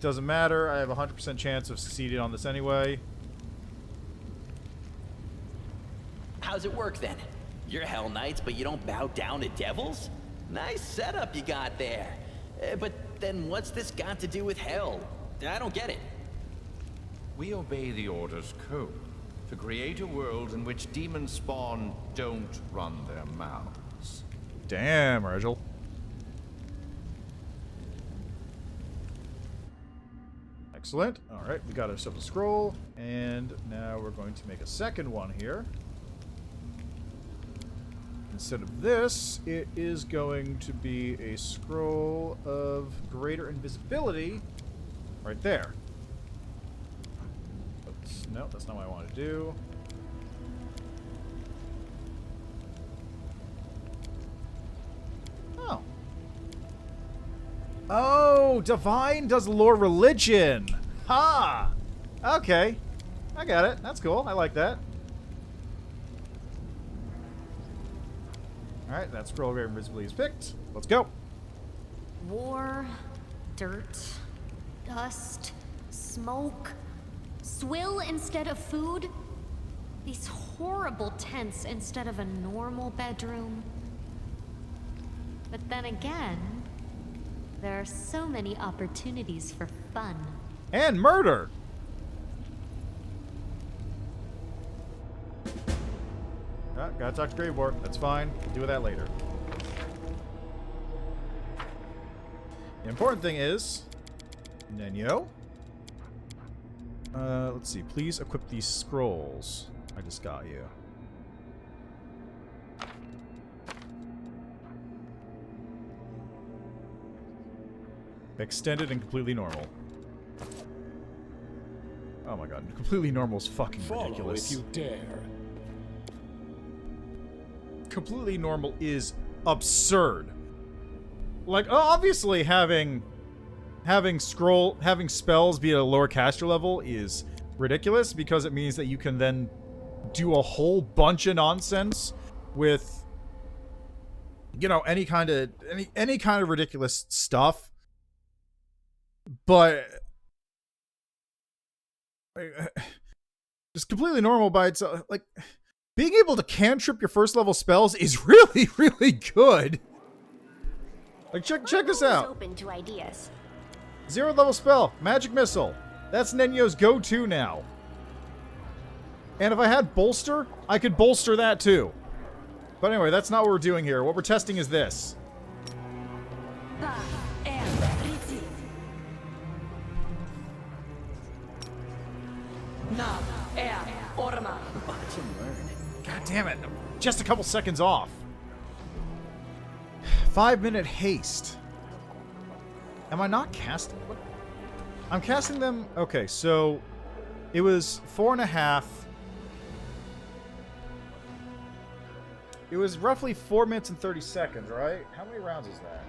Doesn't matter, I have a 100% chance of succeeding on this anyway. How's it work then? You're Hell Knights, but you don't bow down to devils? Nice setup you got there. But then what's this got to do with hell? I don't get it. We obey the Order's code to create a world in which demon spawn don't run their mouths. Damn, Rigel. Excellent. Alright, we got ourselves a scroll, and now we're going to make a second one here. Instead of this, it is going to be a scroll of greater invisibility right there. Oops, no, that's not what I want to do. Oh. Oh, Divine does lore religion. Ha! Okay. I got it. That's cool. I like that. Alright, that scroll of greater invisibility is picked. Let's go. War, dirt, dust, smoke, swill instead of food. These horrible tents instead of a normal bedroom. But then again, there are so many opportunities for fun. And murder! Ah, gotta talk to Grave War. That's fine. We'll deal with that later. The important thing is... Nenyo. Let's see. Please equip these scrolls. I just got you. Extended and completely normal. Oh my god. Completely normal is fucking ridiculous. Follow if you dare. Completely normal is absurd. Like, obviously having spells be at a lower caster level is ridiculous because it means that you can then do a whole bunch of nonsense with, you know, any kind of ridiculous stuff. But just completely normal by itself. Like, being able to cantrip your first level spells is really, really good. Like, check this out. Open to ideas. 0th level spell, Magic Missile. That's Nenyo's go-to now. And if I had Bolster, I could bolster that too. But anyway, that's not what we're doing here. What we're testing is this. Watch and learn. God damn it. I'm just a couple seconds off. 5-minute haste. Am I not casting? What? I'm casting them. Okay, so it was 4.5. It was roughly 4 minutes and 30 seconds, right? How many rounds is that?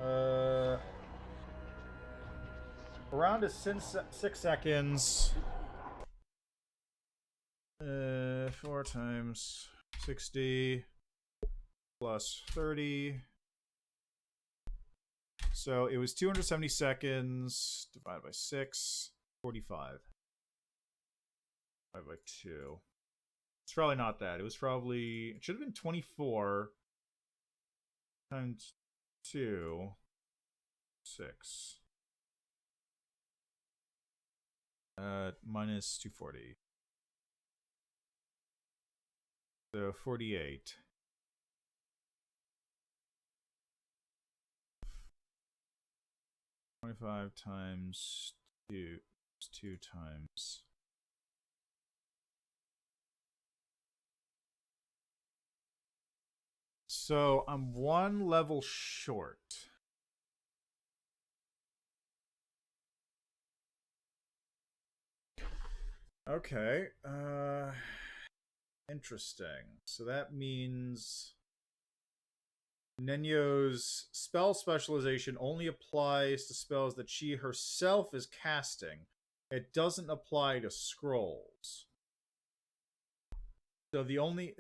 A round is 6 seconds. 4 times 60 plus 30. So it was 270 seconds divided by 6, 45. Divided by 2. It's probably not that. It was probably, it should have been 24 times 2, 6. Minus 240. So 48. 25 times 2 is 2 times. So I'm 1 level short. Okay. Interesting. So that means Nenyo's spell specialization only applies to spells that she herself is casting. It doesn't apply to scrolls. So the only...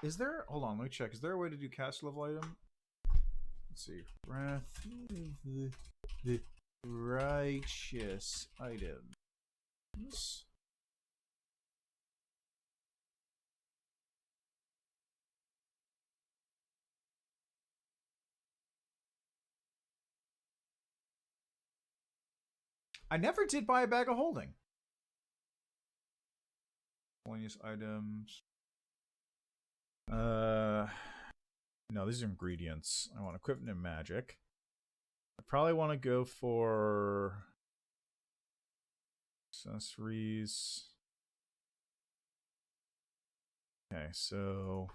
Is there... Hold on, let me check. Is there a way to do cast level item? Let's see. Wrath of the righteous items. I never did buy a bag of holding. Miscellaneous items. No, these are ingredients. I want equipment and magic. I probably want to go for accessories. Okay, so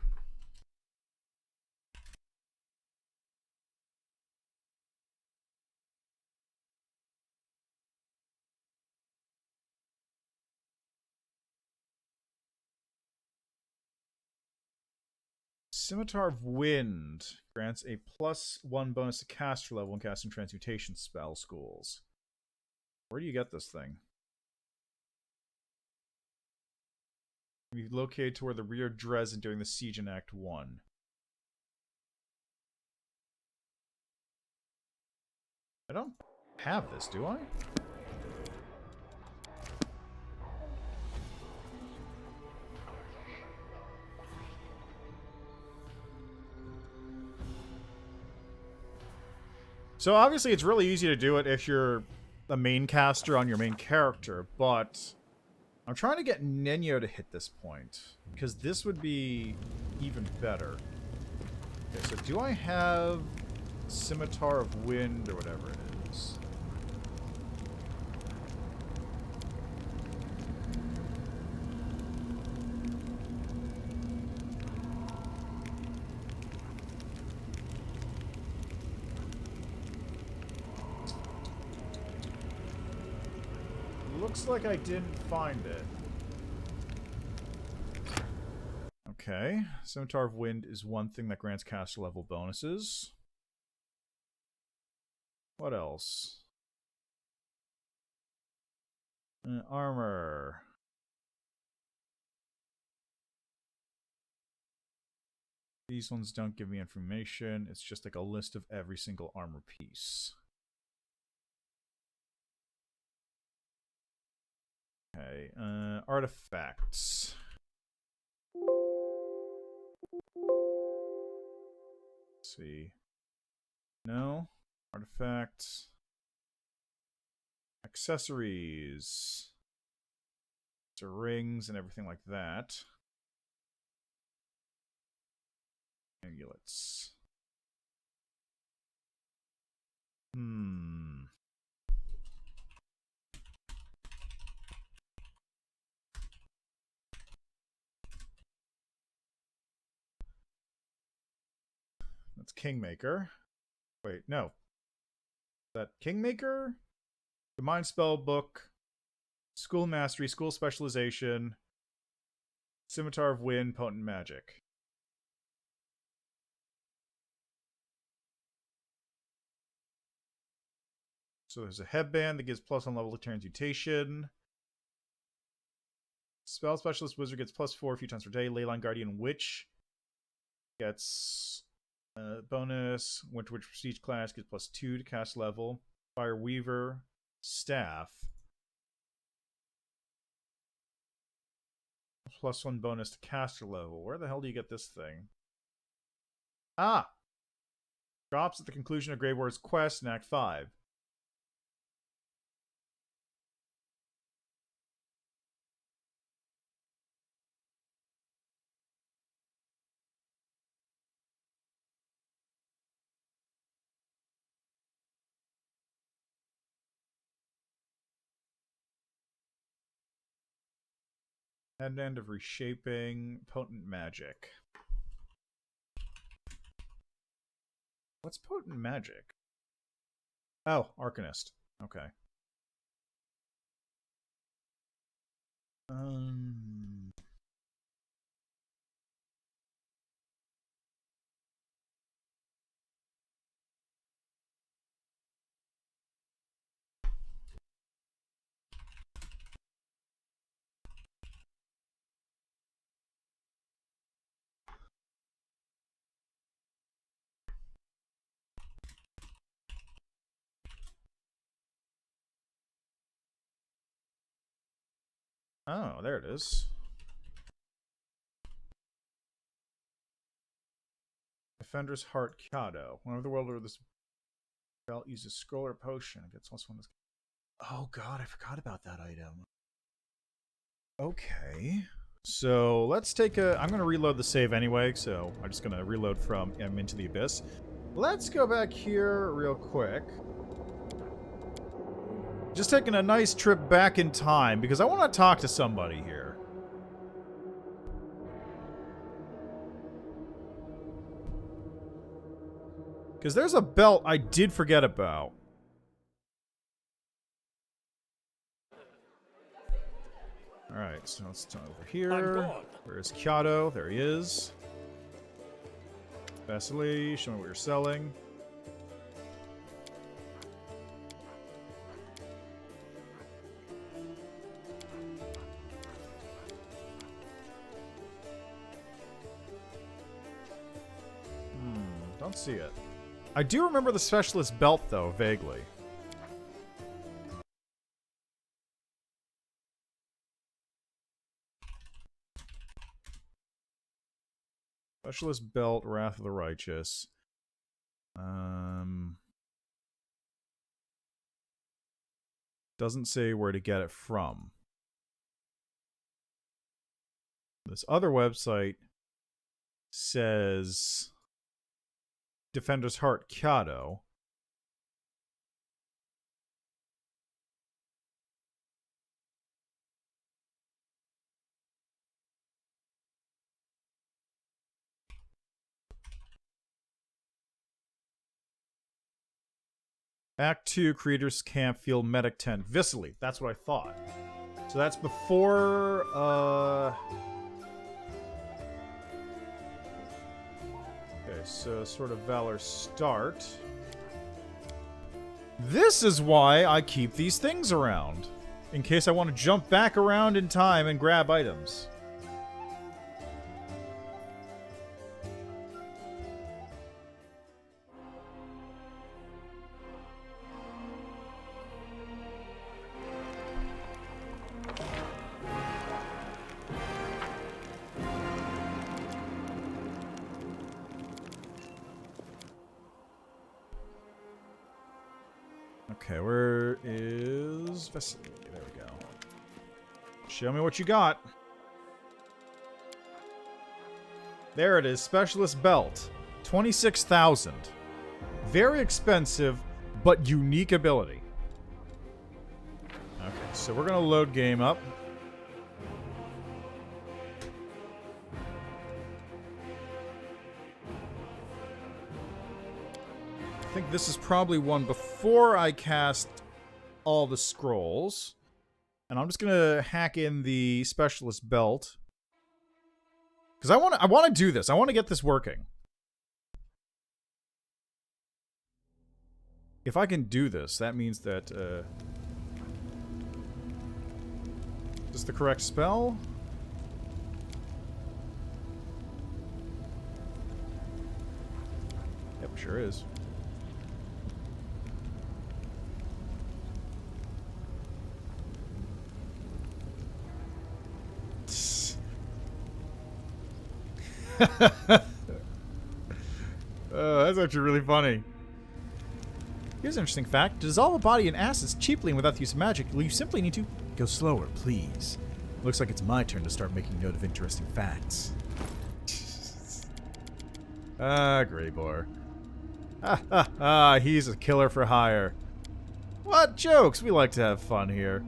Scimitar of Wind grants a +1 bonus to caster level when casting transmutation spell schools. Where do you get this thing? You locate to where the rear Dresden during the siege in Act 1. I don't have this, do I? So obviously it's really easy to do it if you're a main caster on your main character, but I'm trying to get Nenyo to hit this point, because this would be even better. Okay, so do I have Scimitar of Wind or whatever it is? Looks like I didn't find it. Okay. Scimitar of Wind is one thing that grants caster level bonuses. What else? Armor. These ones don't give me information. It's just like a list of every single armor piece. Okay, artifacts. Let's see. No. Artifacts. Accessories. So rings and everything like that. Amulets. That's Kingmaker. Wait, no. Is that Kingmaker? The Mind Spell Book. School Mastery, School Specialization. Scimitar of Wind, Potent Magic. So there's a headband that gives +1 level to transmutation. Spell Specialist Wizard gets +4 a few times per day. Leyline Guardian Witch gets bonus. Winter Witch Prestige class gets +2 to cast level. Fire Weaver Staff. +1 bonus to caster level. Where the hell do you get this thing? Ah! Drops at the conclusion of Grey War's quest in Act 5. End of Reshaping, Potent Magic. What's Potent Magic? Oh, Arcanist. Okay. Oh, there it is. Defender's Heart Kato. Whenever the wielder of this belt uses scroll or potion, it gets plus one. Oh god, I forgot about that item. Okay. So let's take a... I'm going to reload the save anyway, so I'm just going to reload from Into the Abyss. Let's go back here real quick. Just taking a nice trip back in time, because I want to talk to somebody here. Because there's a belt I did forget about. Alright, so let's turn over here. Where's Kato? There he is. Vasily, show me what you're selling. Don't see it. I do remember the specialist belt, though, vaguely. Specialist belt, Wrath of the Righteous. Doesn't say where to get it from. This other website says Defender's Heart Kato. Act 2, Creators Camp, Field Medic Tent. Vasily, that's what I thought. So that's before, Okay, so Sword of Valor start. This is why I keep these things around. In case I want to jump back around in time and grab items. Okay, where is Vasily? There we go. Show me what you got. There it is, Specialist Belt. 26,000. Very expensive, but unique ability. Okay, so we're gonna load game up. I think this is probably one before I cast all the scrolls. And I'm just gonna hack in the Specialist Belt. Because I wanna do this. I wanna get this working. If I can do this, that means that is this the correct spell? Yep, sure is. That's actually really funny. Here's an interesting fact. To dissolve a body in acids cheaply and without the use of magic, you simply need to go slower, please. Looks like it's my turn to start making note of interesting facts. Greybor. He's a killer for hire. What jokes? We like to have fun here.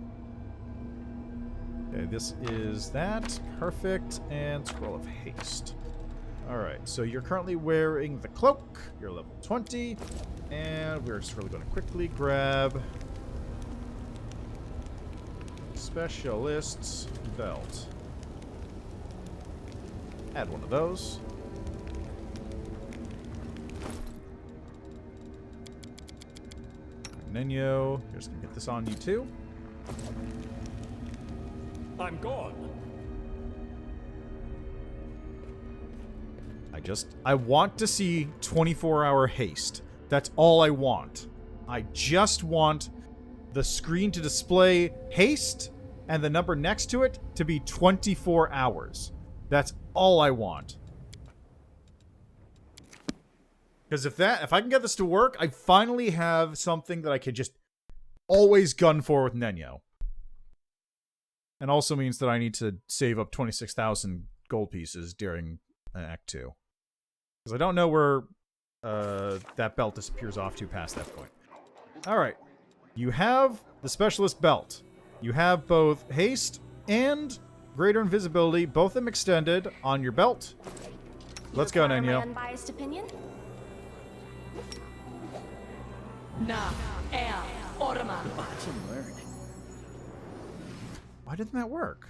Okay, this is that. Perfect. And Scroll of Haste. Alright, so you're currently wearing the Cloak. You're level 20. And we're just really going to quickly grab Specialist's belt. Add one of those. Nenyo, you're just gonna get this on you too. I'm gone. I want to see 24-hour haste. That's all I want. I just want the screen to display haste and the number next to it to be 24 hours. That's all I want. Because if I can get this to work, I finally have something that I could just always gun for with Nenyo. And also means that I need to save up 26,000 gold pieces during Act 2. Because I don't know where that belt disappears off to past that point. Alright. You have the Specialist Belt. You have both Haste and Greater Invisibility, both of them extended on your belt. Let's go, Nenyo. My unbiased opinion? Watch him learn. Why didn't that work?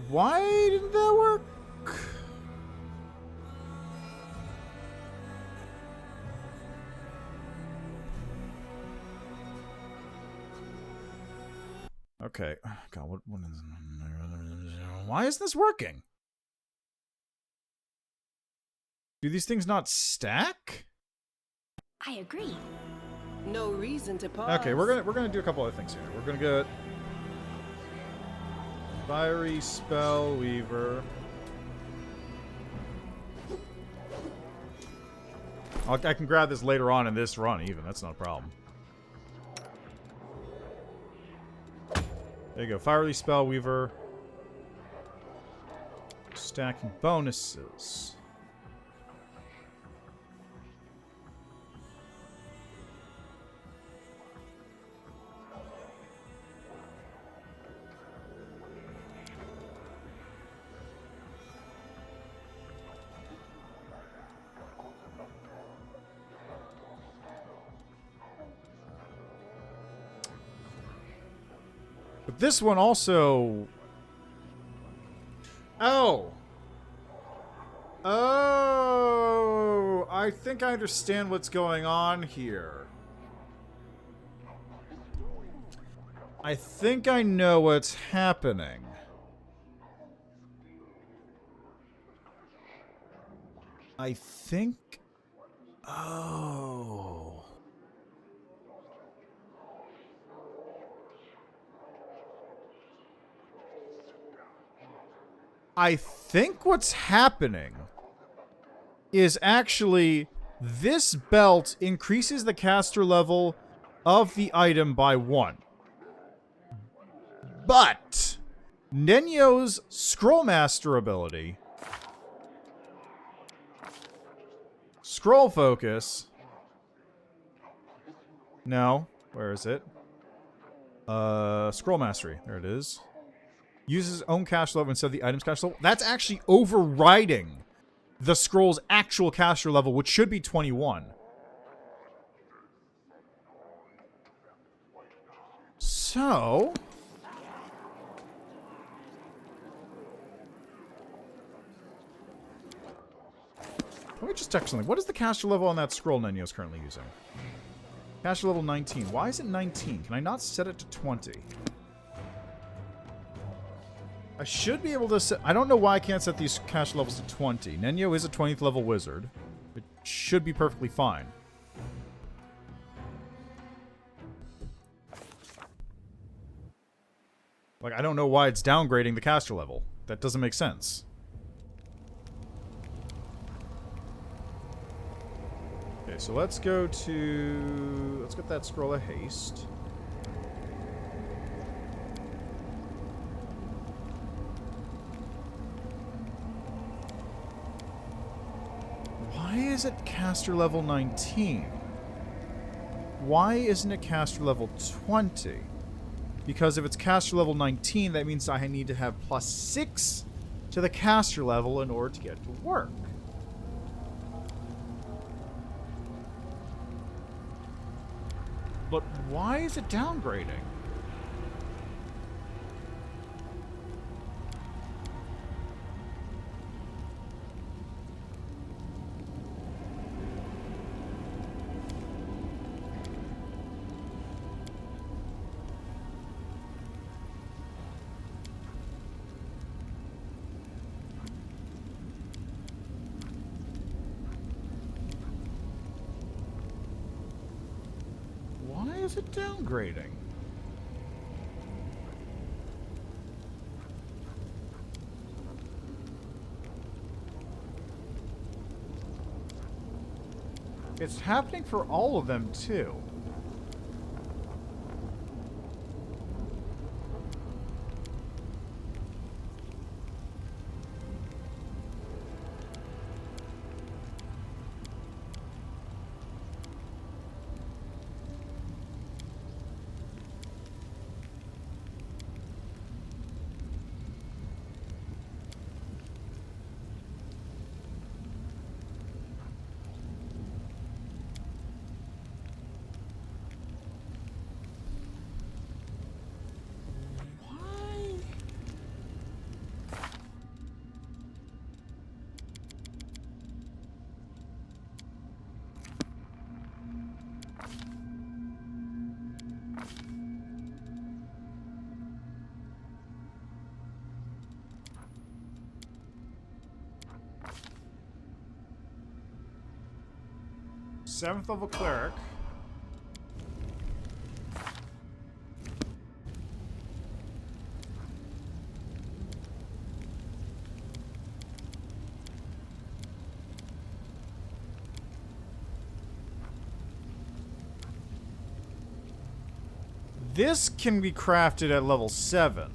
Why didn't that work? Okay. God, what is... Why isn't this working? Do these things not stack? I agree. No reason to pause. Okay, we're gonna do a couple other things here. We're gonna get Fiery Spell Weaver. I can grab this later on in this run, even. That's not a problem. There you go. Fiery Spell Weaver. Stacking bonuses. But this one also... Oh! Oh! I think I understand what's going on here. I think I know what's happening. I think... Oh... I think what's happening is actually this belt increases the caster level of the item by 1. But Nenyo's Scrollmaster ability, Scroll Focus, no, where is it? Scroll Mastery, there it is. Uses his own caster level instead of the item's caster level. That's actually overriding the scroll's actual caster level, which should be 21. So... let me just check something. What is the caster level on that scroll Nenyo is currently using? Caster level 19. Why is it 19? Can I not set it to 20? I should be able to set... I don't know why I can't set these caster levels to 20. Nenyo is a 20th level wizard. It should be perfectly fine. Like, I don't know why it's downgrading the caster level. That doesn't make sense. Okay, so let's go to... let's get that Scroll of Haste. Why is it caster level 19? Why isn't it caster level 20? Because if it's caster level 19, that means I need to have +6 to the caster level in order to get it to work. But why is it downgrading? Why is it downgrading? It's happening for all of them, too. Seventh level cleric. This can be crafted at level 7.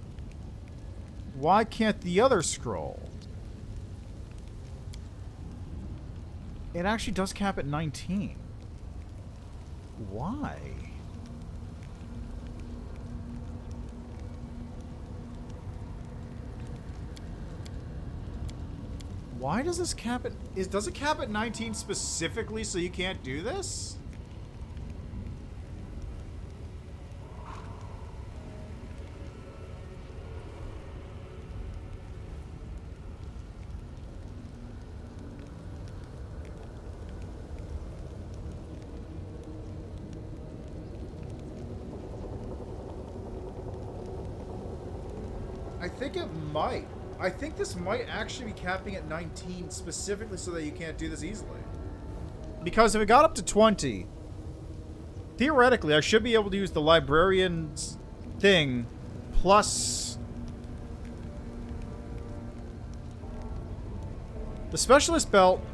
Why can't the other scroll? It actually does cap at 19. Why? Why does this cap at... does it cap at 19 specifically so you can't do this? I think it might. I think this might actually be capping at 19 specifically so that you can't do this easily. Because if it got up to 20, theoretically I should be able to use the Librarian's thing plus the Specialist belt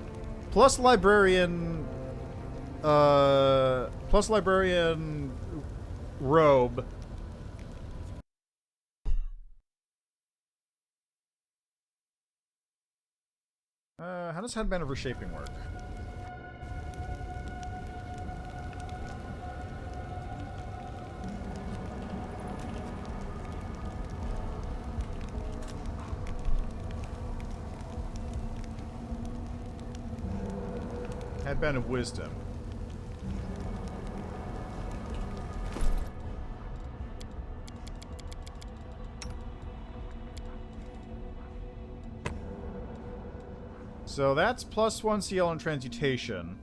plus Librarian robe. How does Headband of Reshaping work? Headband of Wisdom. So that's +1 CL and Transmutation.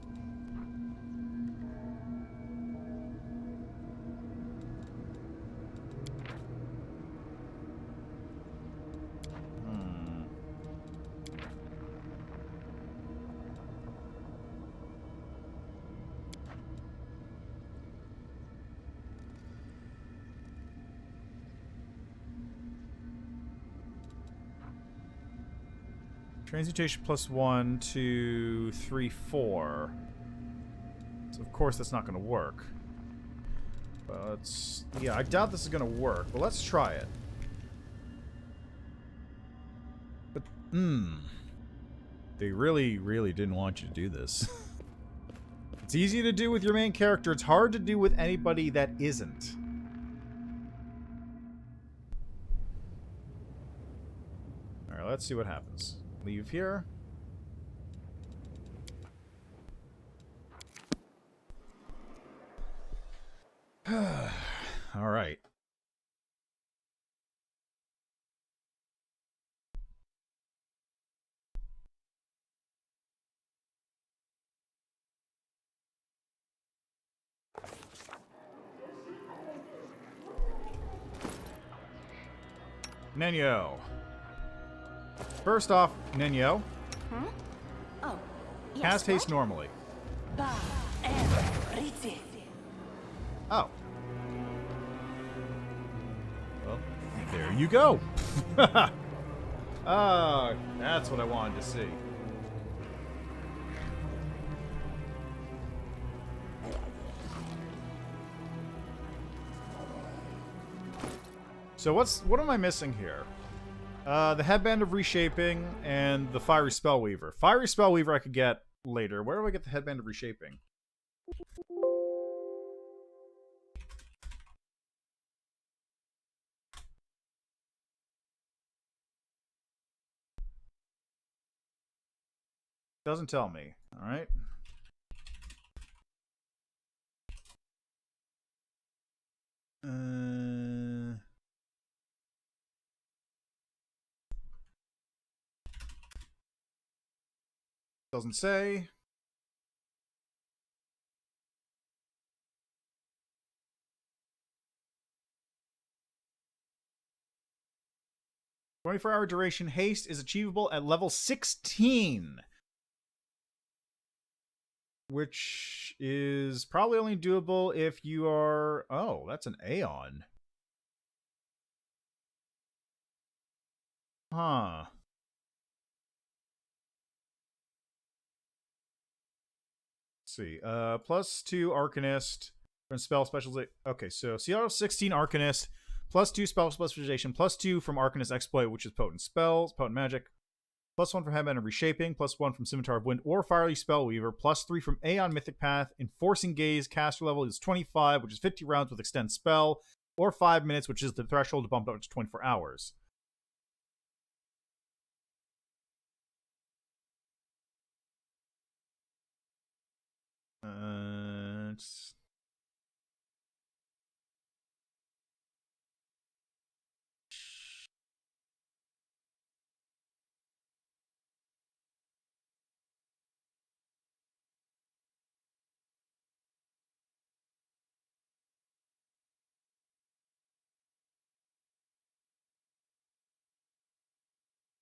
Transmutation +1, 2, 3, 4. So of course that's not going to work. But yeah, I doubt this is going to work. But let's try it. But they really, really didn't want you to do this. It's easy to do with your main character. It's hard to do with anybody that isn't. Alright, let's see what happens. Leave here. All right. Nenyo. First off, Nenyo. Huh? Oh, yes, Cast haste normally. Oh. Well, there you go. Ah, that's what I wanted to see. So what am I missing here? The Headband of Reshaping and the Fiery Spellweaver. Fiery Spellweaver I could get later. Where do I get the Headband of Reshaping? Doesn't tell me. Alright. Doesn't say. "24-hour duration haste is achievable at level 16. Which is probably only doable if you are... Oh, that's an Aeon. Huh. Let's see. +2 Arcanist from spell specialization. Okay, so CR 16 Arcanist, +2 spell specialization, +2 from Arcanist Exploit, which is potent spells, potent magic, +1 from Headband of Reshaping, +1 from Scimitar of Wind or Fiery Spellweaver, +3 from Aeon Mythic Path. Enforcing Gaze, caster level is 25, which is 50 rounds with Extend Spell, or 5 minutes, which is the threshold to bump up to 24 hours.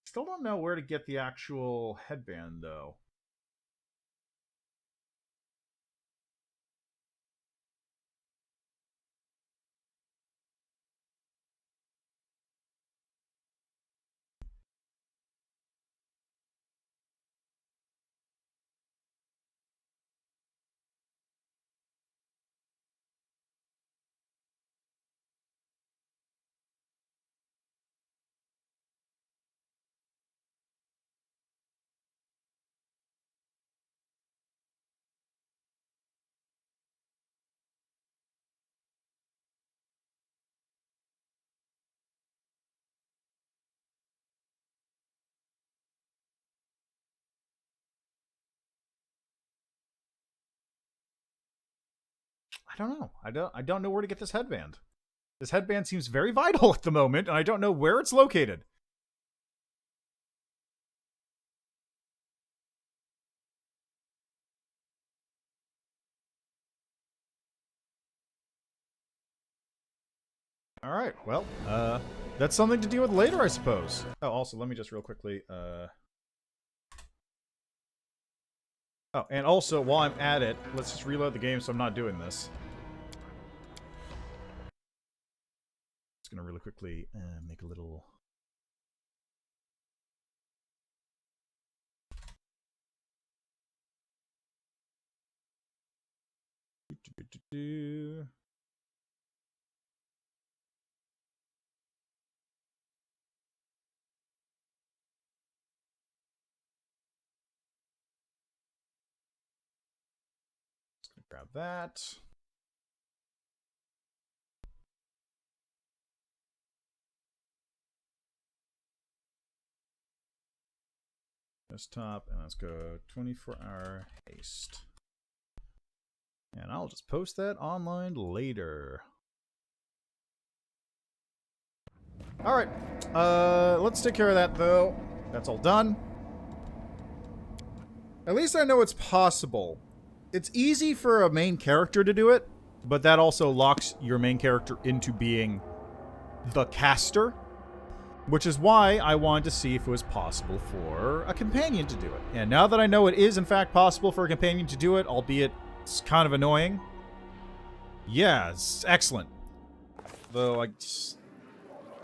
Still don't know where to get the actual headband, though. I don't know. I don't know where to get this headband. This headband seems very vital at the moment, and I don't know where it's located. All right. Well, that's something to deal with later, I suppose. Oh, also, let me just real quickly. Oh, and also, while I'm at it, let's just reload the game so I'm not doing this. Just gonna really quickly make a little. Grab that. Desktop, and let's go 24-hour haste. And I'll just post that online later. Alright, let's take care of that though. That's all done. At least I know it's possible. It's easy for a main character to do it, but that also locks your main character into being the caster, which is why I wanted to see if it was possible for a companion to do it. And now that I know it is in fact possible for a companion to do it, albeit it's kind of annoying. Yeah, it's excellent. Though I just...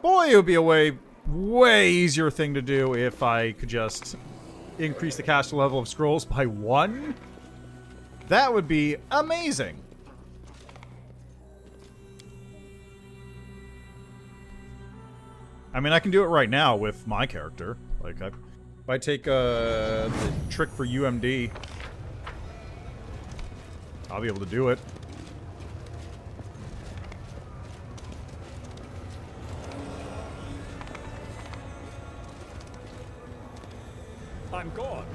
Boy, it would be a way easier thing to do if I could just increase the caster level of scrolls by 1. That would be amazing. I mean, I can do it right now with my character. Like, if I take the trick for UMD, I'll be able to do it. I'm gone.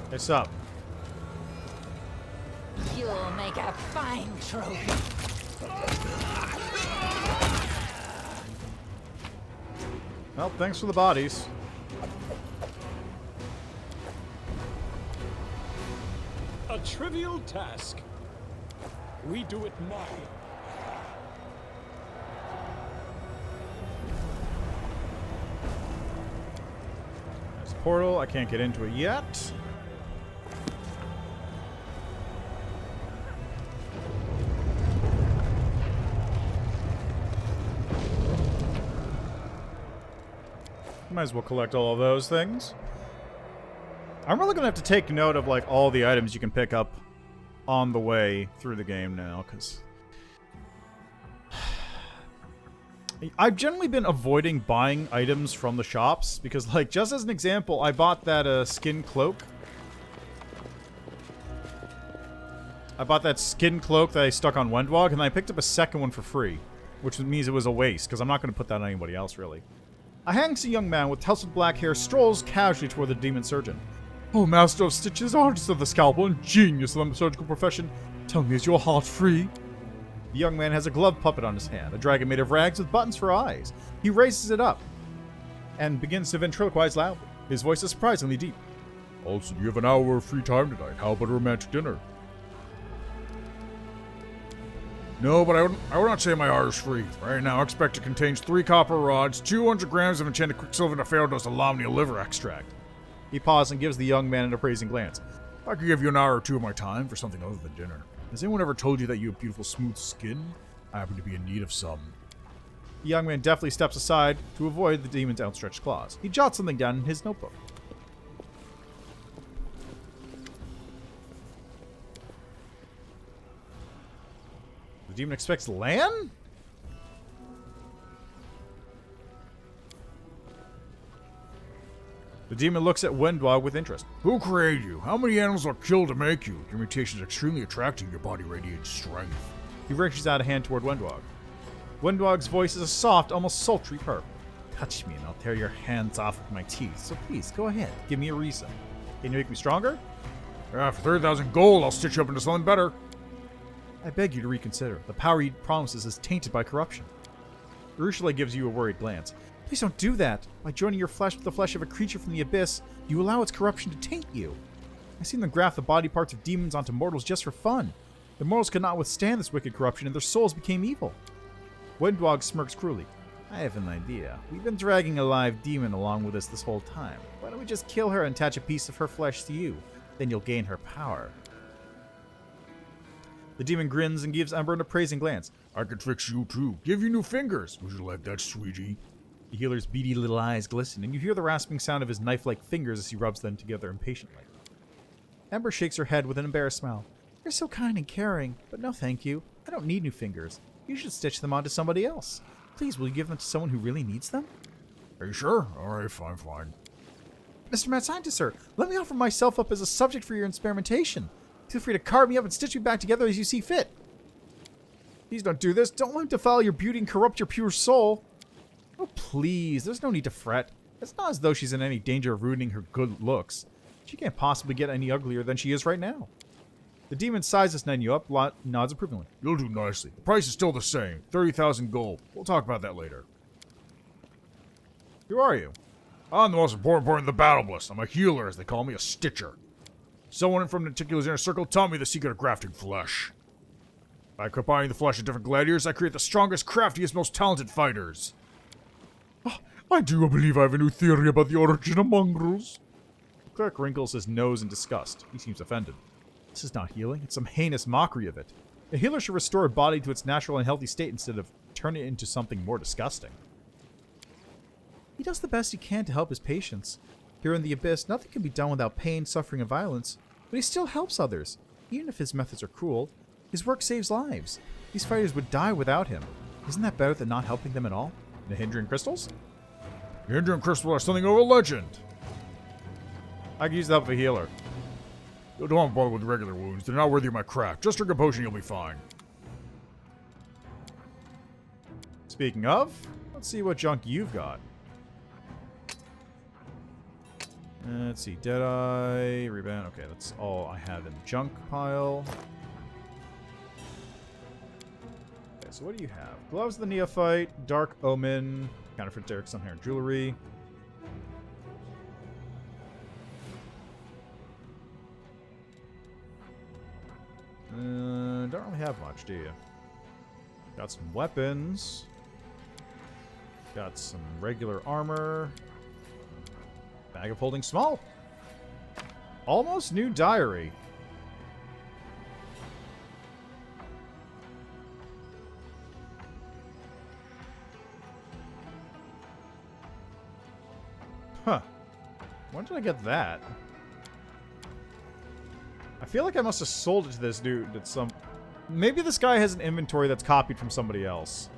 What's up? You'll make a fine trophy. Well, thanks for the bodies. A trivial task. We do it mine. There's a portal. I can't get into it yet. Might as well collect all of those things. I'm really gonna have to take note of like all the items you can pick up on the way through the game now, because I've generally been avoiding buying items from the shops because, like, just as an example, I bought that skin cloak. I bought that skin cloak that I stuck on Wendwog, and I picked up a second one for free, which means it was a waste because I'm not going to put that on anybody else, really. A handsome young man with tousled black hair strolls casually toward the demon surgeon. Oh, master of stitches, artist of the scalpel, and genius of the surgical profession, tell me, is your heart free? The young man has a gloved puppet on his hand, a dragon made of rags with buttons for eyes. He raises it up and begins to ventriloquize loudly. His voice is surprisingly deep. Also, you have an hour of free time tonight. How about a romantic dinner? No, but I would not say my hour is free. Right now, expect it contains 3 copper rods, 200 grams of enchanted quicksilver, and a fair dose of lamnia liver extract. He pauses and gives the young man an appraising glance. I could give you an hour or 2 of my time for something other than dinner. Has anyone ever told you that you have beautiful, smooth skin? I happen to be in need of some. The young man deftly steps aside to avoid the demon's outstretched claws. He jots something down in his notebook. The demon expects land? The demon looks at Wendwog with interest. Who created you? How many animals are killed to make you? Your mutation is extremely attractive. Your body radiates strength. He reaches out a hand toward Wendwog. Wendwog's voice is a soft, almost sultry purr. Touch me and I'll tear your hands off with my teeth. So please, go ahead. Give me a reason. Can you make me stronger? For 30,000 gold, I'll stitch you up into something better. I beg you to reconsider. The power he promises is tainted by corruption. Ursula gives you a worried glance. Please don't do that. By joining your flesh with the flesh of a creature from the abyss, you allow its corruption to taint you. I've seen them graft the body parts of demons onto mortals just for fun. The mortals could not withstand this wicked corruption, and their souls became evil. Wendwog smirks cruelly. I have an idea. We've been dragging a live demon along with us this whole time. Why don't we just kill her and attach a piece of her flesh to you? Then you'll gain her power. The demon grins and gives Ember an appraising glance. I could fix you too. Give you new fingers. Would you like that, sweetie? The healer's beady little eyes glisten, and you hear the rasping sound of his knife-like fingers as he rubs them together impatiently. Ember shakes her head with an embarrassed smile. You're so kind and caring, but no thank you. I don't need new fingers. You should stitch them onto somebody else. Please, will you give them to someone who really needs them? Are you sure? Alright, fine. Mr. Mad Scientist, sir, let me offer myself up as a subject for your experimentation. Feel free to carve me up and stitch me back together as you see fit. Please don't do this. Don't let him defile your beauty and corrupt your pure soul. Oh, please. There's no need to fret. It's not as though she's in any danger of ruining her good looks. She can't possibly get any uglier than she is right now. The demon sizes Nenu up, nods approvingly. You'll do nicely. The price is still the same. 30,000 gold. We'll talk about that later. Who are you? I'm the most important part of the battle bliss. I'm a healer, as they call me, a stitcher. Someone from Naticular's inner circle taught me the secret of grafting flesh. By combining the flesh of different gladiators, I create the strongest, craftiest, most talented fighters. Oh, I do believe I have a new theory about the origin of mongrels. The cleric wrinkles his nose in disgust. He seems offended. This is not healing. It's some heinous mockery of it. A healer should restore a body to its natural and healthy state instead of turn it into something more disgusting. He does the best he can to help his patients. Here in the Abyss, nothing can be done without pain, suffering, and violence, but he still helps others. Even if his methods are cruel, his work saves lives. These fighters would die without him. Isn't that better than not helping them at all? The Hindran crystals? The Hindran crystals are something of a legend. I could use the help of a healer. Don't bother with regular wounds. They're not worthy of my craft. Just drink a potion, you'll be fine. Speaking of, let's see what junk you've got. Let's see. Deadeye, rebound. Okay, that's all I have in the junk pile. Okay, so what do you have? Gloves of the Neophyte, Dark Omen, Counterfeit Derek Sunhair Jewelry. Don't really have much, do you? Got some weapons. Got some regular armor. Bag of holding small. Almost new diary. Huh. When did I get that? I feel like I must have sold it to this dude at some... Maybe this guy has an inventory that's copied from somebody else.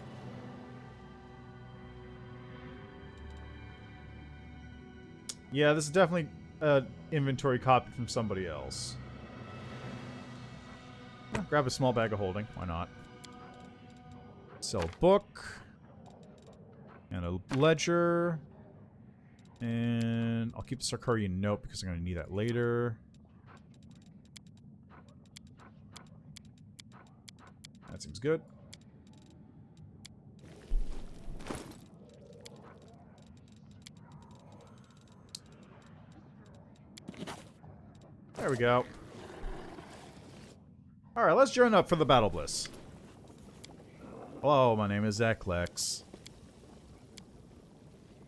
Yeah, this is definitely an inventory copied from somebody else. Yeah, grab a small bag of holding. Why not? Sell a book. And a ledger. And I'll keep the Sarkarian note because I'm going to need that later. That seems good. There we go. Alright, let's join up for the Battle Bliss. Hello, my name is Zeklex.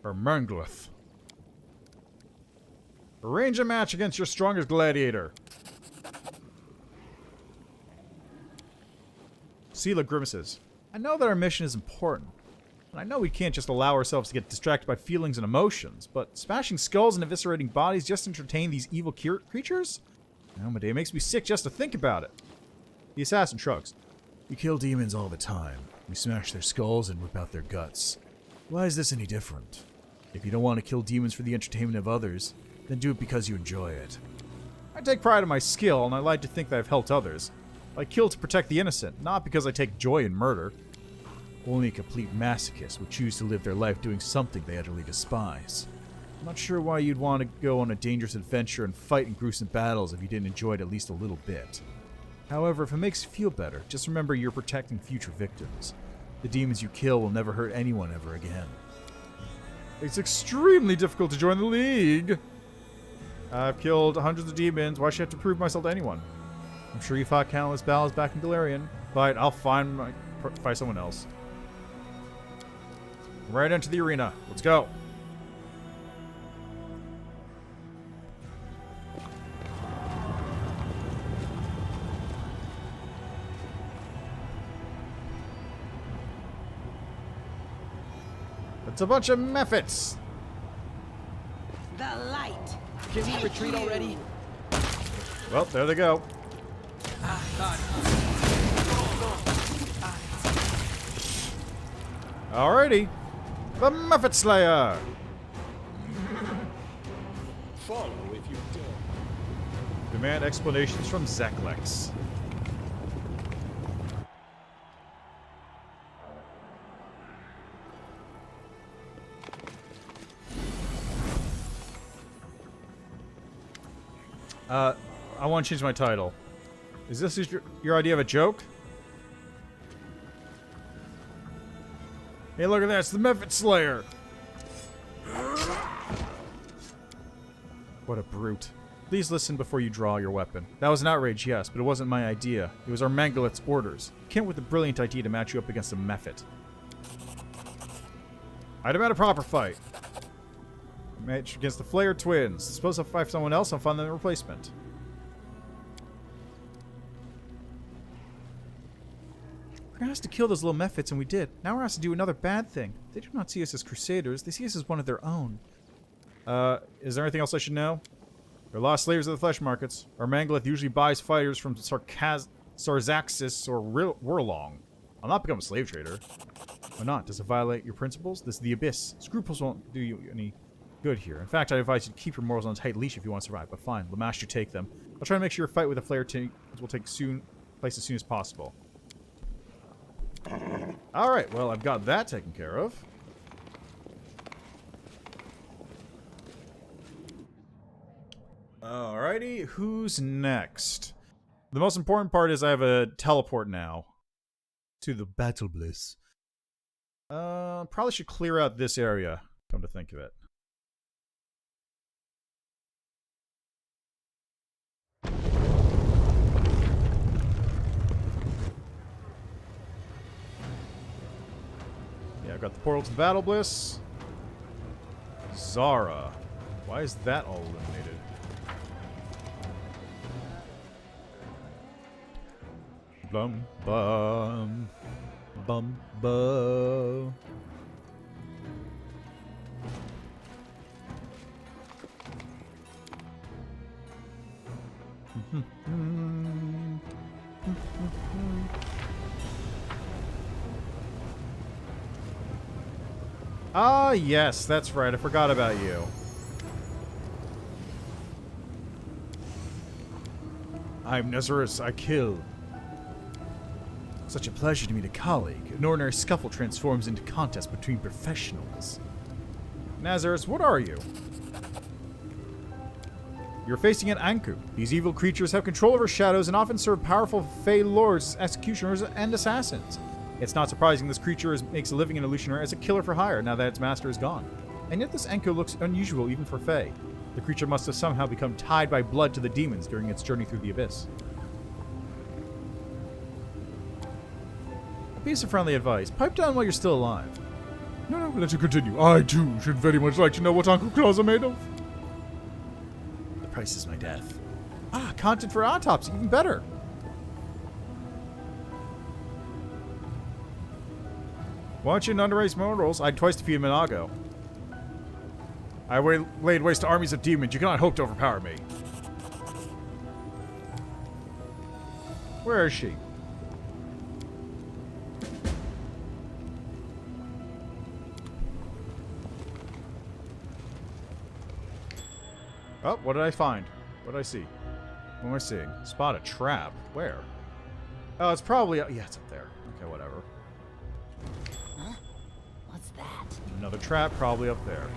Or Mernglith. Arrange a match against your strongest gladiator. Sela grimaces. I know that our mission is important. And I know we can't just allow ourselves to get distracted by feelings and emotions, but smashing skulls and eviscerating bodies just to entertain these evil creatures? Oh, my day, it makes me sick just to think about it. The assassin shrugs. We kill demons all the time. We smash their skulls and rip out their guts. Why is this any different? If you don't want to kill demons for the entertainment of others, then do it because you enjoy it. I take pride in my skill, and I like to think that I've helped others. I kill to protect the innocent, not because I take joy in murder. Only a complete masochist would choose to live their life doing something they utterly despise. I'm not sure why you'd want to go on a dangerous adventure and fight in gruesome battles if you didn't enjoy it at least a little bit. However, if it makes you feel better, just remember you're protecting future victims. The demons you kill will never hurt anyone ever again. It's extremely difficult to join the League. I've killed hundreds of demons. Why should I have to prove myself to anyone? I'm sure you fought countless battles back in Galarian. But I'll find someone else. Right into the arena. Let's go. It's a bunch of mephits. The light. Can we retreat already? Well, there they go. Alrighty. The Mephit Slayer. Follow if you dare. Demand explanations from Zeklex. I want to change my title. Is this your idea of a joke? Hey, look at that. It's the Mephit Slayer. What a brute. Please listen before you draw your weapon. That was an outrage, yes, but it wasn't my idea. It was our Mangalit's orders. Kent with a brilliant idea to match you up against a Mephit. I demand a proper fight. Match against the Flayer twins. Suppose I'll fight someone else and find them a replacement. We're asked to kill those little Mephits, and we did. Now we're asked to do another bad thing. They do not see us as crusaders. They see us as one of their own. Is there anything else I should know? They're lost slaves of the flesh markets. Our Mangalith usually buys fighters from Sarzaxis or Wurlong. I'll not become a slave trader. Why not? Does it violate your principles? This is the Abyss. Scruples won't do you any good here. In fact, I advise you to keep your morals on a tight leash if you want to survive. But fine, Lamash, you take them. I'll try to make sure your fight with the Flayer will take place as soon as possible. Alright, well, I've got that taken care of. Alrighty, who's next? The most important part is I have a teleport now to the Battle Bliss. Probably should clear out this area, come to think of it. Yeah, I've got the portal to the Battle Bliss. Xarra. Why is that all eliminated? Bum bum bum bum. Ah, yes, that's right. I forgot about you. I'm Nazarus, I kill. Such a pleasure to meet a colleague. An ordinary scuffle transforms into contest between professionals. Nazarus, what are you? You're facing an Anku. These evil creatures have control over shadows and often serve powerful Fey lords, executioners, and assassins. It's not surprising this creature makes a living in Illusioner as a killer for hire now that its master is gone. And yet this Anku looks unusual even for Fey. The creature must have somehow become tied by blood to the demons during its journey through the Abyss. A piece of friendly advice. Pipe down while you're still alive. No, let you continue. I, too, should very much like to know what Uncle Claws are made of. The price is my death. Ah, content for autopsy. Even better. Why don't you non-race mortals? I'd twice defeat Minago. I laid waste to armies of demons. You cannot hope to overpower me. Where is she? Oh, what did I find? What did I see? What am I seeing? Spot a trap. Where? Oh, it's probably... yeah, it's up there. Okay, whatever. Huh? What's that? Another trap probably up there.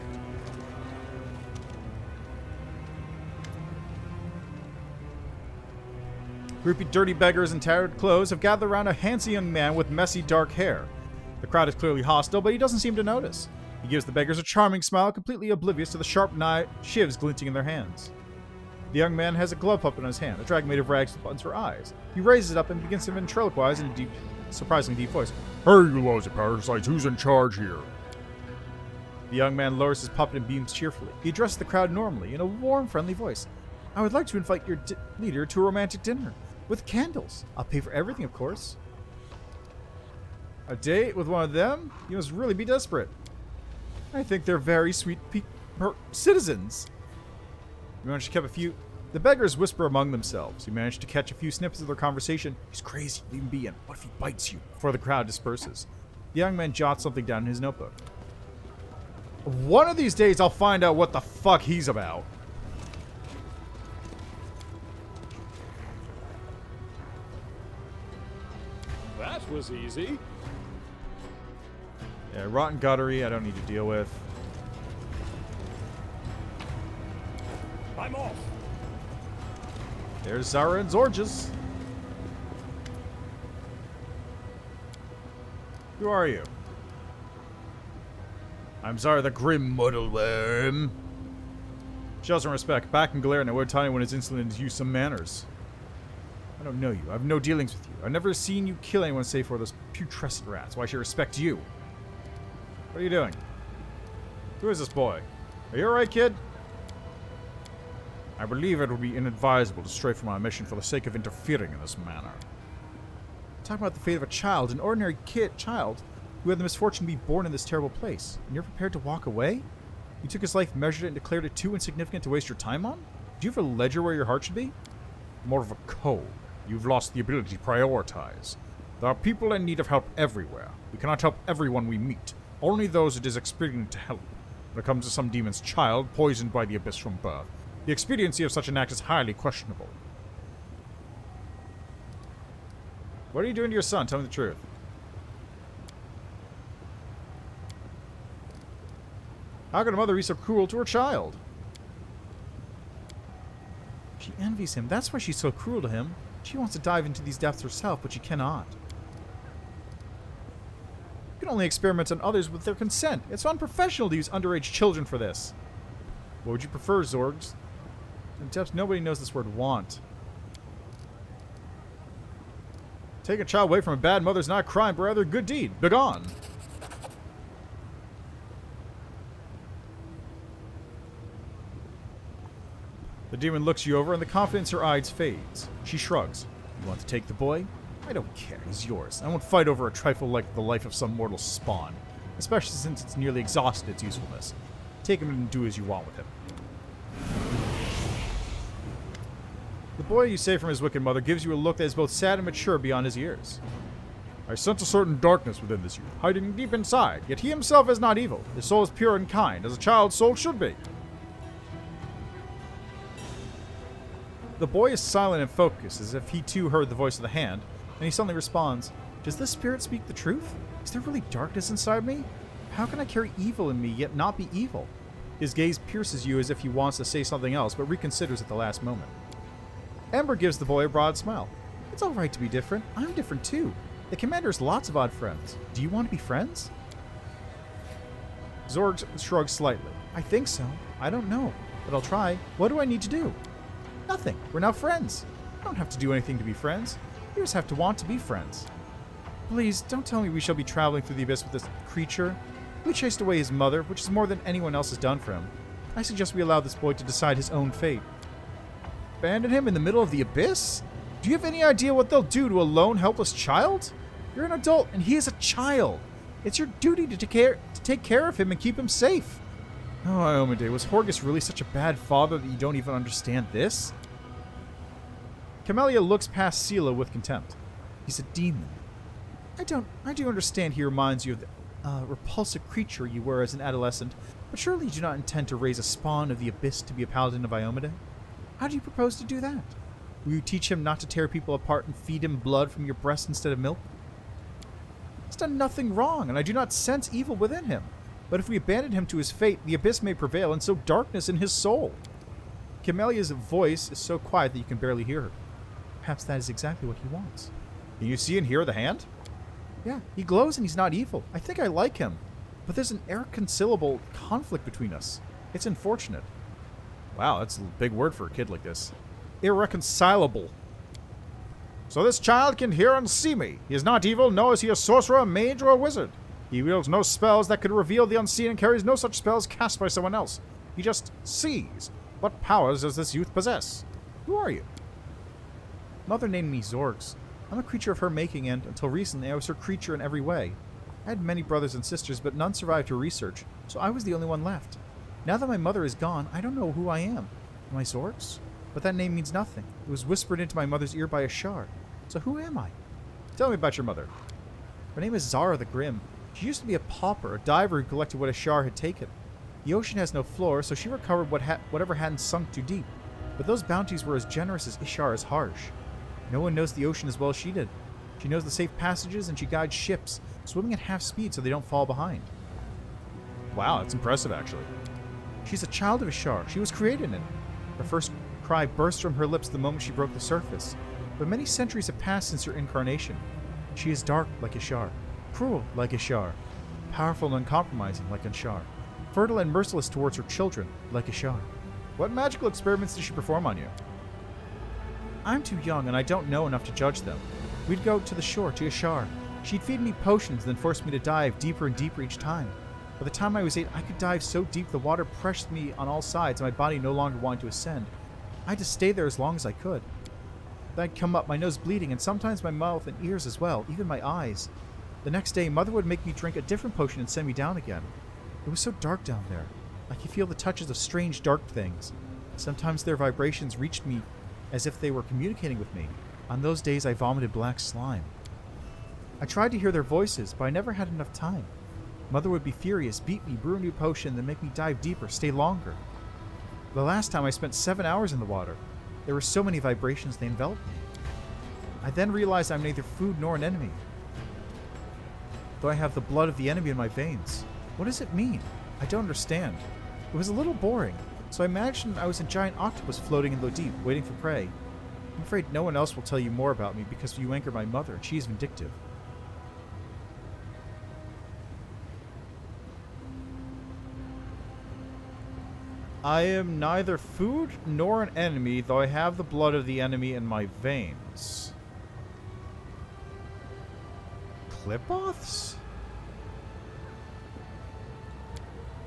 Group of dirty beggars in tattered clothes have gathered around a handsome young man with messy dark hair. The crowd is clearly hostile, but he doesn't seem to notice. He gives the beggars a charming smile, completely oblivious to the sharp shivs glinting in their hands. The young man has a glove puppet in his hand, a drag made of rags with buttons for eyes. He raises it up and begins to ventriloquize in a surprisingly deep voice. Hey, you lousy parasites, who's in charge here? The young man lowers his puppet and beams cheerfully. He addresses the crowd normally, in a warm, friendly voice. I would like to invite your leader to a romantic dinner. With candles. I'll pay for everything, of course. A date with one of them? You must really be desperate. I think they're very sweet citizens. You managed to catch a few... The beggars whisper among themselves. You managed to catch a few snippets of their conversation. He's crazy. Leave him be. And what if he bites you? Before the crowd disperses. The young man jots something down in his notebook. One of these days, I'll find out what the fuck he's about. That was easy. Yeah, rotten guttery, I don't need to deal with. I'm off. There's Xarra and Xorges. Who are you? I'm Xarra the Grim Mortal Worm. Show some respect. Back in Galarian, I would tell anyone is insolent to use some manners. I don't know you. I have no dealings with you. I've never seen you kill anyone save for those putrescent rats. Why should I respect you? What are you doing? Who is this boy? Are you alright, kid? I believe it would be inadvisable to stray from our mission for the sake of interfering in this manner. Talking about the fate of a child, an ordinary child, who had the misfortune to be born in this terrible place, and you're prepared to walk away? You took his life, measured it, and declared it too insignificant to waste your time on? Do you have a ledger where your heart should be? More of a code. You've lost the ability to prioritize. There are people in need of help everywhere. We cannot help everyone we meet, only those it is expedient to help. When it comes to some demon's child, poisoned by the abyss from birth, the expediency of such an act is highly questionable. What are you doing to your son? Tell me the truth. How could a mother be so cruel to her child? She envies him. That's why she's so cruel to him. She wants to dive into these depths herself, but she cannot. You can only experiment on others with their consent. It's unprofessional to use underage children for this. What would you prefer, Xorges? In depths, nobody knows this word want. Take a child away from a bad mother is not a crime, but rather a good deed. Begone! The demon looks you over, and the confidence in her eyes fades. She shrugs. You want to take the boy? I don't care. He's yours. I won't fight over a trifle like the life of some mortal spawn, especially since it's nearly exhausted its usefulness. Take him and do as you want with him. The boy you save from his wicked mother gives you a look that is both sad and mature beyond his years. I sense a certain darkness within this youth, hiding deep inside, yet he himself is not evil. His soul is pure and kind, as a child's soul should be. The boy is silent and focused, as if he too heard the voice of the hand, and he suddenly responds, Does this spirit speak the truth? Is there really darkness inside me? How can I carry evil in me, yet not be evil? His gaze pierces you as if he wants to say something else, but reconsiders at the last moment. Ember gives the boy a broad smile. It's alright to be different. I'm different too. The commander has lots of odd friends. Do you want to be friends? Xorges shrugs slightly. I think so. I don't know, but I'll try. What do I need to do? Nothing. We're now friends. I don't have to do anything to be friends. You just have to want to be friends. Please, don't tell me we shall be traveling through the abyss with this creature. We chased away his mother, which is more than anyone else has done for him. I suggest we allow this boy to decide his own fate. Abandon him in the middle of the abyss? Do you have any idea what they'll do to a lone, helpless child? You're an adult, and he is a child. It's your duty to take care of him and keep him safe. Oh, Iomade, was Horgus really such a bad father that you don't even understand this? Camellia looks past Sela with contempt. He's a demon. I do understand he reminds you of the repulsive creature you were as an adolescent, but surely you do not intend to raise a spawn of the abyss to be a paladin of Iomade? How do you propose to do that? Will you teach him not to tear people apart and feed him blood from your breast instead of milk? He's done nothing wrong, and I do not sense evil within him. But if we abandon him to his fate, the abyss may prevail and sow darkness in his soul. Camelia's voice is so quiet that you can barely hear her. Perhaps that is exactly what he wants. Can you see and hear the hand? Yeah, he glows and he's not evil. I think I like him. But there's an irreconcilable conflict between us. It's unfortunate. Wow, that's a big word for a kid like this. Irreconcilable. So this child can hear and see me. He is not evil, nor is he a sorcerer, a mage, or a wizard. He wields no spells that could reveal the unseen and carries no such spells cast by someone else. He just sees. What powers does this youth possess? Who are you? Mother named me Xorges. I'm a creature of her making, and until recently I was her creature in every way. I had many brothers and sisters, but none survived her research, so I was the only one left. Now that my mother is gone, I don't know who I am. Am I Xorges? But that name means nothing. It was whispered into my mother's ear by a shard. So who am I? Tell me about your mother. Her name is Xarra the Grim. She used to be a pauper, a diver who collected what Ashar had taken. The ocean has no floor, so she recovered whatever hadn't sunk too deep. But those bounties were as generous as Ishar is harsh. No one knows the ocean as well as she did. She knows the safe passages, and she guides ships, swimming at half speed so they don't fall behind. Wow, that's impressive, actually. She's a child of Ishar. She was created in it. Her first cry burst from her lips the moment she broke the surface. But many centuries have passed since her incarnation. She is dark like Xarra, cruel like Xarra, powerful and uncompromising like Xarra, fertile and merciless towards her children like Xarra. What magical experiments did she perform on you? I'm too young and I don't know enough to judge them. We'd go to the shore, to Xarra. She'd feed me potions, then force me to dive deeper and deeper each time. By the time I was 8, I could dive so deep the water pressed me on all sides and my body no longer wanted to ascend. I had to stay there as long as I could. Then I'd come up, my nose bleeding, and sometimes my mouth and ears as well, even my eyes. The next day, Mother would make me drink a different potion and send me down again. It was so dark down there. I could feel the touches of strange dark things. Sometimes their vibrations reached me as if they were communicating with me. On those days, I vomited black slime. I tried to hear their voices, but I never had enough time. Mother would be furious, beat me, brew a new potion, then make me dive deeper, stay longer. The last time I spent 7 hours in the water. There were so many vibrations they enveloped me. I then realized I'm neither food nor an enemy. Though I have the blood of the enemy in my veins. What does it mean? I don't understand. It was a little boring, so I imagined I was a giant octopus floating in the deep, waiting for prey. I'm afraid no one else will tell you more about me because you anchor my mother, and she is vindictive. I am neither food nor an enemy, though I have the blood of the enemy in my veins. Clip-offs?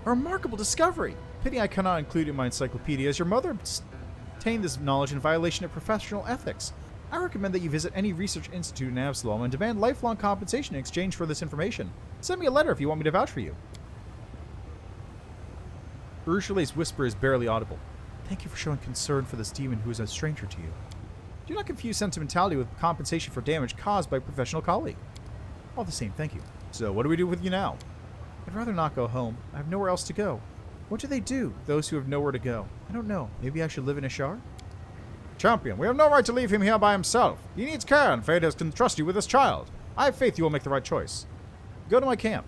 A remarkable discovery! Pity I cannot include it in my encyclopedia, as your mother obtained this knowledge in violation of professional ethics. I recommend that you visit any research institute in Absalom and demand lifelong compensation in exchange for this information. Send me a letter if you want me to vouch for you. Urushile's whisper is barely audible. Thank you for showing concern for this demon who is a stranger to you. Do not confuse sentimentality with compensation for damage caused by a professional colleague. All the same, thank you. So, what do we do with you now? I'd rather not go home. I have nowhere else to go. What do they do, those who have nowhere to go? I don't know. Maybe I should live in Xarra? Champion, we have no right to leave him here by himself. He needs care, and Fate can trust you with this child. I have faith you will make the right choice. Go to my camp.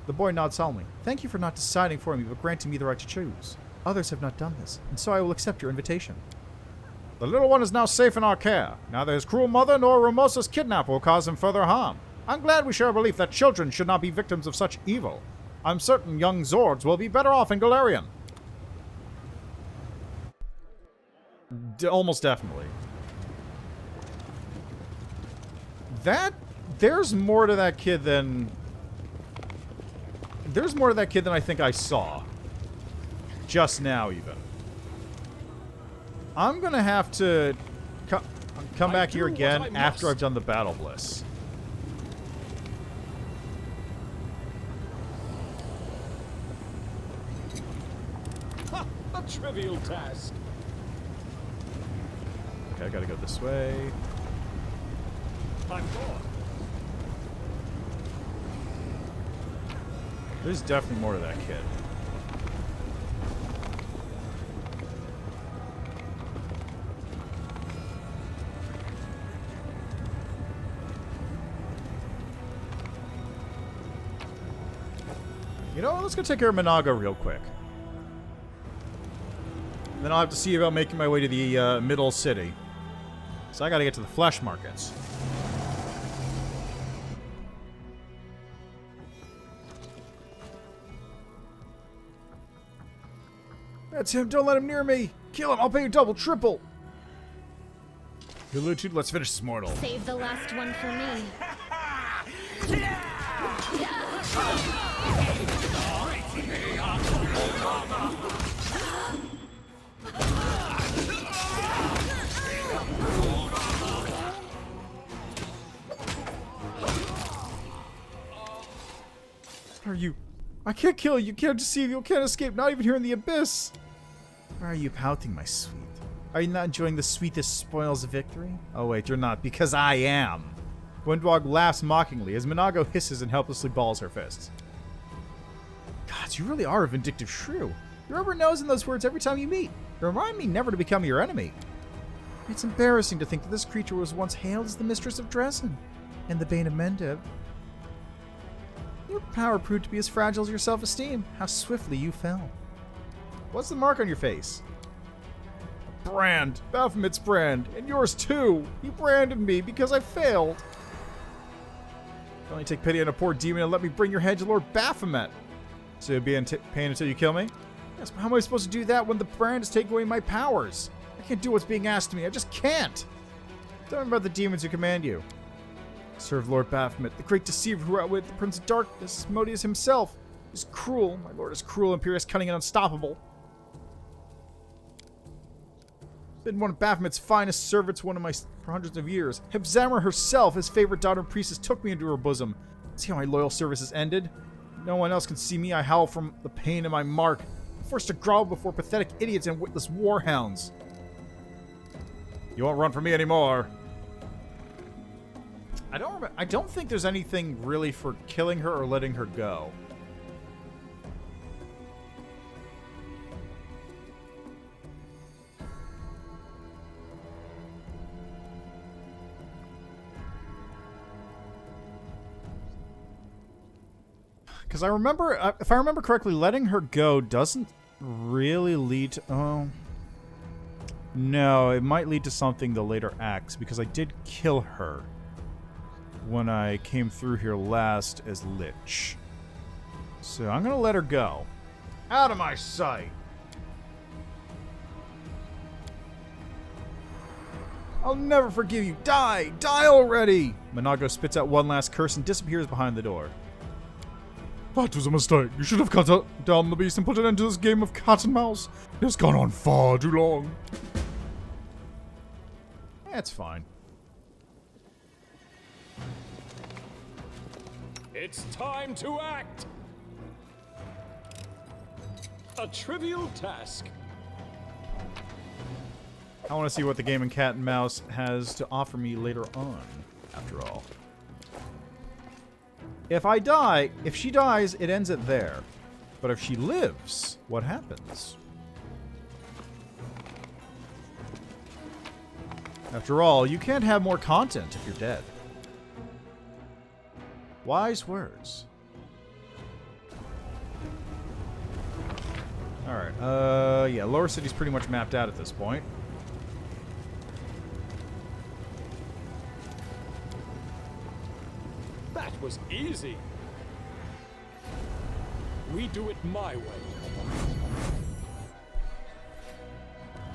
The boy nods solemnly. Thank you for not deciding for me, but granting me the right to choose. Others have not done this, and so I will accept your invitation. The little one is now safe in our care. Neither his cruel mother nor Ramosa's kidnapper will cause him further harm. I'm glad we share a belief that children should not be victims of such evil. I'm certain young Xorges will be better off in Galarian. Almost definitely. There's more to that kid than... There's more to that kid than I think I saw. Just now, even. I'm gonna have to come back here again after I've done the Battle Bliss. Ha! A trivial task. Okay, I gotta go this way. I'm gone. There's definitely more to that kid. You know what? Let's go take care of Minago real quick. Then I'll have to see about making my way to the middle city. So I gotta get to the flesh markets. That's him. Don't let him near me. Kill him. I'll pay you double, triple. Lutude, let's finish this mortal. Save the last one for me. Are you? I can't kill you. You can't deceive. You can't escape. Not even here in the abyss. Why are you pouting, my sweet? Are you not enjoying the sweetest spoils of victory? Oh wait, you're not, because I am. Gwendwog laughs mockingly as Minago hisses and helplessly balls her fists. God, you really are a vindictive shrew. You rub your nose in those words every time you meet. Remind me never to become your enemy. It's embarrassing to think that this creature was once hailed as the mistress of Dresden and the bane of Mendev. Your power proved to be as fragile as your self-esteem. How swiftly you fell. What's the mark on your face? brand. Baphomet's brand. And yours too. He branded me because I failed. Only take pity on a poor demon and let me bring your head to Lord Baphomet. So you'll be in pain until you kill me? Yes, but how am I supposed to do that when the brand is taking away my powers? I can't do what's being asked of me. I just can't. Tell me about the demons who command you. Serve Lord Baphomet, the great deceiver who outwitted the Prince of Darkness, Modius himself. He's cruel. My lord is cruel, imperious, cunning, and unstoppable. Been one of Baphomet's finest servants for hundreds of years. Xarra herself, his favorite daughter and priestess, took me into her bosom. See how my loyal service has ended? No one else can see me. I howl from the pain of my mark. I'm forced to grovel before pathetic idiots and witless warhounds. You won't run from me anymore. I don't think there's anything really for killing her or letting her go. Because I remember, if I remember correctly, letting her go doesn't really lead to... Oh. No, it might lead to something the later acts, because I did kill her when I came through here last as Lich. So I'm going to let her go. Out of my sight! I'll never forgive you! Die! Die already! Monago spits out one last curse and disappears behind the door. That was a mistake. You should have cut down the beast and put an end to this game of cat and mouse. It has gone on far too long. That's fine. It's time to act! A trivial task. I want to see what the game of cat and mouse has to offer me later on, after all. If she dies, it ends it there. But if she lives, what happens? After all, you can't have more content if you're dead. Wise words. Alright, yeah, Lower City's pretty much mapped out at this point. That was easy. We do it my way.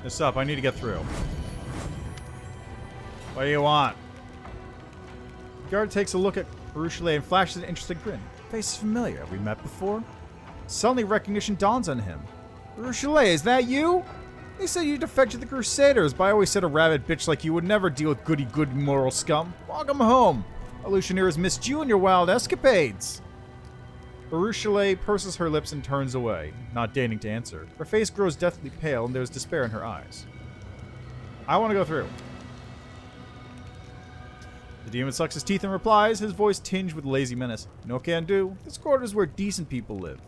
This up, I need to get through. What do you want? The guard takes a look at Baruchele and flashes an interested grin. Face is familiar. Have we met before? Suddenly recognition dawns on him. Baruchele, is that you? They said you defected to the Crusaders, but I always said a rabid bitch like you would never deal with goody-good moral scum. Welcome home. Illusioneer has missed you and your wild escapades. Baruchele purses her lips and turns away, not deigning to answer. Her face grows deathly pale and there's despair in her eyes. I want to go through. The demon sucks his teeth and replies, his voice tinged with lazy menace. No can do. This quarter is where decent people live.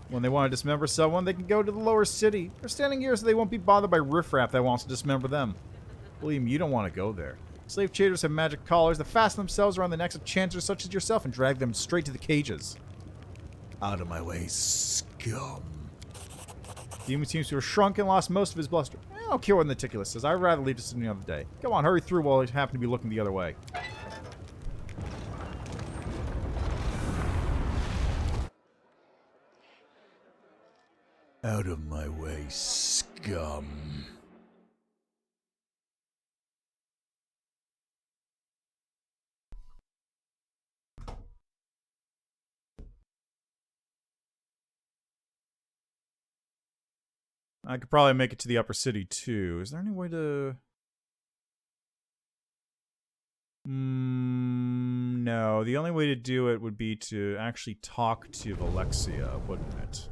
When they want to dismember someone, they can go to the lower city. They're standing here so they won't be bothered by riffraff that wants to dismember them. Believe me, you don't want to go there. Slave traders have magic collars that fasten themselves around the necks of chancellors such as yourself and drag them straight to the cages. Out of my way, scum. The demon seems to have shrunk and lost most of his bluster. I don't care what the meticulous says. I'd rather leave this any other day. Come on, hurry through while I happen to be looking the other way. Out of my way, scum. I could probably make it to the upper city too. Is there any way to... No, the only way to do it would be to actually talk to Valexia, wouldn't it?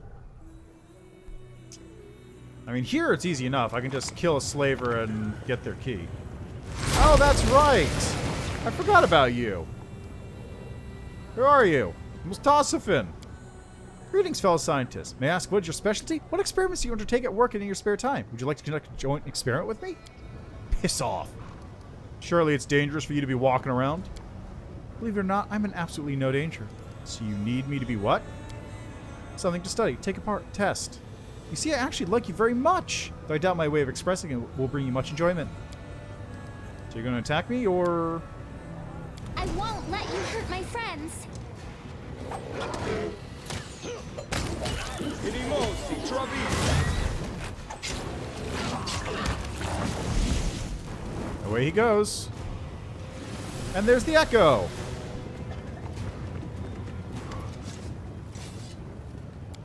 I mean, here it's easy enough. I can just kill a slaver and get their key. Oh, that's right! I forgot about you. Who are you? Mustafin. Greetings, fellow scientists. May I ask, what is your specialty? What experiments do you undertake at work and in your spare time? Would you like to conduct a joint experiment with me? Piss off. Surely it's dangerous for you to be walking around. Believe it or not, I'm in absolutely no danger. So you need me to be what? Something to study. Take a test. You see, I actually like you very much. Though I doubt my way of expressing it will bring you much enjoyment. So you're going to attack me, or... I won't let you hurt my friends. Away he goes. And there's the echo.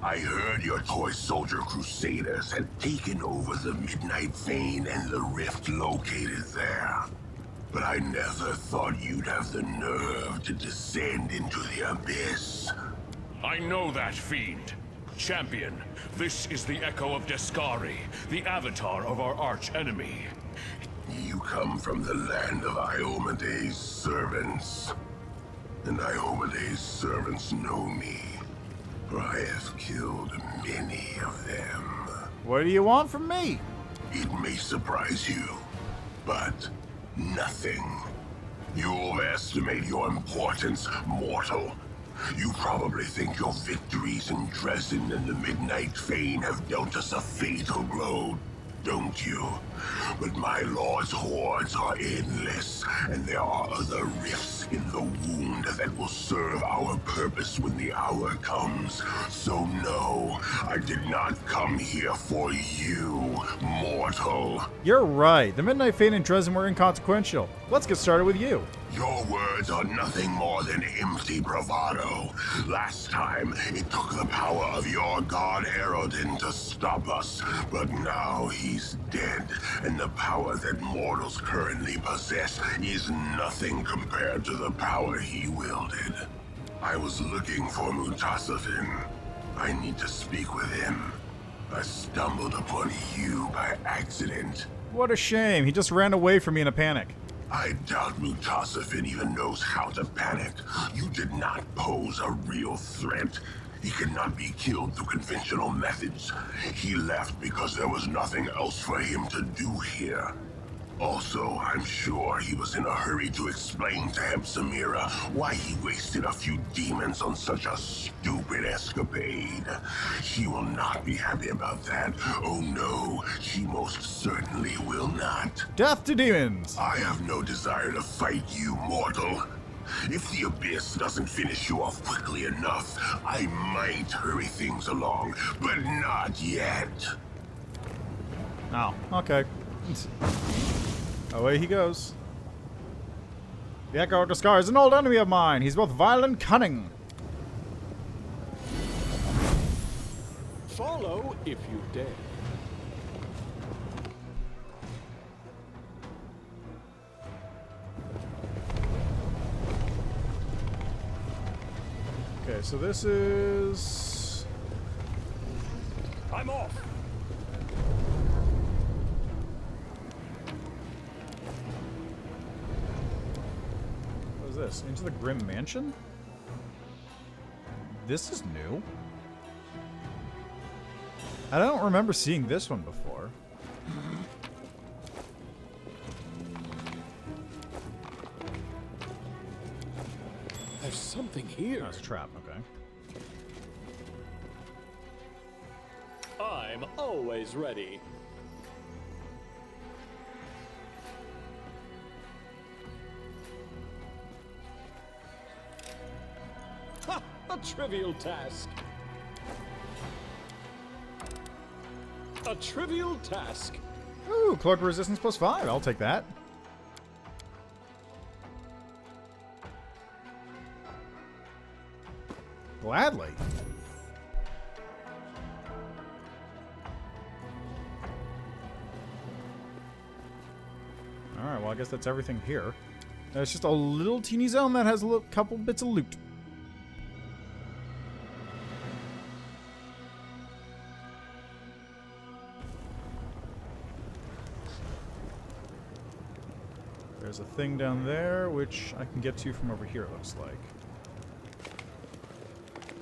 I heard your toy soldier crusaders had taken over the Midnight Vein and the rift located there. But I never thought you'd have the nerve to descend into the abyss. I know that fiend. Champion, this is the Echo of Descari, the avatar of our arch-enemy. You come from the land of Iomede's servants. And Iomede's servants know me, for I have killed many of them. What do you want from me? It may surprise you, but nothing. You overestimate your importance, mortal. You probably think your victories in Dresden and the Midnight Vein have dealt us a fatal blow, don't you? But my lord's hordes are endless, and there are other rifts in the wound that will serve our purpose when the hour comes. So no, I did not come here for you, mortal. You're right. The Midnight Vein and Dresden were inconsequential. Let's get started with you. Your words are nothing more than empty bravado. Last time, it took the power of your god Ardent to stop us, but now he's dead, and the power that mortals currently possess is nothing compared to the power he wielded. I was looking for Mutasafin. I need to speak with him. I stumbled upon you by accident. What a shame. He just ran away from me in a panic. I doubt Mutasafin even knows how to panic. You did not pose a real threat. He cannot be killed through conventional methods. He left because there was nothing else for him to do here. Also, I'm sure he was in a hurry to explain to Hepsamira why he wasted a few demons on such a stupid escapade. She will not be happy about that. Oh no, she most certainly will not. Death to demons! I have no desire to fight you, mortal. If the Abyss doesn't finish you off quickly enough, I might hurry things along, but not yet. Oh, okay. Away he goes. The Echo of Descari is an old enemy of mine. He's both vile and cunning. Follow if you dare. Okay, so this is... I'm off. What is this? Into the Grim Mansion? This is new. I don't remember seeing this one before. There's something here. Oh, it's a trap, okay. I'm always ready. Ha! A trivial task. A trivial task. Ooh, cloak resistance +5. I'll take that. Gladly. Alright, well I guess that's everything here. It's just a little teeny zone that has a couple bits of loot. There's a thing down there, which I can get to from over here, it looks like.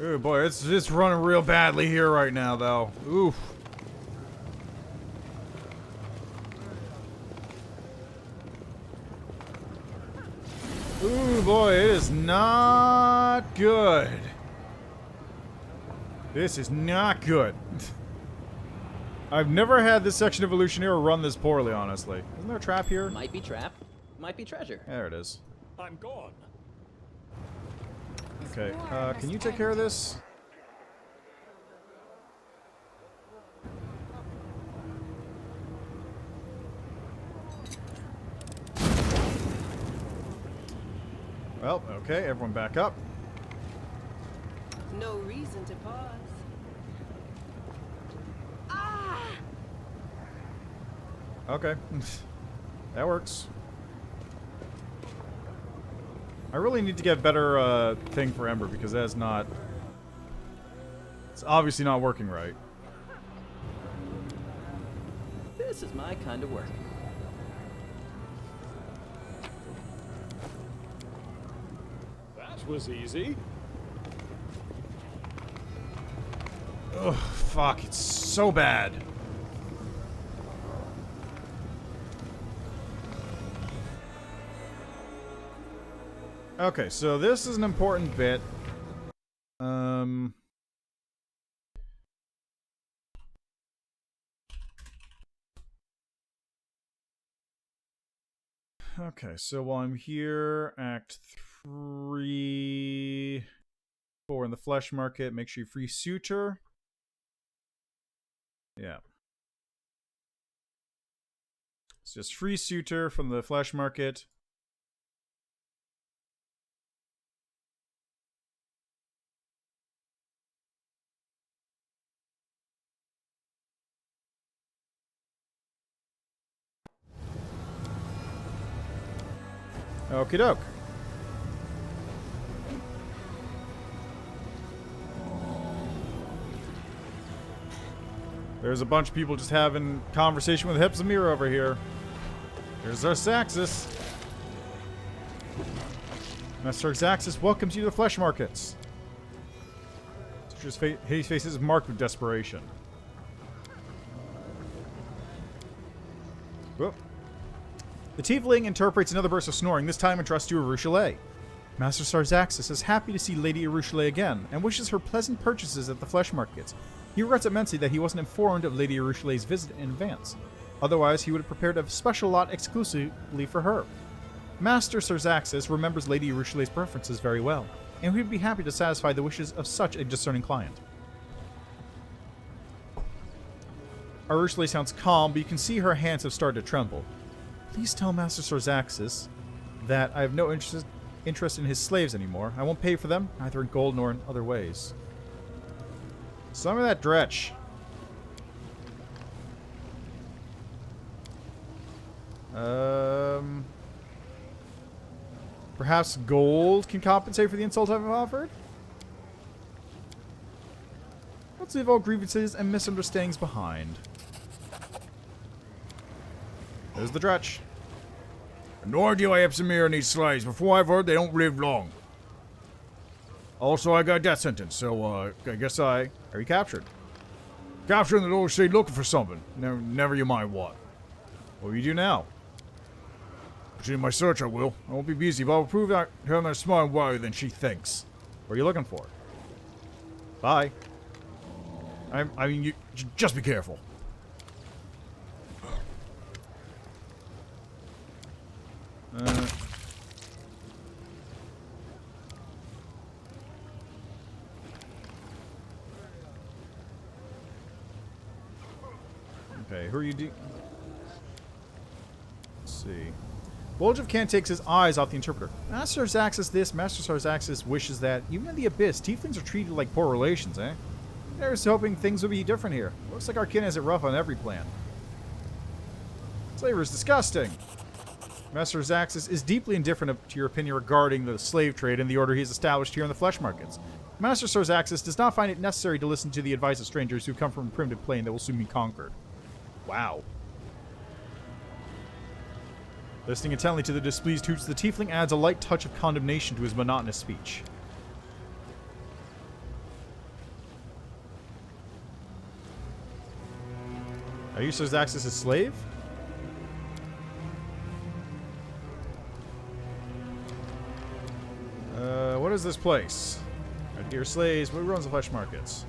Oh boy, it's running real badly here right now, though. Oof. Ooh boy, it is not good. This is not good. I've never had this section of Evolutioneer run this poorly, honestly. Isn't there a trap here? Might be trap, might be treasure. There it is. I'm gone. Okay, can you take care of this? Well, okay, everyone back up. No reason to pause. Okay. That works. I really need to get better thing for Ember because that's not... It's obviously not working right. This is my kind of work. That was easy. Ugh, fuck, it's so bad. Okay, so this is an important bit. Okay, so while I'm here, Act 3... 4 in the flesh market, make sure you free Suitor. Yeah. It's just free Suitor from the flesh market. Okie doke. There's a bunch of people just having conversation with Hipsamir over here. Here's our Xaxis. Master Xaxis welcomes you to the flesh markets. His face is marked with desperation. Whoop. The Tiefling interprets another burst of snoring, this time addressed to Arushale. Master Sarzaxis is happy to see Lady Arushale again, and wishes her pleasant purchases at the flesh markets. He regrets immensely that he wasn't informed of Lady Arushale's visit in advance. Otherwise, he would have prepared a special lot exclusively for her. Master Sarzaxis remembers Lady Arushale's preferences very well, and he would be happy to satisfy the wishes of such a discerning client. Arushale sounds calm, but you can see her hands have started to tremble. Please tell Master Sarzaxis that I have no interest in his slaves anymore. I won't pay for them, neither in gold nor in other ways. Some of that dretch. Perhaps gold can compensate for the insult I've offered? Let's leave all grievances and misunderstandings behind. There's the dretch. Nor do I have Samir needs slaves. Before I've heard, they don't live long. Also, I got a death sentence, so I guess I... Are you captured? Captured in the lower state looking for something. Never you mind what. What will you do now? Continue my search, I will. I won't be busy, but I'll prove that her more smart and wiser than she thinks. What are you looking for? Bye. I mean, you just be careful. Okay, who are you Let's see. Bulge of Khan takes his eyes off the interpreter. Master Xaxis this, Master Xaxis wishes that. Even in the Abyss, tieflings are treated like poor relations, eh? I was hoping things would be different here. Looks like our kin has it rough on every plan. Slavery is disgusting. Master Xaxis is deeply indifferent to your opinion regarding the slave trade and the order he has established here in the flesh markets. Master Xaxis does not find it necessary to listen to the advice of strangers who come from a primitive plane that will soon be conquered. Wow. Listening intently to the displeased hoots, the tiefling adds a light touch of condemnation to his monotonous speech. Are you Xaxis' slave? What is this place? Our dear slaves, what runs the flesh markets?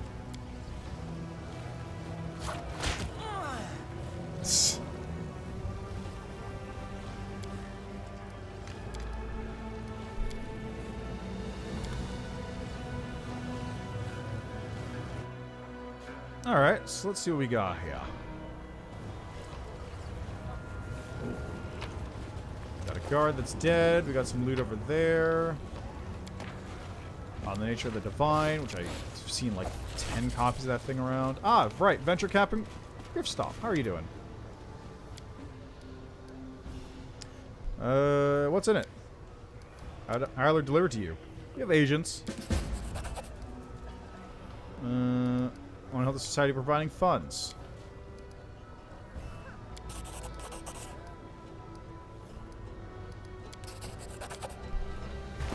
Alright, so let's see what we got here. Got a guard that's dead. We got some loot over there. On the Nature of the Divine, which I've seen like 10 copies of that thing around. Ah, right. Venture Captain Griffstoff. How are you doing? What's in it? I'll deliver to you. We have agents. Want to help the society providing funds.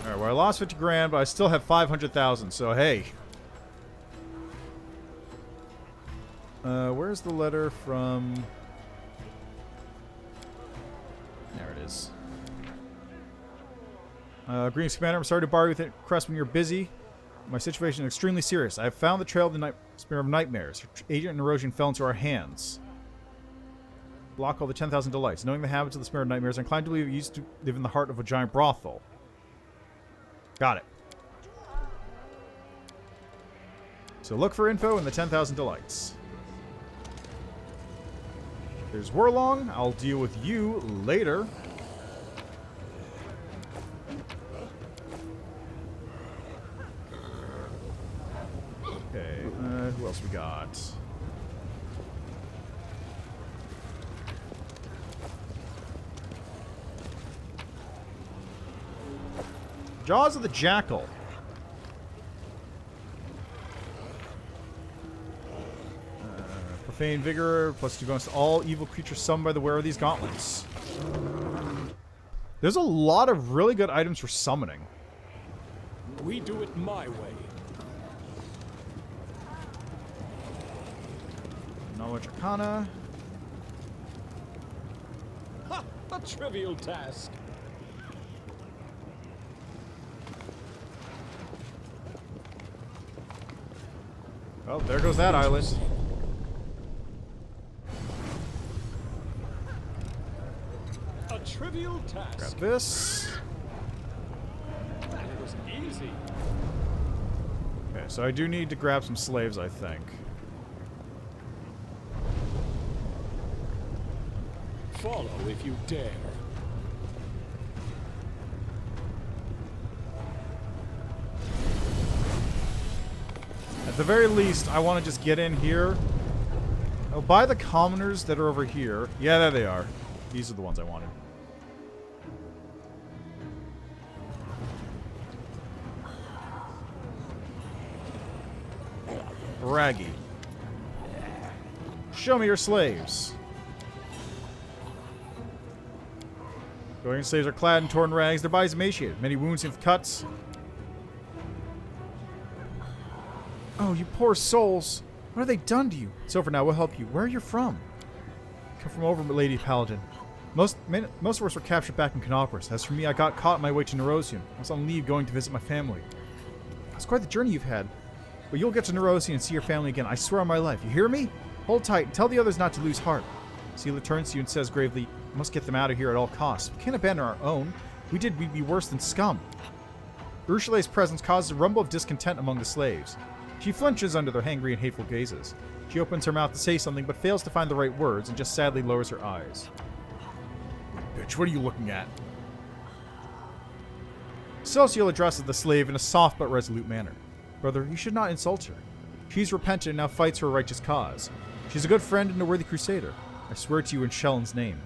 Alright, well I lost 50 grand, but I still have 500,000, so hey. Where's the letter from... There it is. Greetings, Commander. I'm sorry to bother you with it, Crest, when you're busy. My situation is extremely serious. I have found the trail of the Spear of Nightmares. Agent and Erosion fell into our hands. Block all the 10,000 delights. Knowing the habits of the Spear of Nightmares, I'm inclined to believe it used to live in the heart of a giant brothel. Got it. So look for info in the 10,000 delights. There's Warlong. I'll deal with you later. Okay, who else we got? Jaws of the Jackal. Profane Vigor, plus 2 bonus to all evil creatures summoned by the wearer of these gauntlets. There's a lot of really good items for summoning. We do it my way. Knowledge Arcana. Ha! A trivial task. Well, there goes that island. A trivial task. Grab this. That was easy. Okay, so I do need to grab some slaves, I think. Follow if you dare. At the very least, I want to just get in here. I'll buy the commoners that are over here. Yeah, there they are. These are the ones I wanted. Braggy. Show me your slaves. Going slaves are clad in torn rags. Their bodies emaciated. Many wounds and cuts. Oh, you poor souls. What have they done to you? It's over now. We'll help you. Where are you from? Come from over, Lady Paladin. Most of us were captured back in Canopus. As for me, I got caught on my way to Nerosian. I was on leave going to visit my family. It's quite the journey you've had. But you'll get to Nerosian and see your family again. I swear on my life. You hear me? Hold tight and tell the others not to lose heart. Seela turns to you and says gravely, "We must get them out of here at all costs. We can't abandon our own. If we did, we'd be worse than scum." Ursula's presence causes a rumble of discontent among the slaves. She flinches under their hangry and hateful gazes. She opens her mouth to say something, but fails to find the right words and just sadly lowers her eyes. Bitch, what are you looking at? Celestial addresses the slave in a soft but resolute manner. Brother, you should not insult her. She's repentant and now fights for a righteous cause. She's a good friend and a worthy crusader. I swear to you in Shellen's name.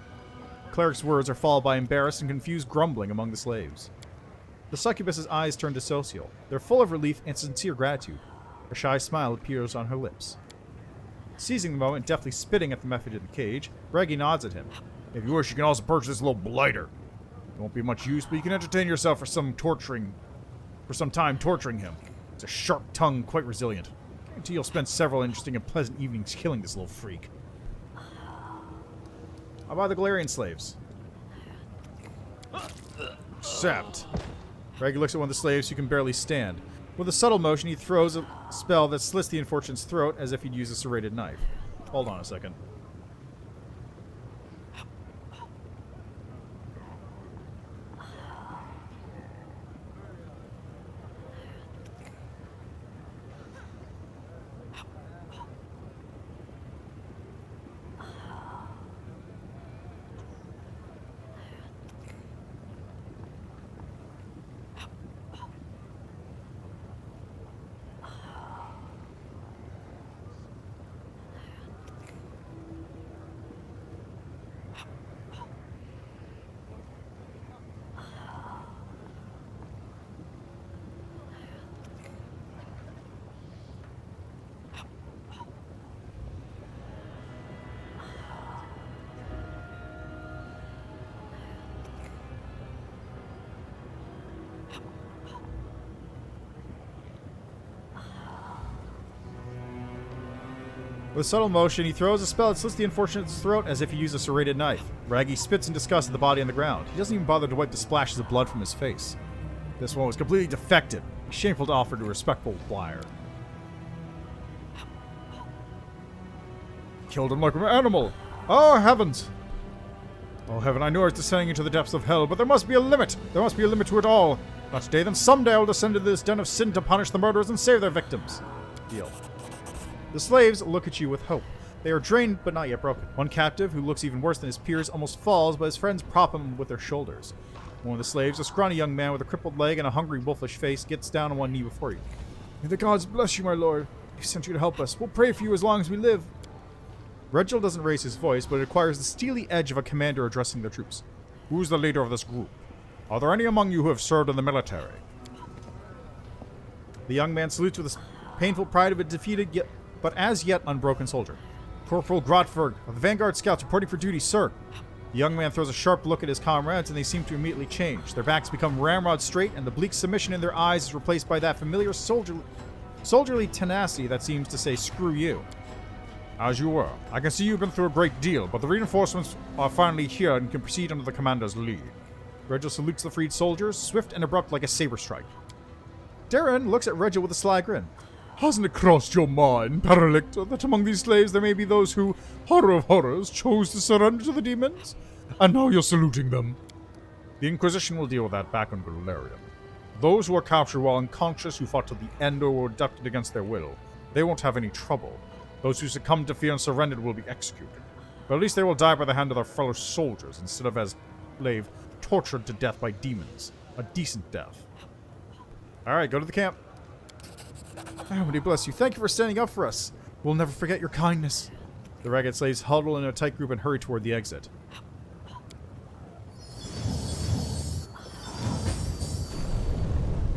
The cleric's words are followed by embarrassed and confused grumbling among the slaves. The succubus's eyes turn to Social. They're full of relief and sincere gratitude. A shy smile appears on her lips. Seizing the moment, deftly spitting at the method in the cage, Reggie nods at him. If you wish, you can also purchase this little blighter. It won't be much use, but you can entertain yourself for some time torturing him. It's a sharp tongue, quite resilient. Until you'll spend several interesting and pleasant evenings killing this little freak. How about the Galarian slaves? Accept. Reggie looks at one of the slaves who can barely stand. With a subtle motion, he throws a spell that slits the unfortunate's throat as if he'd use a serrated knife. Hold on a second. With a subtle motion, he throws a spell that slits the unfortunate's throat as if he used a serrated knife. Raggy spits in disgust at the body on the ground. He doesn't even bother to wipe the splashes of blood from his face. This one was completely defective. Shameful to offer to a respectful flyer. Killed him like an animal. Oh, heavens. Oh, heaven, I know it's descending into the depths of hell, but there must be a limit. There must be a limit to it all. Not today, then someday I will descend into this den of sin to punish the murderers and save their victims. Deal. The slaves look at you with hope. They are drained, but not yet broken. One captive, who looks even worse than his peers, almost falls, but his friends prop him with their shoulders. One of the slaves, a scrawny young man with a crippled leg and a hungry, wolfish face, gets down on one knee before you. May the gods bless you, my lord. They sent you to help us. We'll pray for you as long as we live. Regil doesn't raise his voice, but it acquires the steely edge of a commander addressing the troops. Who's the leader of this group? Are there any among you who have served in the military? The young man salutes with the painful pride of a defeated, but as yet unbroken soldier. Corporal Grotberg of the Vanguard Scouts reporting for duty, sir. The young man throws a sharp look at his comrades, and they seem to immediately change. Their backs become ramrod straight, and the bleak submission in their eyes is replaced by that familiar soldierly tenacity that seems to say, screw you. As you were. I can see you've been through a great deal, but the reinforcements are finally here and can proceed under the commander's lead. Regil salutes the freed soldiers, swift and abrupt like a saber strike. Darren looks at Regil with a sly grin. Hasn't it crossed your mind, Paralictor, that among these slaves there may be those who, horror of horrors, chose to surrender to the demons? And now you're saluting them. The Inquisition will deal with that back on Galfrey. Those who are captured while unconscious, who fought to the end or were abducted against their will, they won't have any trouble. Those who succumbed to fear and surrendered will be executed. But at least they will die by the hand of their fellow soldiers, instead of as slave tortured to death by demons. A decent death. Alright, go to the camp. Almighty bless you. Thank you for standing up for us. We'll never forget your kindness. The ragged slaves huddle in a tight group and hurry toward the exit.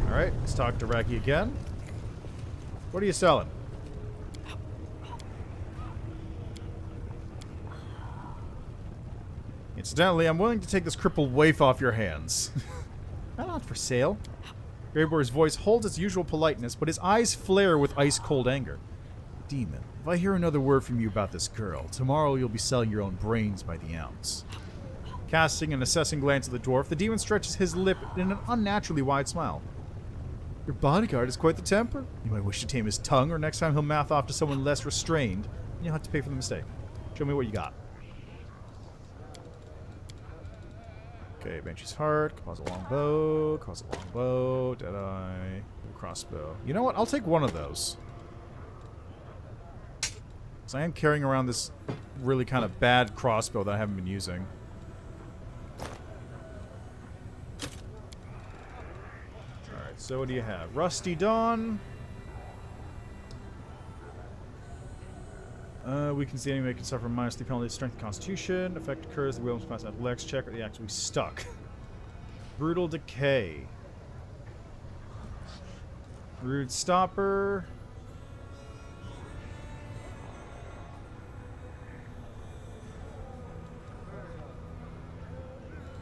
Alright, let's talk to Raggy again. What are you selling? Incidentally, I'm willing to take this crippled waif off your hands. Not for sale. Greyboar's voice holds its usual politeness, but his eyes flare with ice-cold anger. Demon, if I hear another word from you about this girl, tomorrow you'll be selling your own brains by the ounce. Casting an assessing glance at the dwarf, the demon stretches his lip in an unnaturally wide smile. Your bodyguard is quite the temper. You might wish to tame his tongue, or next time he'll mouth off to someone less restrained, and you'll have to pay for the mistake. Show me what you got. Okay, Banshee's Heart, Composite Longbow, Deadeye, Crossbow. You know what? I'll take one of those. Because I am carrying around this really kind of bad crossbow that I haven't been using. Alright, so what do you have? Rusty Dawn. We can see the enemy can suffer -3 penalty to strength and constitution. Effect occurs, the wheel must pass athletics check, or the axe will be stuck. Brutal Decay. Rude Stopper.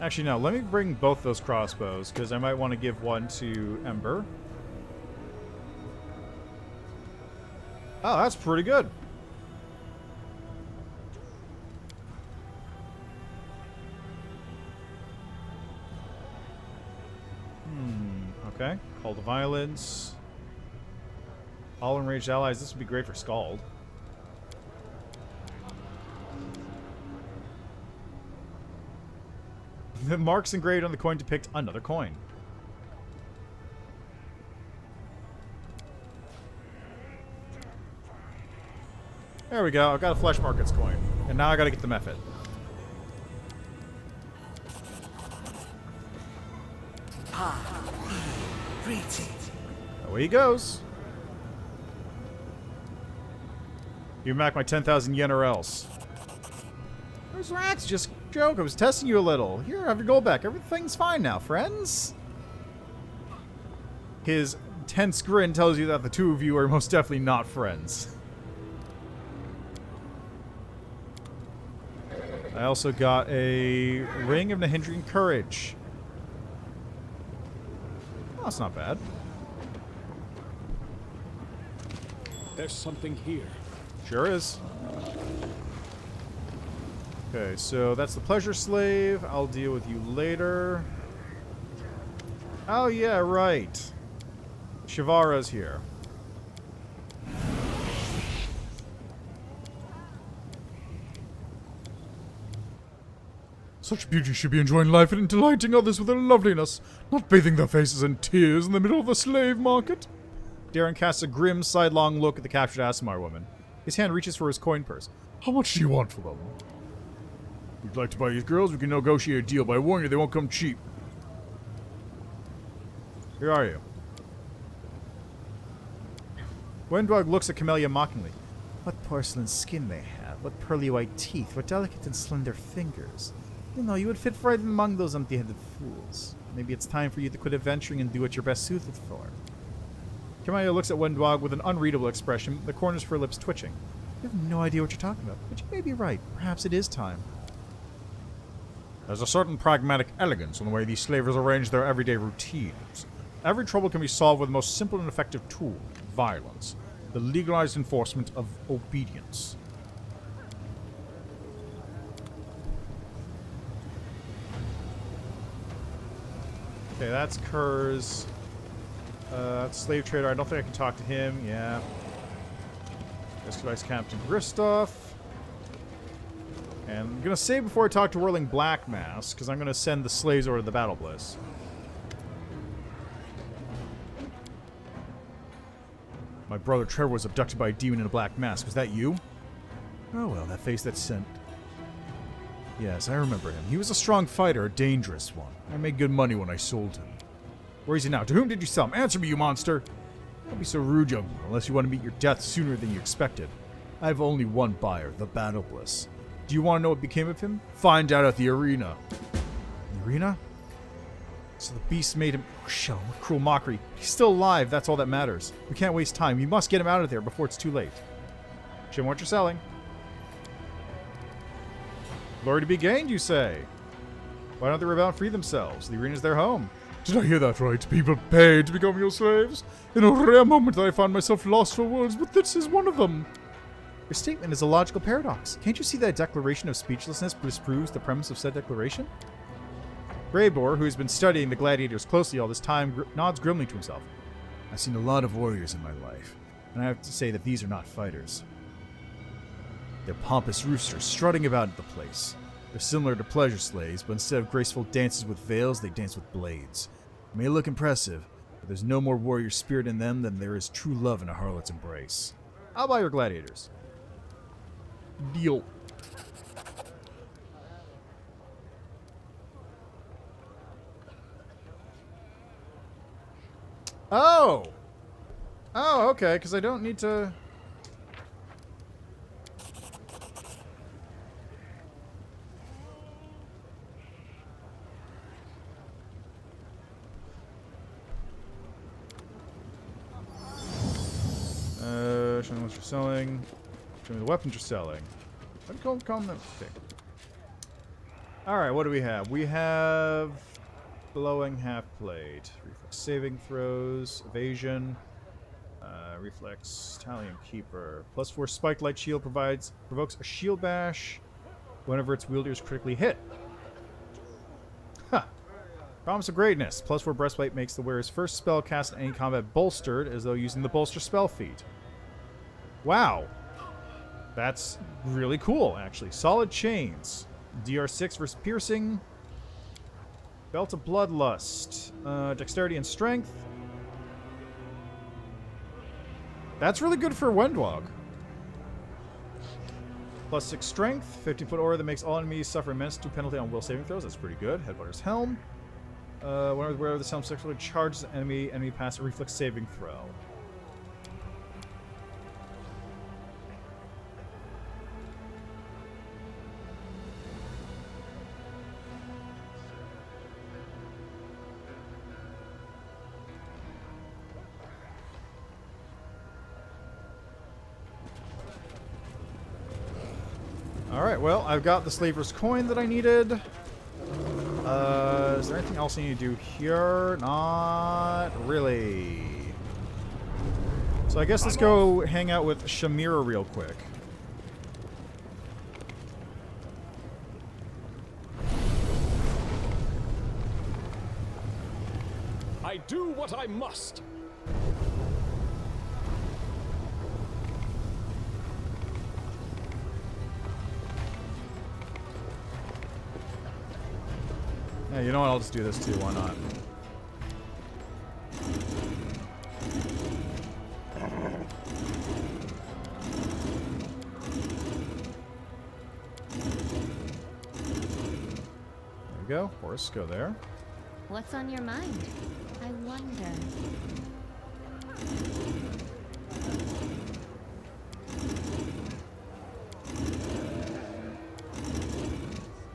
Actually, no. Let me bring both those crossbows, because I might want to give one to Ember. Oh, that's pretty good. Okay. Call to Violence. All enraged allies. This would be great for Scald. The marks engraved on the coin depict another coin. There we go. I got a Flesh Markets coin. And now I gotta get the method. Away he goes. You back my 10,000 yen or else. Where's Rats? Just joke. I was testing you a little. Here, have your gold back. Everything's fine now, friends. His tense grin tells you that the two of you are most definitely not friends. I also got a Ring of Nahindrian Courage. Oh, that's not bad. There's something here. Sure is. Okay, so that's the pleasure slave. I'll deal with you later. Oh, yeah, right. Shivara's here. Such beauty should be enjoying life and delighting others with her loveliness, not bathing their faces in tears in the middle of the slave market. Darren casts a grim, sidelong look at the captured Aasimar woman. His hand reaches for his coin purse. How much do you want for them? If you'd like to buy these girls, we can negotiate a deal, but I warn you, they won't come cheap. Who are you? Wendwag looks at Camellia mockingly. What porcelain skin they have, what pearly white teeth, what delicate and slender fingers. You know, you would fit right among those empty-headed fools. Maybe it's time for you to quit adventuring and do what you're best suited for. Camellia looks at Wendwag with an unreadable expression, the corners of her lips twitching. You have no idea what you're talking about, but you may be right. Perhaps it is time. There's a certain pragmatic elegance in the way these slavers arrange their everyday routines. Every trouble can be solved with the most simple and effective tool, violence. The legalized enforcement of obedience. Okay, that's Kurz. Slave trader, I don't think I can talk to him. Yeah. Vice Captain Gristoff. And I'm going to save before I talk to Whirling Black Mask, because I'm going to send the slaves over to the Battle Bliss. My brother Trevor was abducted by a demon in a black mask. Was that you? Oh well, that face that sent. Yes, I remember him. He was a strong fighter, a dangerous one. I made good money when I sold him. Where is he now? To whom did you sell him? Answer me, you monster! Don't be so rude, young man, unless you want to meet your death sooner than you expected. I have only one buyer, the Battle Bliss. Do you want to know what became of him? Find out at the arena. The arena? So the beast made him... Show, what cruel mockery. He's still alive, that's all that matters. We can't waste time. We must get him out of there before it's too late. Show him what you're selling. Glory to be gained, you say? Why don't the Rebound free themselves? The arena's their home. Did I hear that right? People paid to become your slaves? In a rare moment I find myself lost for words, but this is one of them. Your statement is a logical paradox. Can't you see that a declaration of speechlessness disproves the premise of said declaration? Greybor, who has been studying the gladiators closely all this time, nods grimly to himself. I've seen a lot of warriors in my life, and I have to say that these are not fighters. They're pompous roosters strutting about the place. They're similar to pleasure slaves, but instead of graceful dances with veils, they dance with blades. They may look impressive, but there's no more warrior spirit in them than there is true love in a harlot's embrace. I'll buy your gladiators. Deal. Oh! Oh, okay, because I don't need to... Show me what you're selling. Show me the weapons you're selling. I'd call them okay. Alright, what do we have? We have... Glowing half plate. Reflex saving throws. Evasion. Reflex Talion Keeper. +4 spiked light shield provokes a shield bash whenever its wielder is critically hit. Huh. Promise of Greatness. +4 breastplate makes the wearer's first spell cast in any combat bolstered as though using the bolster spell feat. Wow. That's really cool, actually. Solid chains. DR6 versus piercing. Belt of Bloodlust. Dexterity and Strength. That's really good for Wendwag. +6 Strength. 15-foot aura that makes all enemies suffer immense 2 penalty on will saving throws. That's pretty good. Headbutter's Helm. Whenever this helm successfully charges the enemy pass a reflex saving throw. Alright, well, I've got the Slaver's Coin that I needed. Is there anything else I need to do here? Not really. So I guess let's go hang out with Shamira real quick. I do what I must. Yeah, you know what? I'll just do this too. Why not? There we go. Horse, go there. What's on your mind? I wonder.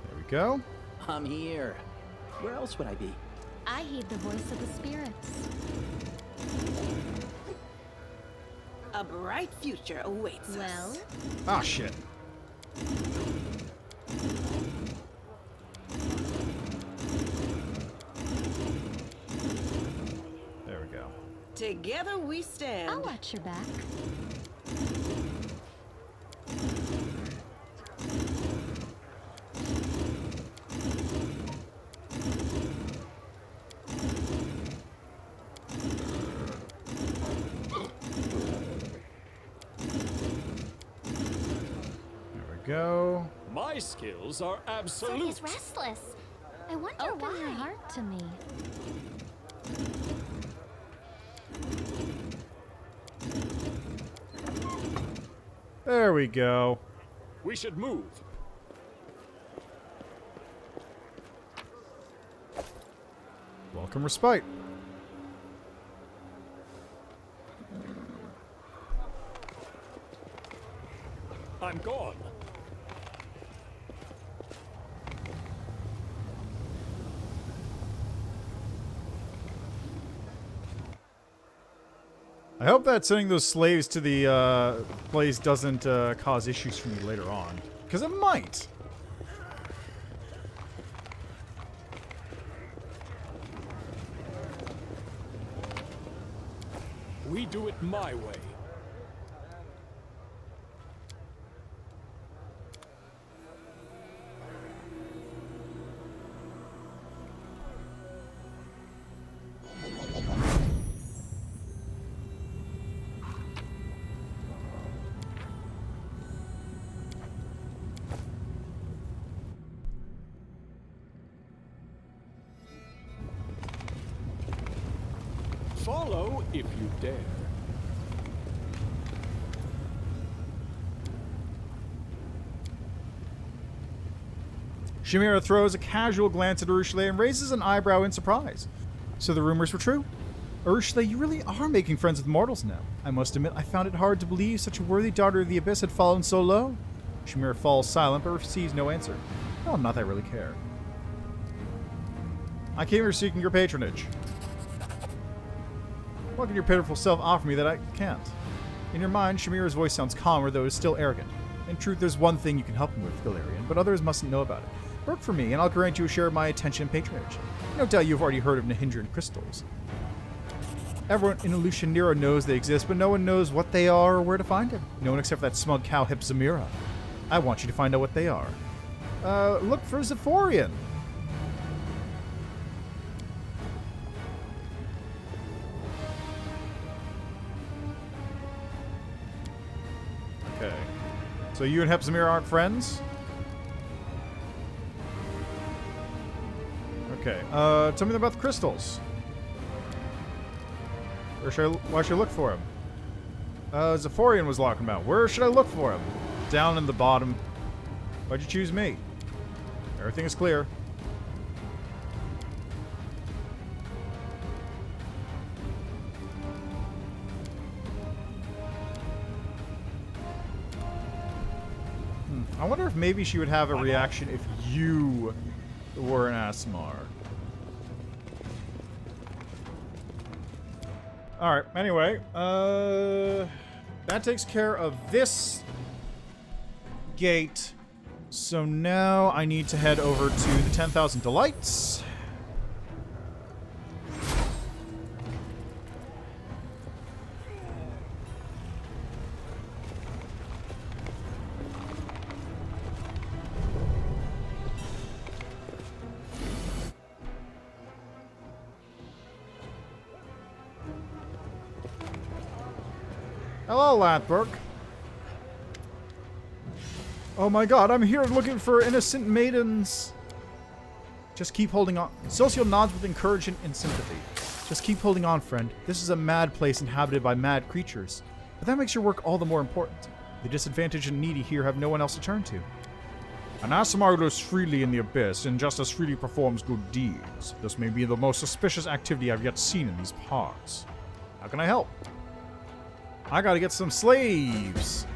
There we go. I'm here. Where else would I be? I heed the voice of the spirits. A bright future awaits us. Ah, shit. There we go. Together we stand. I'll watch your back. Go. My skills are So absolute. he's restless. I wonder Open why. your heart to me. There we go. We should move. Welcome, respite. I'm gone. I hope that sending those slaves to the place doesn't cause issues for me later on. Because it might. We do it my way. Follow if you dare. Chimera throws a casual glance at Urushle and raises an eyebrow in surprise. So the rumors were true? Urushle, you really are making friends with mortals now. I must admit, I found it hard to believe such a worthy daughter of the Abyss had fallen so low. Chimera falls silent but receives no answer. Well, not that I really care. I came here seeking your patronage. What can your pitiful self offer me that I can't? In your mind, Chimera's voice sounds calmer, though it is still arrogant. In truth, there's one thing you can help me with, Galarian, but others mustn't know about it. Work for me, and I'll grant you a share of my attention and patronage. No doubt you've already heard of Nahindran crystals. Everyone in Elutia Nero knows they exist, but no one knows what they are or where to find them. No one except that smug cow hip Zamira. I want you to find out what they are. Look for Zephorian. Okay. So you and Hepzamir aren't friends? Okay. Tell me about the crystals. Why should I look for him? Zephorian was talking about. Where should I look for him? Down in the bottom. Why'd you choose me? Everything is clear. I wonder if maybe she would have a reaction if you were an Asmar. Alright, anyway, that takes care of this gate. So now I need to head over to the 10,000 Delights. Hello, Lathberg. Oh my god, I'm here looking for innocent maidens. Just keep holding on. Socio nods with encouragement and sympathy. Just keep holding on, friend. This is a mad place inhabited by mad creatures. But that makes your work all the more important. The disadvantaged and needy here have no one else to turn to. An Aasimar lives freely in the Abyss, and just as freely performs good deeds. This may be the most suspicious activity I've yet seen in these parts. How can I help? I gotta get some slaves!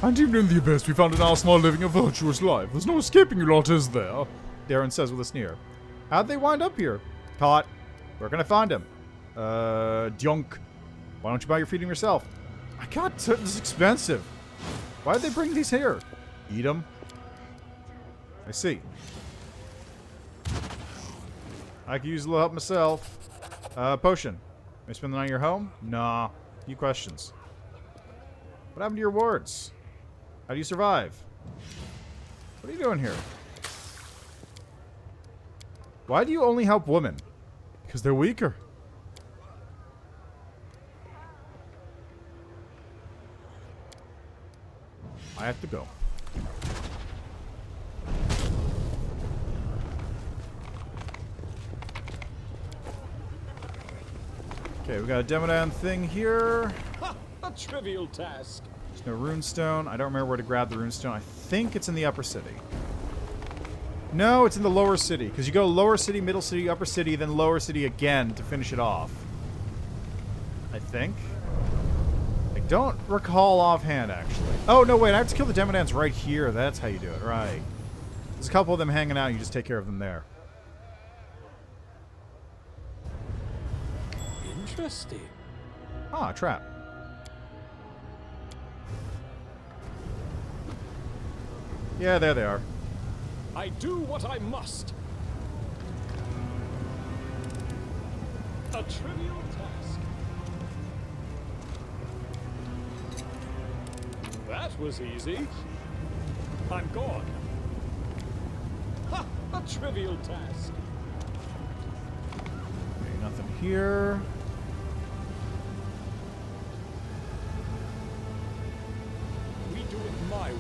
And even in the Abyss, we found an Aasimar living a virtuous life. There's no escaping you lot, is there? Darren says with a sneer. How'd they wind up here? Caught. Where can I find him? Dunk. Why don't you buy your freedom yourself? My god, this is expensive. Why did they bring these here? Eat them. I see. I could use a little help myself. Potion. May I spend the night in your home? Nah. Few questions. What happened to your wards? How do you survive? What are you doing here? Why do you only help women? Because they're weaker. I have to go. Okay, we got a Demonland thing here. Ha! A trivial task. There's no runestone. I don't remember where to grab the runestone. I think it's in the upper city. No, it's in the lower city. Because you go lower city, middle city, upper city, then lower city again to finish it off. I think. I don't recall offhand, actually. Oh, no, wait. I have to kill the Demonlands right here. That's how you do it. Right. There's a couple of them hanging out. You just take care of them there. Interesting. Ah, trap. Yeah, there they are. I do what I must. A trivial task. That was easy. I'm gone. Ha! A trivial task. Okay, nothing here. We do it my way.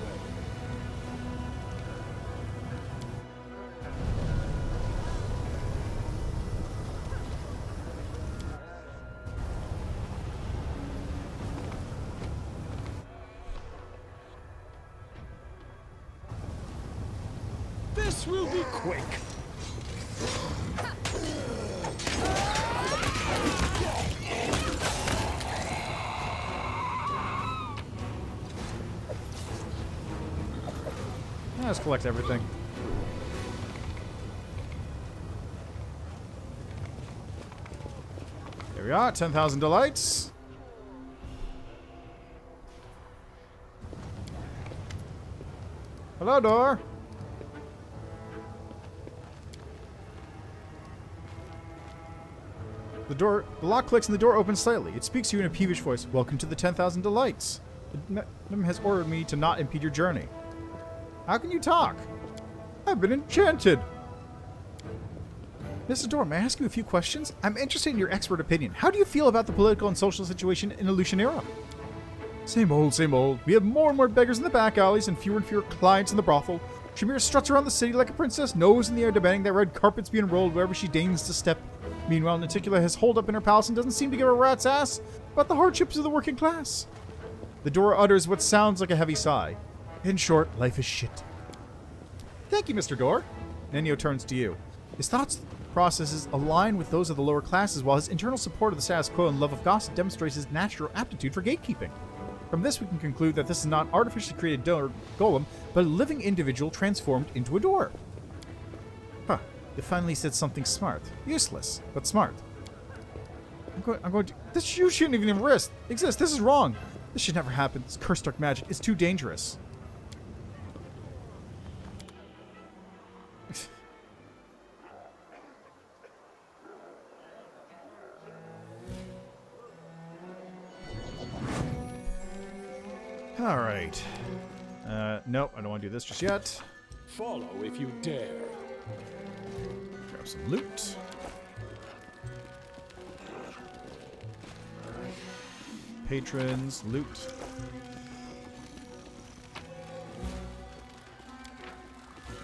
This will be quick. Let's collect everything. There we are, 10,000 delights. Hello, door. The lock clicks and the door opens slightly. It speaks to you in a peevish voice. Welcome to the 10,000 delights. The Madam has ordered me to not impede your journey. How can you talk? I've been enchanted. Mrs. Door, may I ask you a few questions? I'm interested in your expert opinion. How do you feel about the political and social situation in Illusionera? Same old, same old. We have more and more beggars in the back alleys and fewer clients in the brothel. Shamir struts around the city like a princess, nose in the air demanding that red carpets be unrolled wherever she deigns to step. Meanwhile, Niticula has holed up in her palace and doesn't seem to give a rat's ass about the hardships of the working class. The door utters what sounds like a heavy sigh. In short, life is shit. Thank you, Mr. Door. Nenio turns to you. His thoughts processes align with those of the lower classes, while his internal support of the status quo and love of gossip demonstrates his natural aptitude for gatekeeping. From this, we can conclude that this is not an artificially created golem, but a living individual transformed into a door. Huh. You finally said something smart. Useless, but smart. I'm going to... This you shouldn't even exist. This is wrong. This should never happen. This cursed dark magic is too dangerous. Alright. Nope, I don't want to do this just yet. Follow if you dare. Grab some loot. patrons, loot.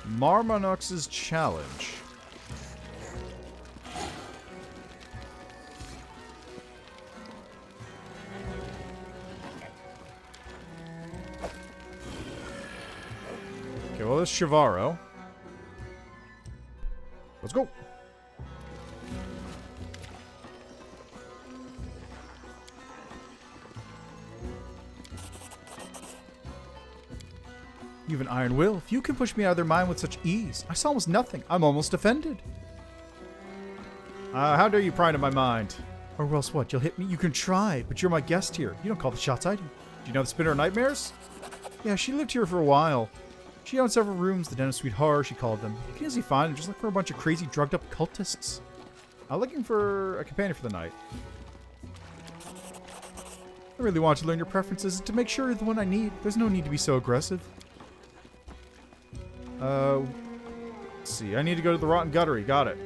Marmonox's challenge. Okay, well, this is Shivaro. Let's go. You have an iron will. If you can push me out of their mind with such ease, I saw almost nothing. I'm almost offended. How dare you pry into my mind? Or else what? You'll hit me? You can try, but you're my guest here. You don't call the shots, I do. Do you know the Spinner of Nightmares? Yeah, she lived here for a while. She owned several rooms, the Den of Sweet Horror, she called them. You can easily find them, just look for a bunch of crazy, drugged-up cultists. I'm looking for a companion for the night. I really want to learn your preferences to make sure you're the one I need. There's no need to be so aggressive. Let's see. I need to go to the Rotten Guttery. Got it.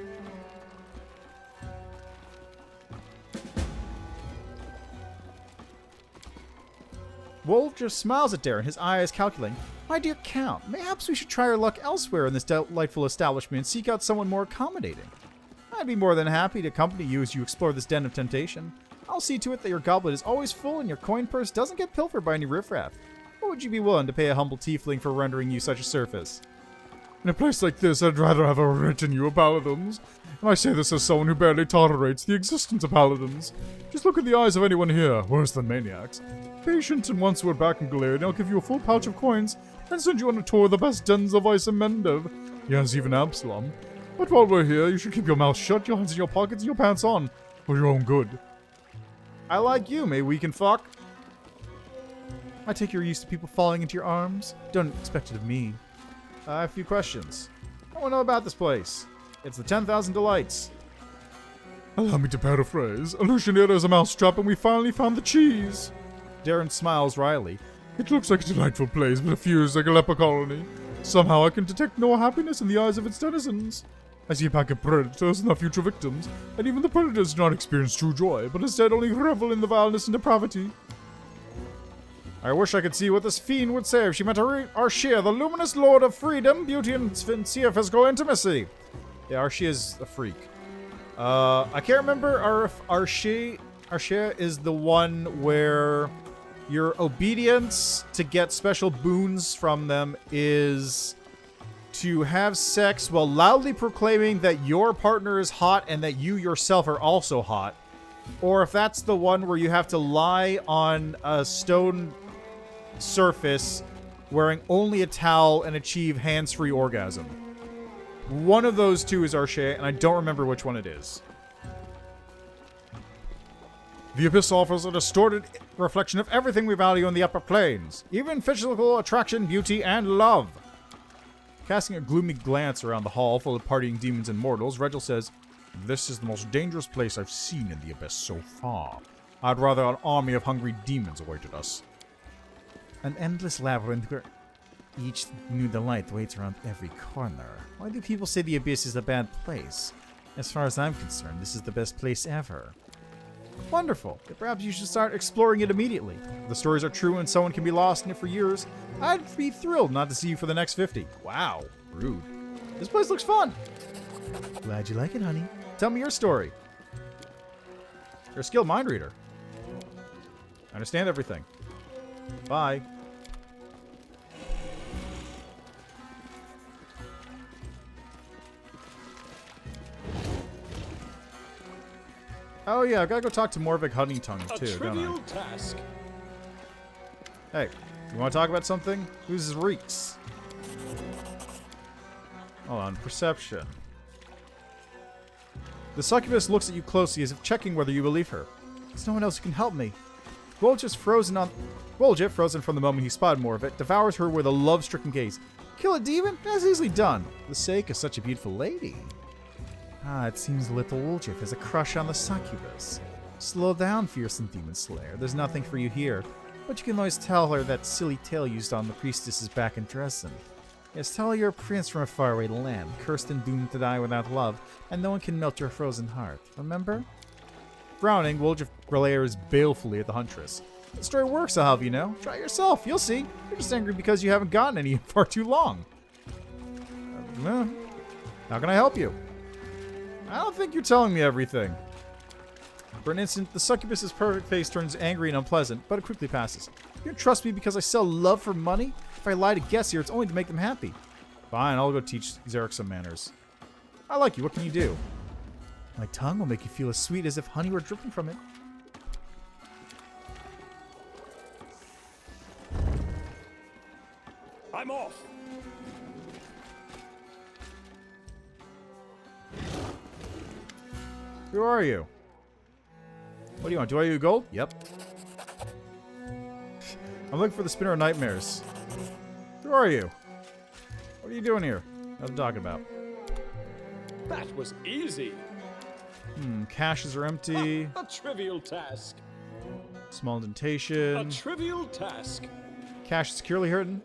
Wolf just smiles at Darren, his eyes calculating. My dear Count, perhaps we should try our luck elsewhere in this delightful establishment and seek out someone more accommodating. I'd be more than happy to accompany you as you explore this den of temptation. I'll see to it that your goblet is always full and your coin purse doesn't get pilfered by any riffraff. Or would you be willing to pay a humble tiefling for rendering you such a service? In a place like this, I'd rather have a retinue of paladins. And I say this as someone who barely tolerates the existence of paladins. Just look at the eyes of anyone here, worse than maniacs. Patient and once word back in Galarian, I'll give you a full pouch of coins and send you on a tour of the best dens of Ice and Mendev. Yes, even Absalom. But while we're here, you should keep your mouth shut, your hands in your pockets, and your pants on, for your own good. I like you, may we can fuck. I take you're used to people falling into your arms. Don't expect it of me. I have a few questions. I want to know about this place. It's the 10,000 Delights. Allow me to paraphrase. Illusionator is a mousetrap and we finally found the cheese. Darren smiles wryly. It looks like a delightful place, but effused like a leper colony. Somehow I can detect no happiness in the eyes of its denizens. I see a pack of predators and their future victims, and even the predators do not experience true joy, but instead only revel in the vileness and depravity. I wish I could see what this fiend would say if she met Arshia, the luminous lord of freedom, beauty, and sincere physical intimacy. Yeah, Arshia is a freak. I can't remember if Arshia is the one where your obedience to get special boons from them is to have sex while loudly proclaiming that your partner is hot and that you yourself are also hot. Or if that's the one where you have to lie on a stone surface wearing only a towel and achieve hands-free orgasm. One of those two is Arshia, and I don't remember which one it is. The Abyss offers a distorted reflection of everything we value in the upper planes, even physical attraction, beauty, and love. Casting a gloomy glance around the hall full of partying demons and mortals, Regil says, "This is the most dangerous place I've seen in the Abyss so far. I'd rather an army of hungry demons awaited us." An endless labyrinth where each new delight waits around every corner. Why do people say the Abyss is a bad place? As far as I'm concerned, this is the best place ever. Wonderful. Perhaps you should start exploring it immediately. If the stories are true and someone can be lost in it for years, I'd be thrilled not to see you for the next 50. Wow. Rude. This place looks fun. Glad you like it, honey. Tell me your story. You're a skilled mind reader. I understand everything. Bye. Oh yeah, I've got to go talk to Morvik Huntingtongue too, don't I? Task. Hey, you want to talk about something? Who's Reeks? Hold on, perception. The succubus looks at you closely as if checking whether you believe her. There's no one else who can help me. Woljit, frozen from the moment he spotted Morvik, devours her with a love-stricken gaze. Kill a demon? That's easily done. For the sake of such a beautiful lady. Ah, it seems little Woljit has a crush on the succubus. Slow down, fearsome demon slayer. There's nothing for you here. But you can always tell her that silly tale used on the priestess's back in Dresden. Yes, tell her you're a prince from a faraway land, cursed and doomed to die without love, and no one can melt your frozen heart. Remember? Frowning, Woljif glares balefully at the Huntress. The story works, I'll have you know. Try it yourself, you'll see. You're just angry because you haven't gotten any far too long. How can I help you? I don't think you're telling me everything. For an instant, the succubus's perfect face turns angry and unpleasant, but it quickly passes. You don't trust me because I sell love for money? If I lie to guests here, it's only to make them happy. Fine, I'll go teach Xeric some manners. I like you, what can you do? My tongue will make you feel as sweet as if honey were dripping from it. I'm off. Who are you? What do you want? Do I owe you gold? Yep. I'm looking for the Spinner of Nightmares. Who are you? What are you doing here? What are you talking about? That was easy. Caches are empty. A trivial task. Small indentation. A trivial task. Cache is securely hidden.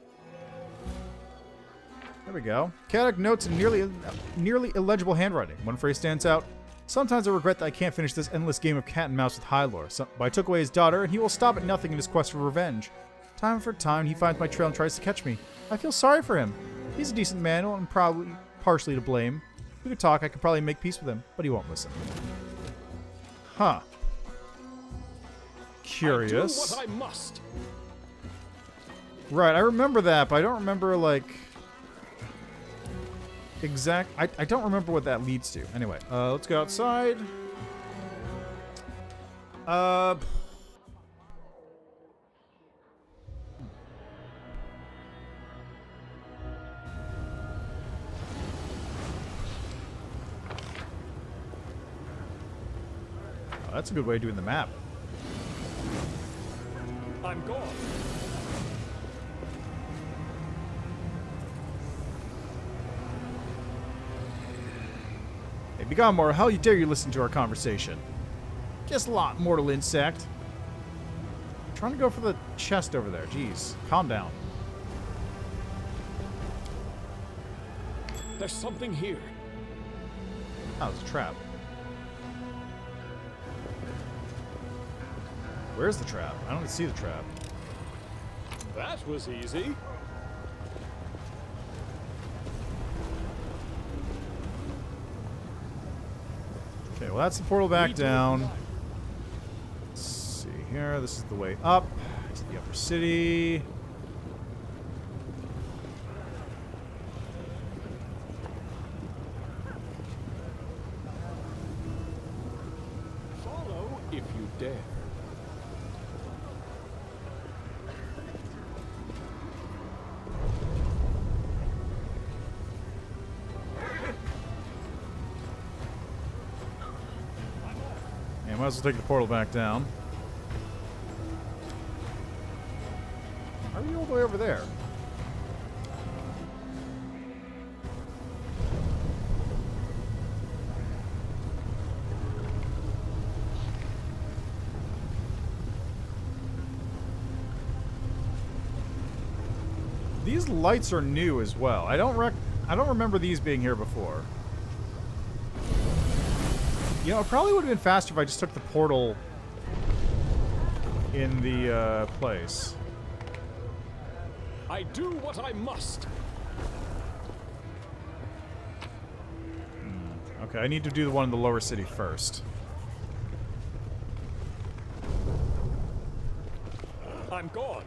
There we go. Chaotic notes in nearly illegible handwriting. One phrase stands out. Sometimes I regret that I can't finish this endless game of cat and mouse with Hylor, but I took away his daughter, and he will stop at nothing in his quest for revenge. Time for time, he finds my trail and tries to catch me. I feel sorry for him. He's a decent man, and I'm probably partially to blame. If we could talk, I could probably make peace with him, but he won't listen. Huh. Curious. I do what I must. Right, I remember that, but I don't remember, like... I don't remember what that leads to. Anyway, let's go outside. That's a good way of doing the map. I'm gone. Hey, begone, mortal. How dare you listen to our conversation? Guess a lot, mortal insect. I'm trying to go for the chest over there. Jeez, calm down. There's something here. Oh, it's a trap. Where's the trap? I don't see the trap. That was easy. Okay, well that's the portal back down. Let's see here. This is the way up to the upper city. Follow if you dare. Might as well take the portal back down. How are you all the way over there? These lights are new as well. I don't remember these being here before. You know, it probably would have been faster if I just took the portal in the place. I do what I must. Okay, I need to do the one in the lower city first. I'm gone.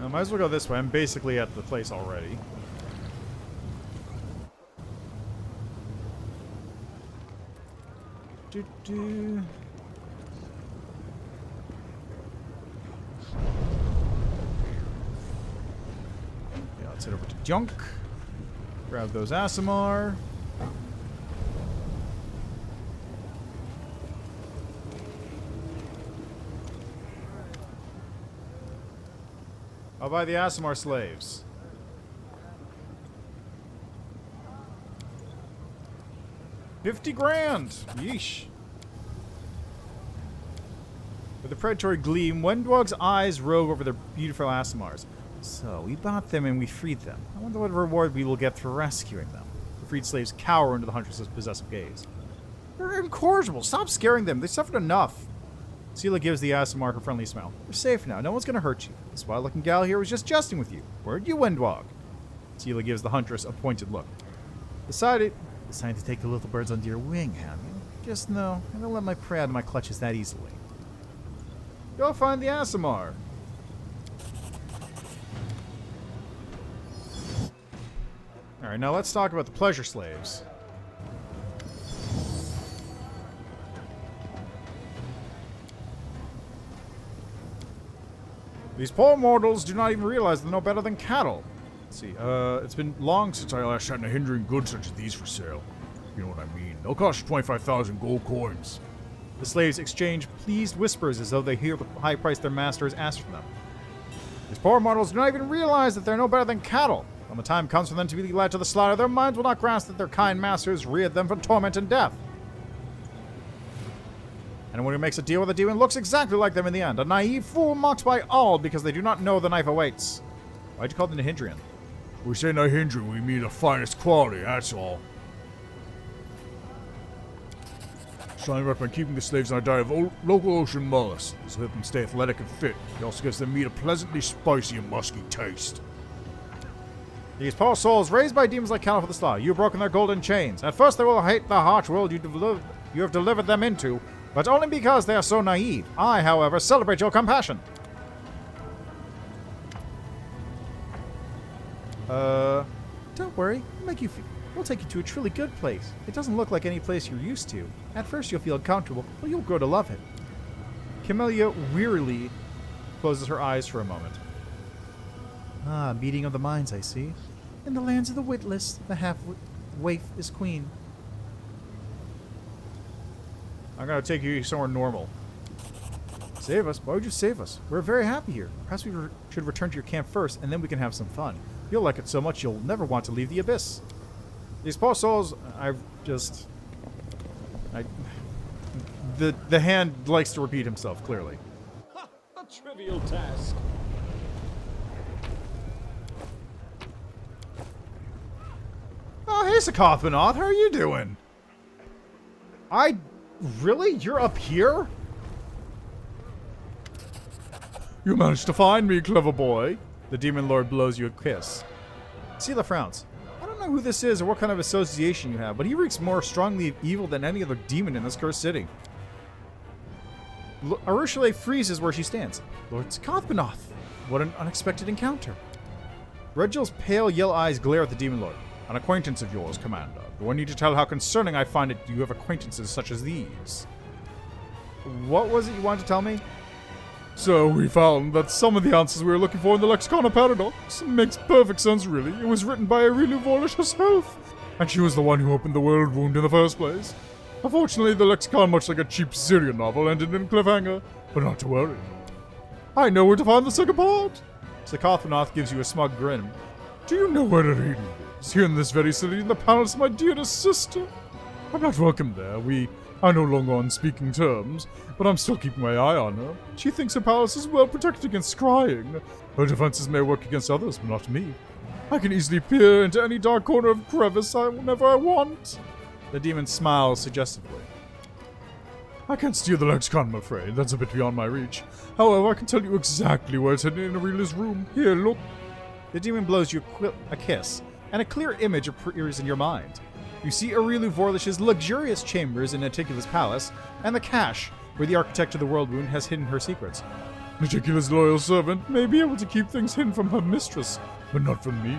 I might as well go this way. I'm basically at the place already. Yeah, let's head over to Junk. Grab those Aasimar. I'll buy the Aasimar slaves. $50 grand! Yeesh. With a predatory gleam, Wendwog's eyes rove over their beautiful Aasimars. So, we bought them and we freed them. I wonder what reward we will get for rescuing them. The freed slaves cower under the huntress's possessive gaze. They're incorrigible. Stop scaring them. They suffered enough. Sela gives the Aasimar her friendly smile. You're safe now. No one's going to hurt you. This wild-looking gal here was just jesting with you. Where'd you, Windwog? Sela gives the huntress a pointed look. Decided to take the little birds under your wing, have you? Just know, I don't let my prey out of my clutches that easily. Go find the Aasimar. Alright, now let's talk about the pleasure slaves. These poor mortals do not even realize they're no better than cattle. Let's see, it's been long since I last had a hindering goods such as these for sale. You know what I mean. They'll cost 25,000 gold coins. The slaves exchange pleased whispers as though they hear the high price their masters ask for them. These poor mortals do not even realize that they're no better than cattle. When the time comes for them to be led to the slaughter, their minds will not grasp that their kind masters reared them for torment and death. Anyone who makes a deal with a demon looks exactly like them in the end. A naive fool mocked by all because they do not know the knife awaits. Why'd you call them Nahindrian? We say Nahindrian, we mean the finest quality, that's all. Strongly recommend keeping the slaves on a diet of local ocean mollusks. This will help them stay athletic and fit. It also gives them meat a pleasantly spicy and musky taste. These poor souls, raised by demons like cattle for the slaughter, you have broken their golden chains. At first they will hate the harsh world you have delivered them into, but only because they are so naive. I, however, celebrate your compassion. Don't worry. We'll take you to a truly good place. It doesn't look like any place you're used to. At first you'll feel uncomfortable, but you'll grow to love it. Camellia wearily closes her eyes for a moment. Ah, meeting of the minds, I see. In the lands of the witless, the half-waif is queen. I'm gonna take you somewhere normal. Save us? Why would you save us? We're very happy here. Perhaps we should return to your camp first, and then we can have some fun. You'll like it so much you'll never want to leave the abyss. These poor souls, the hand likes to repeat himself, clearly. Ha! A trivial task. Oh, hey, Sakothmanoth, how are you doing? Really? You're up here? You managed to find me, clever boy. The Demon Lord blows you a kiss. Sela frowns. I don't know who this is or what kind of association you have, but he reeks more strongly of evil than any other demon in this cursed city. Arushale freezes where she stands. Lord Sakothmanoth, what an unexpected encounter. Redgill's pale yellow eyes glare at the Demon Lord. An acquaintance of yours, Commander. Do I need to tell how concerning I find it you have acquaintances such as these? What was it you wanted to tell me? So, we found that some of the answers we were looking for in the Lexicon of Paradox makes perfect sense, really. It was written by Aurelia Vorlish herself, and she was the one who opened the world wound in the first place. Unfortunately, the Lexicon, much like a cheap Syrian novel, ended in a cliffhanger, but not to worry. I know where to find the second part. Sakothmanoth gives you a smug grin. Do you know where Ardent is? Here in this very city, in the palace of my dearest sister. I'm not welcome there. We are no longer on speaking terms, but I'm still keeping my eye on her. She thinks her palace is well protected against scrying. Her defenses may work against others, but not me. I can easily peer into any dark corner of crevice whenever I want. The demon smiles suggestively. I can't steal the Lexicon, I'm afraid. That's a bit beyond my reach. However, I can tell you exactly where it's hidden in Aurelia's room. Here, look. The demon blows you a kiss, and a clear image appears in your mind. You see Aurelia Vorlish's luxurious chambers in Anticulus Palace, and the cache where the architect of the World Wound has hidden her secrets. Anticulus' loyal servant may be able to keep things hidden from her mistress, but not from me.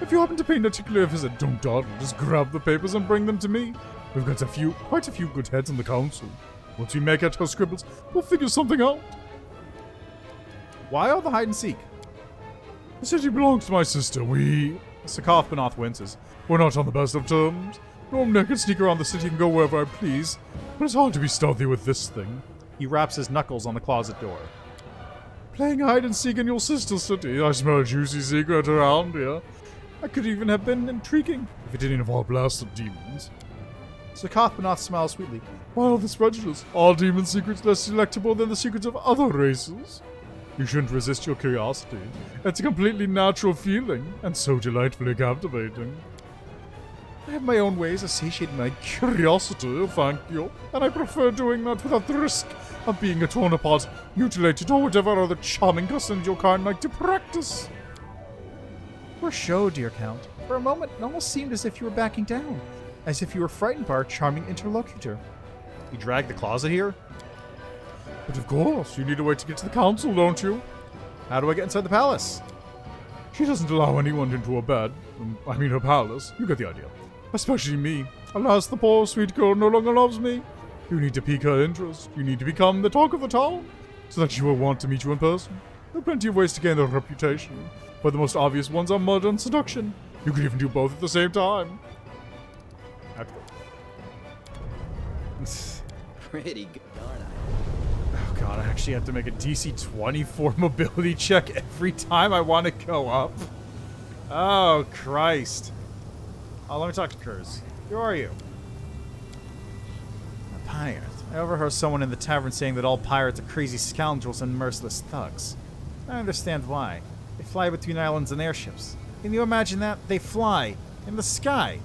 If you happen to pay Anticulus a visit, don't dawdle. Just grab the papers and bring them to me. We've got quite a few good heads on the council. Once we make out her scribbles, we'll figure something out. Why all the hide and seek? The city belongs to my sister. Sakothmanoth winces. We're not on the best of terms. Normally I can sneak around the city and go wherever I please, but it's hard to be stealthy with this thing. He raps his knuckles on the closet door. Playing hide and seek in your sister's city. I smell a juicy secret around here. That could even have been intriguing if it didn't involve blasted demons. Sakothmanoth smiles sweetly. Why all this prejudice? Are demon secrets less delectable than the secrets of other races? You shouldn't resist your curiosity. It's a completely natural feeling, and so delightfully captivating. I have my own ways of satiating my curiosity, thank you, and I prefer doing that without the risk of being torn apart, mutilated, or whatever other charming customs your kind like to practice. For show, dear Count. For a moment, it almost seemed as if you were backing down, as if you were frightened by our charming interlocutor. You dragged the closet here? But of course, you need a way to get to the council, don't you? How do I get inside the palace? She doesn't allow anyone into her bed. I mean her palace. You get the idea. Especially me. Alas, the poor sweet girl no longer loves me. You need to pique her interest. You need to become the talk of the town, so that she will want to meet you in person. There are plenty of ways to gain their reputation, but the most obvious ones are murder and seduction. You could even do both at the same time. Pretty good, aren't I? Oh god, I actually have to make a DC 24 mobility check every time I want to go up. Oh, Christ. Oh, let me talk to Kurz. Who are you? A pirate. I overheard someone in the tavern saying that all pirates are crazy scoundrels and merciless thugs. I understand why. They fly between islands and airships. Can you imagine that? They fly in the sky.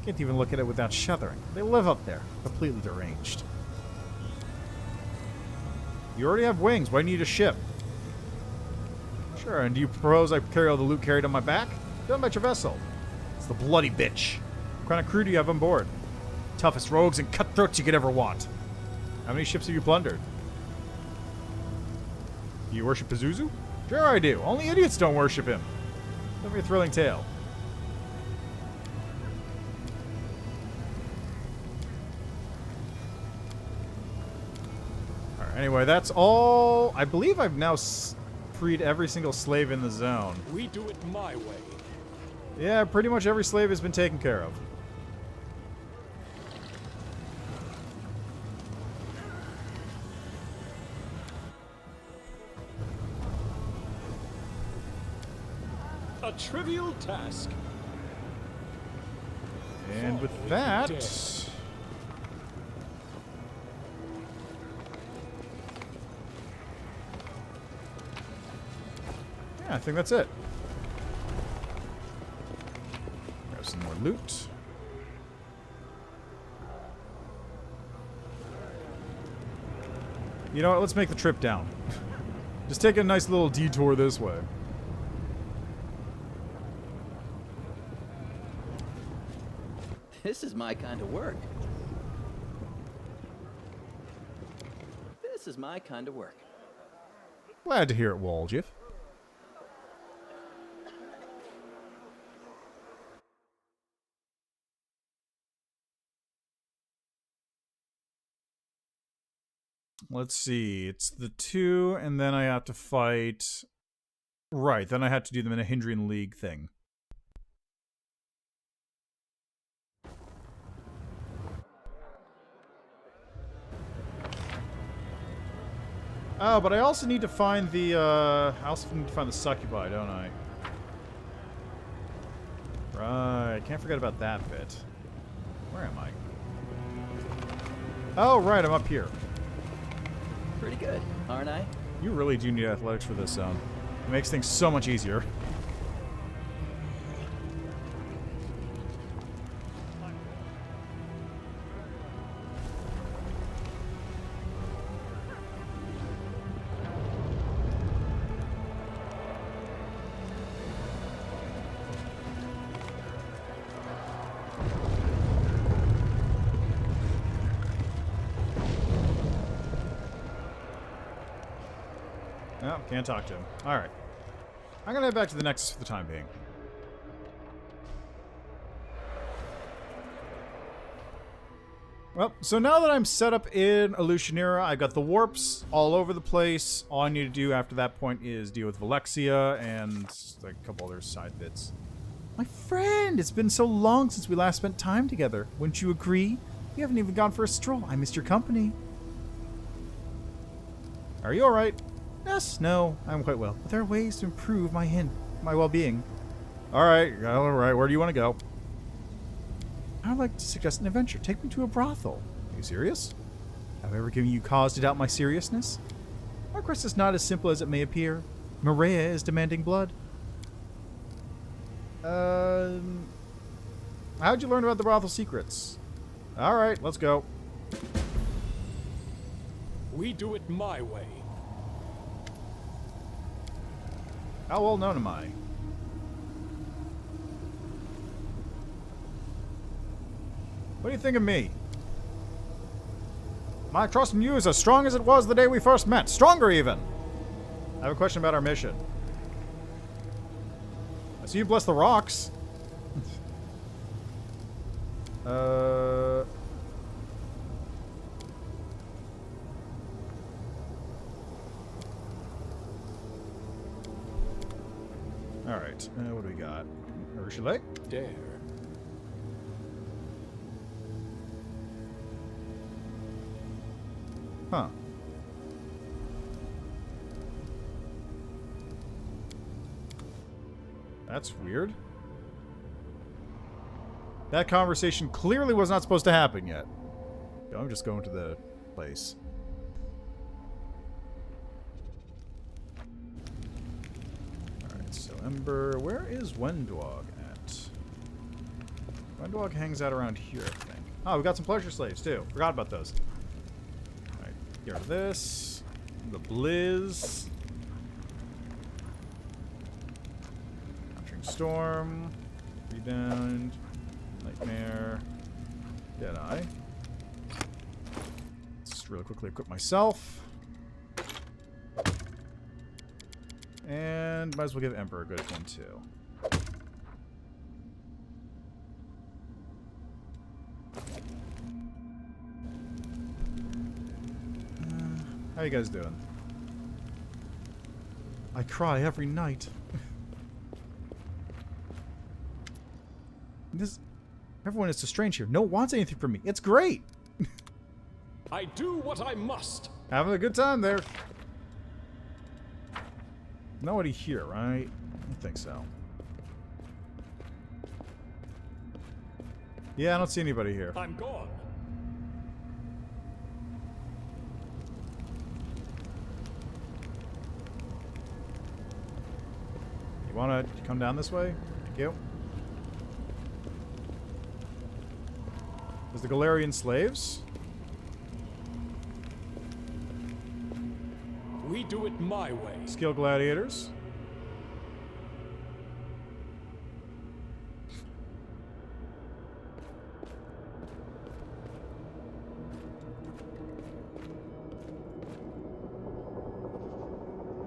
Can't even look at it without shuddering. They live up there, completely deranged. You already have wings. Why do you need a ship? Sure, and do you propose I carry all the loot carried on my back? Don't bet your vessel. It's the bloody bitch. What kind of crew do you have on board? Toughest rogues and cutthroats you could ever want. How many ships have you plundered? Do you worship Pazuzu? Sure I do. Only idiots don't worship him. Tell me a thrilling tale. Anyway, that's all. I believe I've now freed every single slave in the zone. We do it my way. Yeah, pretty much every slave has been taken care of. A trivial task. And with that... I think that's it. Grab some more loot. You know what? Let's make the trip down. Just take a nice little detour this way. This is my kind of work. This is my kind of work. Glad to hear it, Waljif. Let's see. It's the 2, and then I have to fight... Right, then I have to do them in a Hindrian League thing. Oh, but I also need to find the, I also need to find the succubi, don't I? Right, can't forget about that bit. Where am I? Oh, right, I'm up here. Pretty good, aren't I? You really do need athletics for this zone. It makes things so much easier. No, can't talk to him. Alright. I'm gonna head back to the Nexus for the time being. Well, so now that I'm set up in Alushanira, I got the warps all over the place. All I need to do after that point is deal with Valexia and like a couple other side bits. My friend, it's been so long since we last spent time together. Wouldn't you agree? We haven't even gone for a stroll. I missed your company. Are you alright? Yes, no, I'm quite well. But there are ways to improve my well-being. Alright, where do you want to go? I would like to suggest an adventure. Take me to a brothel. Are you serious? Have I ever given you cause to doubt my seriousness? Our quest is not as simple as it may appear. Maria is demanding blood. How'd you learn about the brothel secrets? Alright, let's go. We do it my way. How well known am I? What do you think of me? My trust in you is as strong as it was the day we first met. Stronger, even! I have a question about our mission. I see you bless the rocks. Alright, what do we got? Chalet? Dare. Huh. That's weird. That conversation clearly was not supposed to happen yet. I'm just going to the place. Alright, so Ember. Where is Wendwog at? Wendwog hangs out around here, I think. Oh, we got some pleasure slaves, too. Forgot about those. Alright, get rid of this. The Blizz. Capturing Storm. Rebound. Nightmare. Deadeye. Let's really quickly equip myself. And might as well give Emperor a good one, too. How you guys doing? I cry every night. Everyone is so strange here. No one wants anything from me. It's great. I do what I must. Having a good time there. Nobody here, right? I think so. Yeah, I don't see anybody here. I'm gone. You wanna come down this way? Thank you. Is the Galarian slaves? We do it my way. Skill gladiators.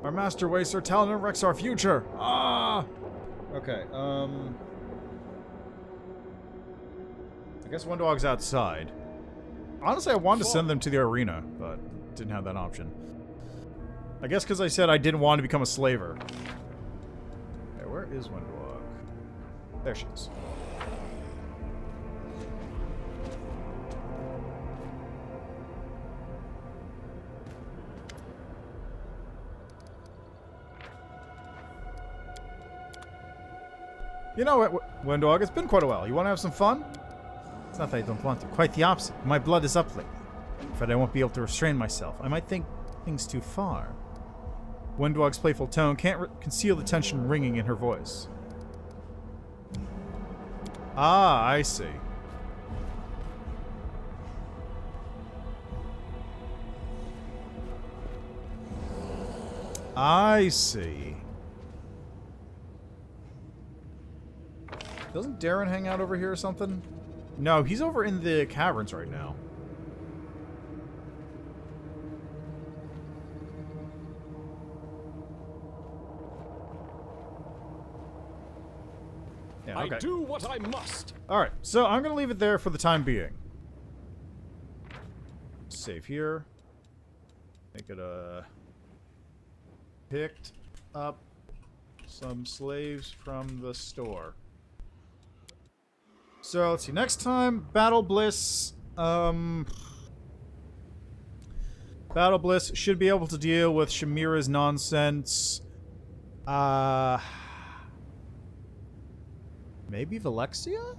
Our master wastes our talent and wrecks our future. Ah! Okay, I guess Wendwog's outside. Honestly, I wanted to send them to the arena, but didn't have that option. I guess because I said I didn't want to become a slaver. Okay, where is Wendwog? There she is. You know what, Wendwog? It's been quite a while. You want to have some fun? It's not that I don't want to. Quite the opposite. My blood is up lately. Afraid I won't be able to restrain myself. I might think things too far. Wendwog's playful tone can't conceal the tension ringing in her voice. Ah, I see. I see. Doesn't Darren hang out over here or something? No, he's over in the caverns right now. Yeah, okay. I do what I must. Alright, so I'm going to leave it there for the time being. Save here. Make it picked up some slaves from the store. So, let's see. Next time, Battle Bliss. Battle Bliss should be able to deal with Shamira's nonsense. Maybe Velexia?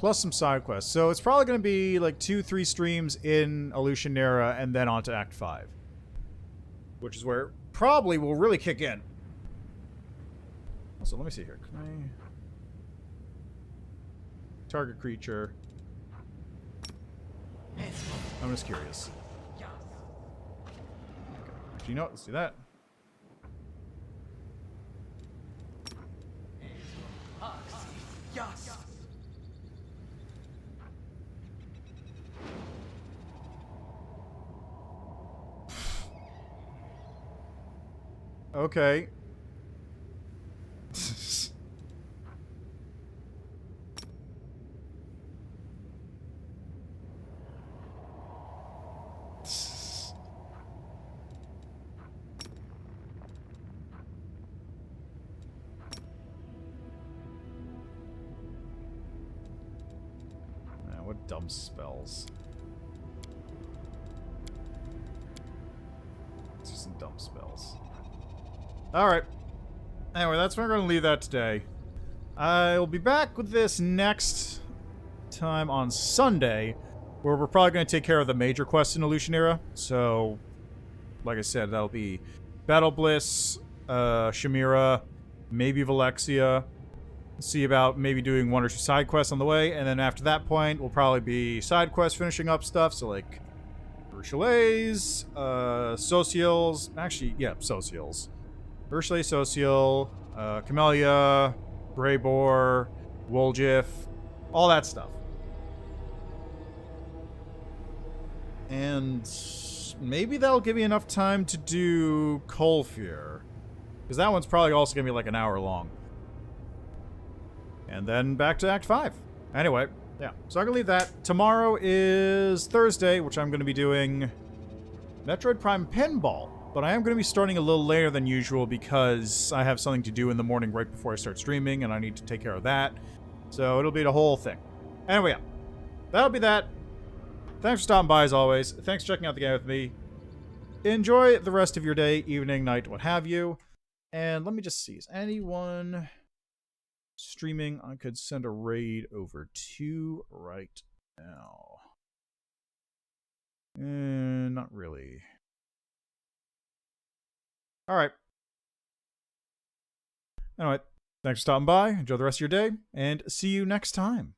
Plus some side quests. So it's probably going to be like 2-3 streams in Illusionera and then on to Act 5. Which is where it probably will really kick in. Also, let me see here. Can I... Target creature. I'm just curious. Okay. Actually, you know what? Let's do that. Okay. Man, what dumb spells. It's just some dumb spells. Alright. Anyway, that's where we're going to leave that today. I'll be back with this next time on Sunday, where we're probably going to take care of the major quests in Illusionera. So, like I said, that'll be Battle Bliss, Shamira, maybe Valexia. See about maybe doing 1 or 2 side quests on the way, and then after that point, will probably be side quests finishing up stuff, so like Urshalays, Socials, actually, yeah, Socials. Ursula Social, Camellia, Greybore, Woljif, all that stuff. And maybe that'll give me enough time to do Colfear. Because that one's probably also going to be like an hour long. And then back to Act 5. Anyway, yeah. So I'm going to leave that. Tomorrow is Thursday, which I'm going to be doing Metroid Prime Pinball. But I am going to be starting a little later than usual because I have something to do in the morning right before I start streaming, and I need to take care of that. So it'll be the whole thing. Anyway, yeah. That'll be that. Thanks for stopping by as always. Thanks for checking out the game with me. Enjoy the rest of your day, evening, night, what have you. And let me just see. Is anyone streaming I could send a raid over to right now? Not really. Alright. Anyway, thanks for stopping by. Enjoy the rest of your day, and see you next time.